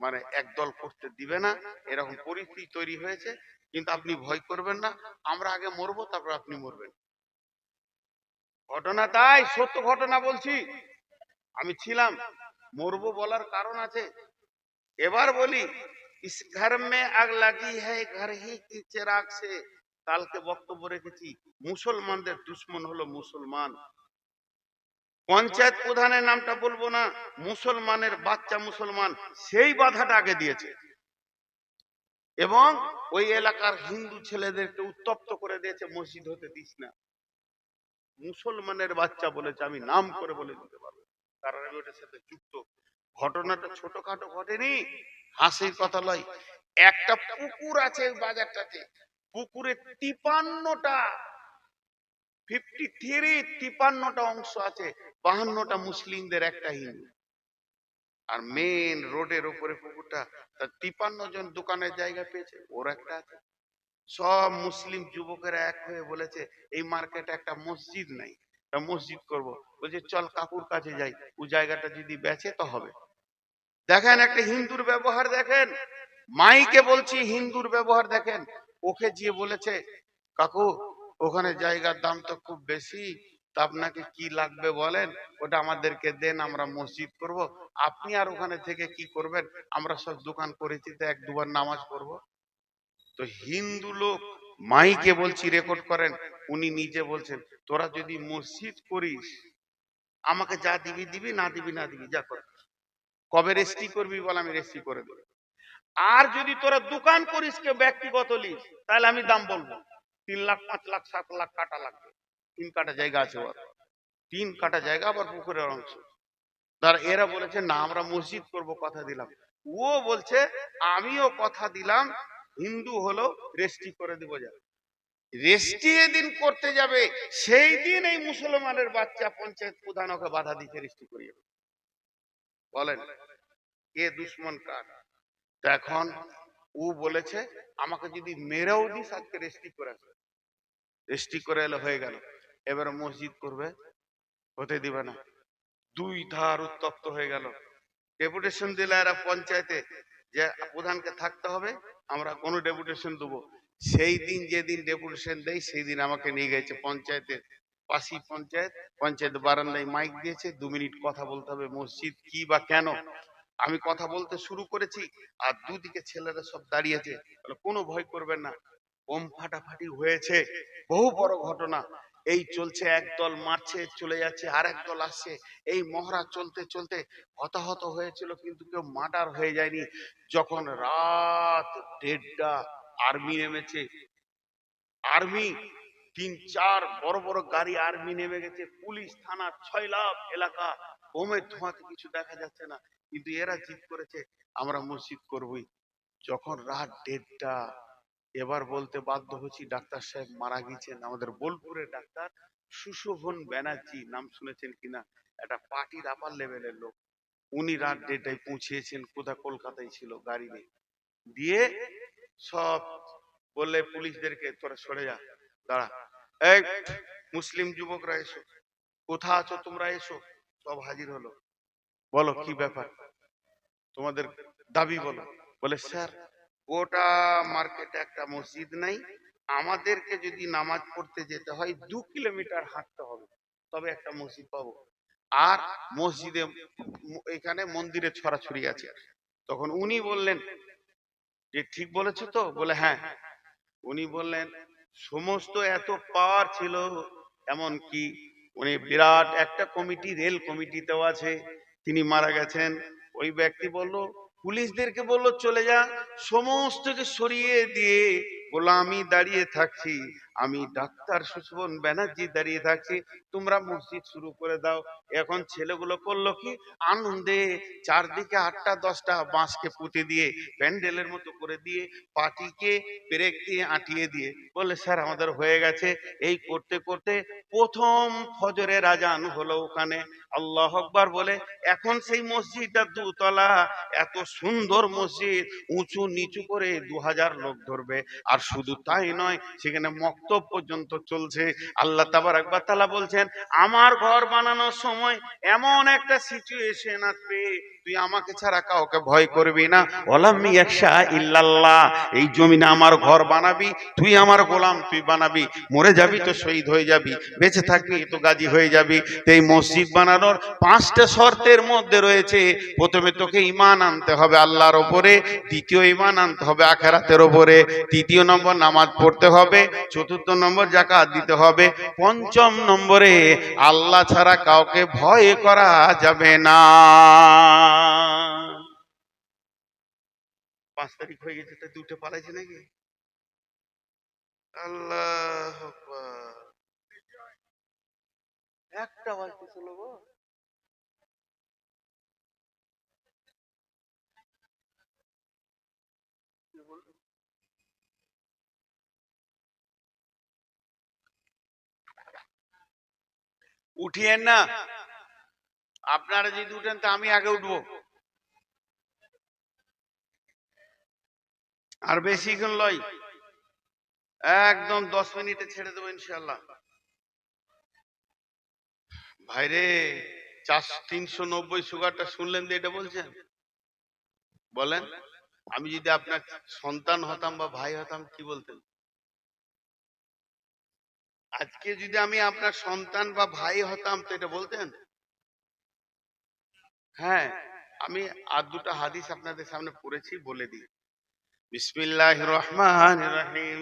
মানে একদল করতে দিবে না, এরকম পরিস্থিতি তৈরি হয়েছে। কিন্তু আপনি ভয় করবেন না, আমরা আগে মরবো তারপর আপনি মরবেন। ঘটনা তাই, সত্য ঘটনা বলছি। আমি ছিলাম, মরবো বলার কারণ আছে। এবার বলি, ইস ঘর মে আগ লাগি হ্যায় ঘর হি কি চিরাগ সে। কালকে বক্তব্য রেখেছি, মুসলমানদের দুশ্মন হলো মুসলমান। পঞ্চায়েত প্রধানের নামটা বলবো না, মুসলমানের বাচ্চা মুসলমান সেই বাধাটা আগে দিয়েছে, এবং ওই এলাকার হিন্দু ছেলেদেরকে উত্তপ্ত করে দিয়েছে, মসজিদ হতে দিস না। মুসলমানের বাচ্চা বলেছে, আমি নাম করে বলে দিতে পারবো, কারণ আমি ওটার সাথে যুক্ত। ঘটনাটা ছোটখাটো ঘটেনি, হাসির কথা লয়। একটা পুকুর আছে বাজারটাতে, পুকুরে 53টা 53টা অংশ আছে, 52টা মুসলিমদের, একটা হিন্দু। আর মেন রোডের উপরে পুকুরটা, 53 জন দোকানের জায়গা পেয়েছে, ওর একটা আছে। সব মুসলিম যুবকেরা এক হয়ে বলেছে এই মার্কেটে একটা মসজিদ নাই, তা মসজিদ করব। বলছে চল কাকুর কাছে যাই, ও জায়গাটা যদি বেচে তো হবে। দেখেন একটা হিন্দুর ব্যবহার দেখেন, মাইকে বলছি, হিন্দুর ব্যবহার দেখেন। ওকে গিয়ে বলেছে কাকু ওখানে জায়গার দাম তো খুব বেশি, তা আপনাকে কি লাগবে বলেন, ওটা আমাদেরকে দেন, আমরা মসজিদ করব। আপনি আর ওখানে থেকে কি করবেন, আমরা সব দোকান করেছি তো 1-2 বার নামাজ পড়বো। তো হিন্দু লোক, মাইকে বলছি, রেকর্ড করেন, উনি নিজে বলছেন তোরা যদি মসজিদ করিস আমাকে যা দিবি দিবি, না দিবি না দিবি, যা কর। কবে রেস্টি করবি বল, আমি রেস্টি করে দেবো। আর যদি তোরা দোকান করিস কেউ ব্যক্তিগত লিস, তাহলে আমি দাম বলবো, 3 লাখ 5 লাখ 7 লাখ কাটা লাগবে। 3 কাটা জায়গা আছে ওর, 3 কাটা জায়গা, আবার পুকুরের অংশ। তার এরা বলেছে না আমরা মসজিদ করব, কথা দিলাম। ও বলছে আমিও কথা দিলাম, হিন্দু হলো রেস্টি করে দিব। যা রেস্টি এদিন করতে যাবে, সেই দিন এই মুসলমানের বাচ্চা পঞ্চায়েত প্রধান ওকে বাধা দিতে রেস্টি করিয়ে। বলেন কে দুশ্মন কার? তো এখন ও বলেছে আমাকে যদি মেরেও দিস আজকে রেস্টি করে আসবে। রেস্টি করে এলে হয়ে গেল, এবার মসজিদ করবে, হতে দিবে না। 2 ধার উত্তপ্ত হয়ে গেল। ডেপুটেশন দিলে এরা পঞ্চায়েতে যে প্রধানকে থাকতে হবে, আমরা কোনো ডেপুটেশন দেবো, সেই দিন যেদিন ডেপুটেশন দেয় সেই দিন আমাকে নিয়ে গেছে পঞ্চায়েতের পাশি পঞ্চায়েত, পঞ্চায়েত বারান্দায় মাইক দিয়েছে, 2 মিনিট কথা বলতে হবে মসজিদ কি বা কেন। আমি কথা বলতে শুরু করেছি, আর দুদিকে ছেলেরা সব দাঁড়িয়েছে, বলে, কোনো ভয় করবেন না। বোম ফাটাফাটি হয়েছে, বহু বড় ঘটনা। এই চলছে, একদল মারছে চলে যাচ্ছে, আর একদল আসছে। এই মহড়া চলতে চলতে হতাহত হয়েছিল, কিন্তু কেউ মার্ডার হয়ে যায়নি। যখন রাত 1:30 আর্মি নেমেছে, আর্মি 3-4 বড় বড় গাড়ি আর্মি নেমে গেছে, পুলিশ থানা 6 লাখ এলাকা, বোমের ধোঁয়াতে কিছু দেখা যাচ্ছে না, কিন্তু এরা জিদ করেছে আমরা মসজিদ করবই। যখন রাত 1:30, এবার বলতে বাধ্য হচ্ছি, ডাক্তার সাহেব মারা গেছেন, আমাদের বোলপুরের ডাক্তার সুশোভন ব্যানার্জি, নাম শুনেছেন কিনা, একটা পার্টির আপার লেভেলের লোক। উনি রাত 1:30 পৌঁছিয়েছেন, কোথা কলকাতায় ছিল গাড়ি নিয়ে, দিয়ে সব বললে পুলিশদেরকে তোরা সরে যা, দাঁড়া, এই মুসলিম যুবকরা এসো, কোথা আছো তোমরা, এসো। সব হাজির হলো, বলো কি ব্যাপার, তোমাদের দাবি বলো। বলে স্যার, গোটা মার্কেটে একটা মসজিদ নাই, আমাদেরকে যদি নামাজ পড়তে যেতে হয় 2 কিলোমিটার হাঁটতে হবে, তবে একটা মসজিদ পাবো। আর মসজিদে এখানে মন্দিরে ছড়াছড়ি আছে। তখন উনি বললেন যে ঠিক বলেছো তো, বলে হ্যাঁ। উনি বললেন সমস্ত এত পাওয়ার ছিল, এমন কি উনি বিরাট একটা কমিটি, রেল কমিটিতেও আছে, তিনি মারা গেছেন। ওই ব্যক্তি বলল, পুলিশদেরকে বলল চলে যা, সমস্তকে সরিয়ে দিয়ে বলল আমি দাঁড়িয়ে থাকছি, আমি ডাক্তার সুশোভন ব্যানার্জি দাঁড়িয়ে থাকছি, তোমরা মসজিদ শুরু করে দাও। এখন ছেলেগুলো করলো কি, আনন্দে চারদিকে 8টা 10টা বাঁশকে পুঁতে দিয়ে প্যান্ডেলের মতো করে দিয়ে, পাটিকে পেরেক দিয়ে আটিয়ে দিয়ে বললে স্যার আমাদের হয়ে গেছে। এই করতে করতে প্রথম ফজরের আজান হলো ওখানে, আল্লাহ আকবার বলে। এখন সেই মসজিদটা 2 তলা, এত সুন্দর মসজিদ, উঁচু নিচু করে 2000 লোক ধরবে। আর শুধু তাই নয়, সেখানে মক্তব পর্যন্ত চলছে। আল্লাহ তাবারক ওয়া তাআলা বলছেন, আমার ঘর বানানোর সময় এমন একটা সিচুয়েশন আসবে, তুই আমাকে ছাড়া কাউকে ভয় করবি না। ওয়ালাম ইয়াখশা ইল্লাল্লাহ, এই জমিনে আমার ঘর বানাবি, তুই আমার গোলাম, তুই বানাবি, মরে যাবি তো শহীদ হয়ে যাবি, বেঁচে থাকবি তো গাজী হয়ে যাবি। তো এই মসজিদ বানানোর 5টা শর্তের মধ্যে রয়েছে, প্রথমে তোকে ঈমান আনতে হবে আল্লাহর উপরে, দ্বিতীয় ঈমান আনতে হবে আখিরাতের উপরে, তৃতীয় নম্বর নামাজ পড়তে হবে, চতুর্থ নম্বর যাকাত দিতে হবে, পঞ্চম নম্বরে আল্লাহ ছাড়া কাউকে ভয় করা যাবে না। 5 তারিখ হয়ে গেছে, তো 2টে পালাইছে নাকি? আল্লাহ আকবার, একটা বাজতেছিল গো। উঠিয়েন না, আপনারা যদি উঠেন তো আমি আগে উঠবো। আর বেশিক্ষণ লয়, একদম 10 মিনিটে ছেড়ে দেবো ইনশাল্লাহ। ভাইরে, 390 সুগারটা শুনলেন যে এটা বলছেন, বলেন আমি যদি আপনার সন্তান হতাম বা ভাই হতাম কি বলতেন? আজকে যদি আমি আপনার সন্তান বা ভাই হতাম তো এটা বলতেন? হ্যাঁ, আমি আর 2টা হাদিস আপনাদের সামনে পড়েছি, বলে দিই। বিসমিল্লাহির রহমানির রহিম,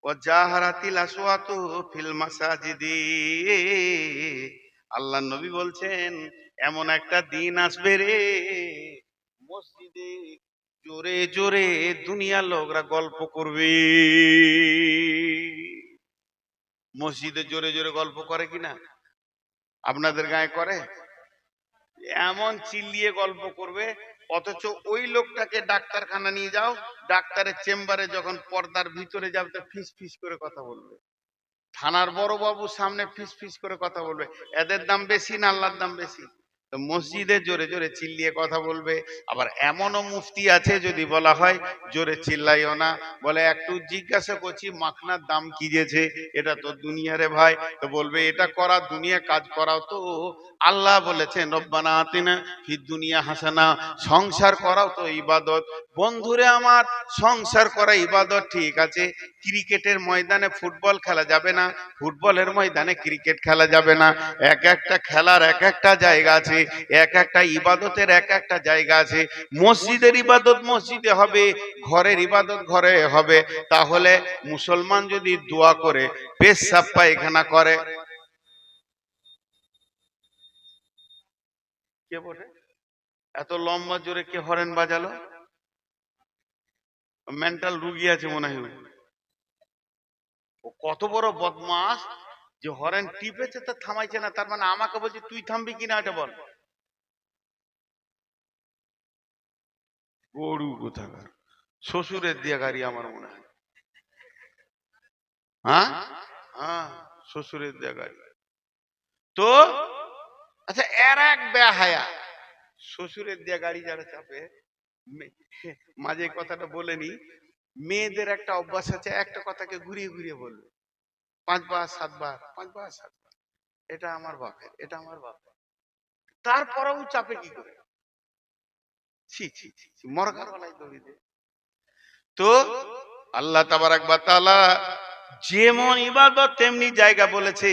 ওয়াজাহারাতিল আসওয়াতু ফিল মাসাজিদি। আল্লাহ নবী বলছেন, এমন একটা দিন আসবে রে, মসজিদে জোরে জোরে দুনিয়ার লোকরা গল্প করবে। মসজিদে জোরে জোরে গল্প করে কিনা? আপনাদের গায়ে করে? এমন চিল্লিয়ে গল্প করবে, অথচ ওই লোকটাকে ডাক্তারখানা নিয়ে যাও, ডাক্তারের চেম্বারে যখন পর্দার ভিতরে যাবে তো ফিস ফিস করে কথা বলবে, থানার বড় বাবুর সামনে ফিস ফিস করে কথা বলবে। এদের দাম বেশি না আল্লাহর দাম বেশি? তো মসজিদে জোরে জোরে চিল্লিয়ে কথা বলবে। আবার এমনও মুফতি আছে, যদি বলা হয় জোরে চিল্লাইও না, বলে একটু জিজ্ঞাসা করছি মাখনার দাম কি দিয়েছে, এটা তো দুনিয়ারে ভাই, তো বলবে এটা করা দুনিয়া কাজ করাও তো আল্লাহ বলেছেন রব্বানা আতিনা ফিদ দুনিয়া হাসানা, সংসার করাও তো ইবাদত। বন্ধুরে আমার, সংসার করা ইবাদত ঠিক আছে, ক্রিকেটের ময়দানে ফুটবল খেলা যাবে না, ফুটবলের ময়দানে ক্রিকেট খেলা যাবে না। এক একটা খেলার এক একটা জায়গা আছে, এক একটা ইবাদতের এক একটা জায়গা আছে। মসজিদের ইবাদত মসজিদে হবে, ঘরের ইবাদত ঘরে হবে। তাহলে মুসলমান যদি দোয়া করে, পেশাব পায়খানা করে, কে বলে এত লম্বা জোরে কে হরেন বাজালো? মেন্টাল রুগী আছে মনে হয়। ও কত বড় বদমাস যে হরেন টিপেছে তা থামাইছে না, তার মানে আমাকে বলছে তুই থামবি কিনা এটা বল। গরু কোথাকার, শ্বশুরের দিয়ে গাড়ি আমার মনে হয়। হ্যাঁ হ্যাঁ, শ্বশুরের দিয়ে গাড়ি। তো আচ্ছা, এর এক বেহায়া শ্বশুরের দিয়ে গাড়ি যারা চাপে, মাঝে কথাটা বলেনি, মেয়েদের একটা অভ্যাস আছে, একটা কথাকে ঘুরিয়ে ঘুরিয়ে বলবে 5 বার 7 বার, 5 বার 7 বার, এটা আমার বাপের, এটা আমার বাপের। তারপরেও চাপে কি করে? ছি ছি ছি ছি, মরগার গলায় দড়ি দে। তো আল্লাহ তাবারাক ওয়া তাআলা যেমন ইবাদত তেমনি জায়গা বলেছে।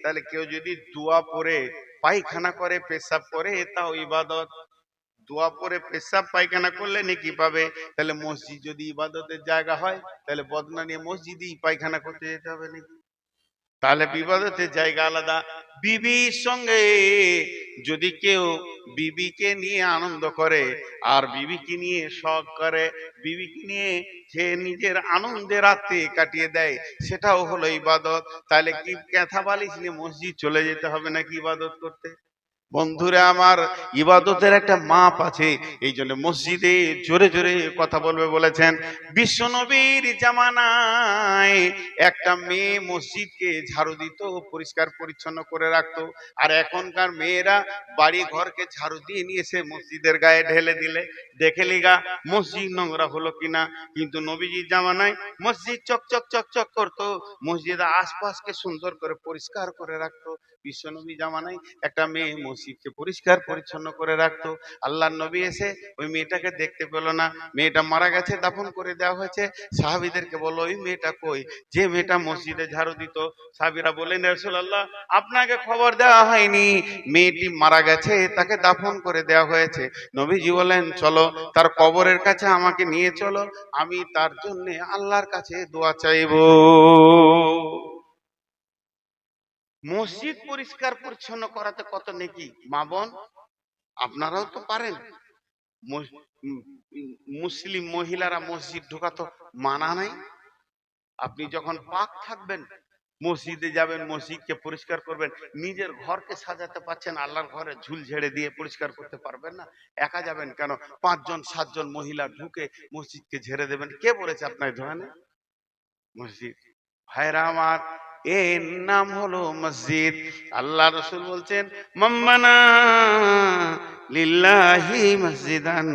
তাহলে কেউ যদি দোয়া পড়ে পায়খানা করে, পেশাব করে, তাও ইবাদত। দোয়া পড়ে পেশাব পায়খানা করলে নেকি পাবে। তাহলে মসজিদ যদি ইবাদতের জায়গা হয়, তাহলে বদনা নিয়ে মসজিদেই পায়খানা করতে যেতে হবে নাকি? তাহলে বিবাদতের জায়গা আলাদা। বিবির সঙ্গে যদি কেউ বিবিকে নিয়ে আনন্দ করে আর বিবিকে নিয়ে শখ করে, বিবিকে নিয়ে সে নিজের আনন্দে রাতে কাটিয়ে দেয়, সেটাও হলো ইবাদত। তাহলে কি ক্যাথা বালিশ নিয়ে মসজিদ চলে যেতে হবে নাকি ইবাদত করতে? বন্ধুরা আমার, ইবাদতের একটা মাপ আছে। এই জন্য মসজিদে জোরে জোরে কথা বলবে বলেছেন। বিশ্ব নবীর জামানায় একটা মেয়ে মসজিদকে ঝাড়ু দিত, পরিষ্কার পরিচ্ছন্ন করে রাখতো। আর এখনকার মেয়েরা বাড়ি ঘরকে ঝাড়ু দিয়ে নিয়ে এসে মসজিদের গায়ে ঢেলে দিলে দেখে লিগা মসজিদ নোংরা হলো কিনা। কিন্তু নবীজির জামানায় মসজিদ চকচক চকচক করতো, মসজিদের আশপাশকে সুন্দর করে পরিষ্কার করে রাখতো। বিশ্বনবী জামানায় একটা মেয়ে মসজিদকে পরিষ্কার পরিচ্ছন্ন করে রাখতো। আল্লাহর নবী এসে ওই মেয়েটাকে দেখতে পেল না, মেয়েটা মারা গেছে, দাফন করে দেওয়া হয়েছে। সাহাবীদেরকে বলল ওই মেয়েটা কই, যে মেয়েটা মসজিদে ঝাড়ু দিত। সাহাবীরা বললেন ইয়া রাসূলুল্লাহ, আপনাকে খবর দেওয়া হয়নি, মেয়েটি মারা গেছে, তাকে দাফন করে দেওয়া হয়েছে। নবীজি বলেন চলো তার কবরের কাছে আমাকে নিয়ে চলো, আমি তার জন্য আল্লাহর কাছে দোয়া চাইবো। মসজিদ পরিষ্কার পরিচ্ছন্ন করাতে কত নেকি মা বোন, আপনারাও তো পারেন। মুসলিম মহিলারা মসজিদ ঢোকাতো মানা নাই। আপনি যখন পাক থাকবেন, মসজিদে যাবেন, মসজিদকে পরিষ্কার করবেন। নিজের ঘরকে সাজাতে পারছেন, আল্লাহর ঘরে ঝুল ঝেড়ে দিয়ে পরিষ্কার করতে পারবেন না? একা যাবেন কেন? 5 জন 7 জন মহিলা ঢুকে মসজিদকে ঝেড়ে দেবেন। কে বলেছে আপনার ধরনের মসজিদ? ভাইরা আমার, এর নাম হলো মসজিদ। আল্লাহ রসুল বলছেন মাম্মানা লিল্লাহি মসজিদান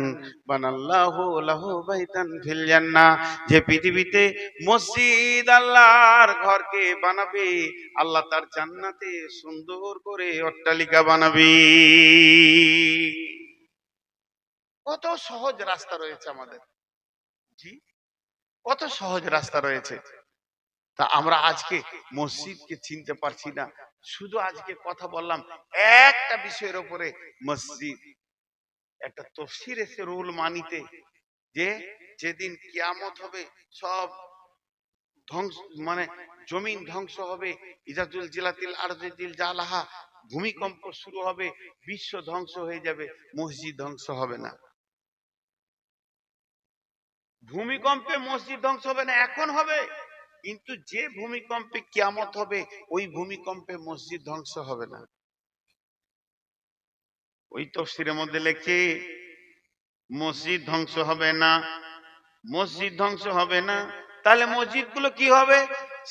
বানাল্লাহু লাহু বাইতান ফিল জান্নাহ। যে পৃথিবীতে মসজিদ আল্লাহর ঘরকে বানাবে, আল্লাহ তার জান্নাতে সুন্দর করে অট্টালিকা বানাবে। কত সহজ রাস্তা রয়েছে আমাদের, জি, কত সহজ রাস্তা রয়েছে। তা আমরা আজকে মসজিদকে চিনতে পারছি না। শুধু আজকে কথা বললাম একটা বিষয়ের উপরে, মসজিদ। একটা তফসির এসে রুল মানিতে, যে যেদিন কিয়ামত হবে, সব ধ্বংস, মানে জমিন ধ্বংস হবে, ইজাজুল জিলাতিল আরজিল জালাহা, ভূমিকম্প শুরু হবে, বিশ্ব ধ্বংস হয়ে যাবে, মসজিদ ধ্বংস হবে না। ভূমিকম্পে মসজিদ ধ্বংস হবে না, এখন হবে, কিন্তু যে ভূমিকম্পে কিয়ামত হবে, ওই ভূমিকম্পে মসজিদ ধ্বংস হবে না। ওই তাফসীরের মধ্যে লেখে মসজিদ ধ্বংস হবে না, মসজিদ ধ্বংস হবে না। তাহলে মসজিদগুলো কি হবে?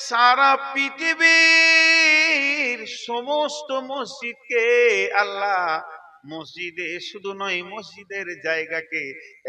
সারা পৃথিবীর সমস্ত মসজিদকে আল্লাহ মসজিদে শুধু নয়, মসজিদের জায়গাকে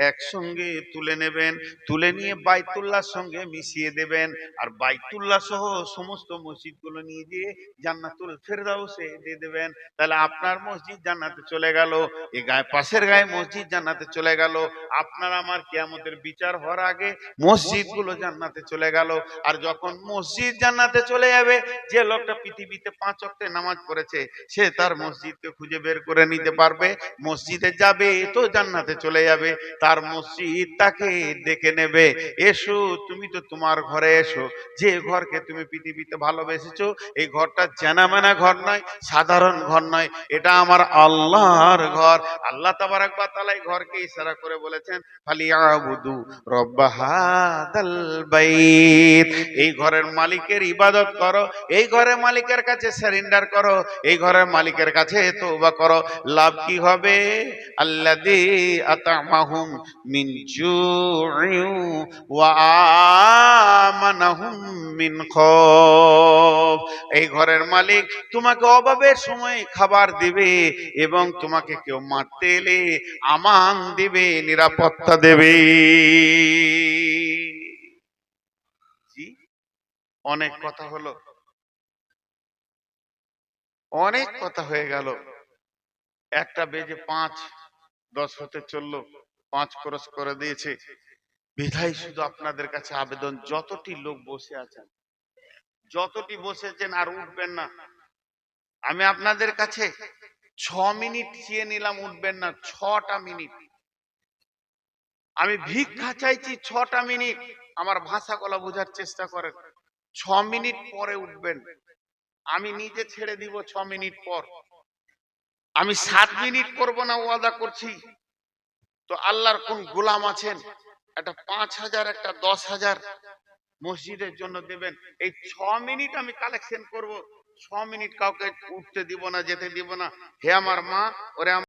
একসঙ্গে তুলে নেবেন, তুলে নিয়ে বাইতুল্লাহর সঙ্গে মিশিয়ে দেবেন। আর বাইতুল্লাহ সহ সমস্ত মসজিদগুলো নিয়ে গিয়ে জান্নাতুল ফেরদাউসে দিয়ে দেবেন। তাহলে আপনার মসজিদ জান্নাতে চলে গেল, এই গায়ে পাশের গায়ে মসজিদ জান্নাতে চলে গেল। আপনার আমার কিয়ামতের বিচার হওয়ার আগে মসজিদগুলো জান্নাতে চলে গেল। আর যখন মসজিদ জান্নাতে চলে যাবে, যে লোকটা পৃথিবীতে 5 ওয়াক্তে নামাজ পড়েছে সে তার মসজিদকে খুঁজে বের করে নিতে পারবে। মসজিদে যাবে তো জান্নাতে চলে যাবে, তার মসজিদ তাকে ডেকে নেবে, এসো তুমি তো তোমার ঘরে এসো। যে ঘরকে তুমি পৃথিবীতে ভালোবেসেছো, এই ঘরটা জানামানা ঘর নয়, সাধারণ ঘর নয়, এটা আমার আল্লাহর ঘর। আল্লাহ তাবারাক ওয়া তাআলা এই ঘরকে ইশারা করে বলেছেন, ফালিয়াবুদু রব্ব হাদাল বাইত, এই ঘরের মালিকের ইবাদত করো, এই ঘরের মালিকের কাছে সারেন্ডার করো, এই ঘরের মালিকের কাছে তওবা করো। লাভ কি হবে? আল্লাযী আতামাহুম মিন জু'ইন ওয়া আমানাহুম মিন খাউফ, এই ঘরের মালিক তোমাকে অভাবের সময় খাবার দিবে এবং তোমাকে কেউ মারতে এলে আমান দিবে, নিরাপত্তা দেবে। জি, অনেক কথা হলো, অনেক কথা হয়ে গেল। 1:05 হতে চললো, 5 ক্রস করে দিয়েছে। বিধায় শুধু আপনাদের কাছে আবেদন, যতটি লোক বসে আছেন, যতটি বসেছেন আর উঠবেন না। আমি আপনাদের কাছে 6 মিনিট চেয়ে নিলাম, উঠবেন না 6টা মিনিট। আমি ভিক্ষা চাইছি 6টা মিনিট। আমার ভাষা গলা বোঝার চেষ্টা করেন। 6 মিনিট পরে উঠবেন, আমি নিজে ছেড়ে দিব 6 মিনিট পর। আমি 7 মিনিট করব না, ওয়াদা করছি। তো আল্লাহর কোন গোলাম আছেন, একটা 5,000 একটা 10,000 মসজিদের জন্য দেবেন। এই 6 মিনিট আমি কালেকশন করব, 6 মিনিট কাউকে উঠতে দিব না, যেতে দিব না। হে আমার মা, ওরে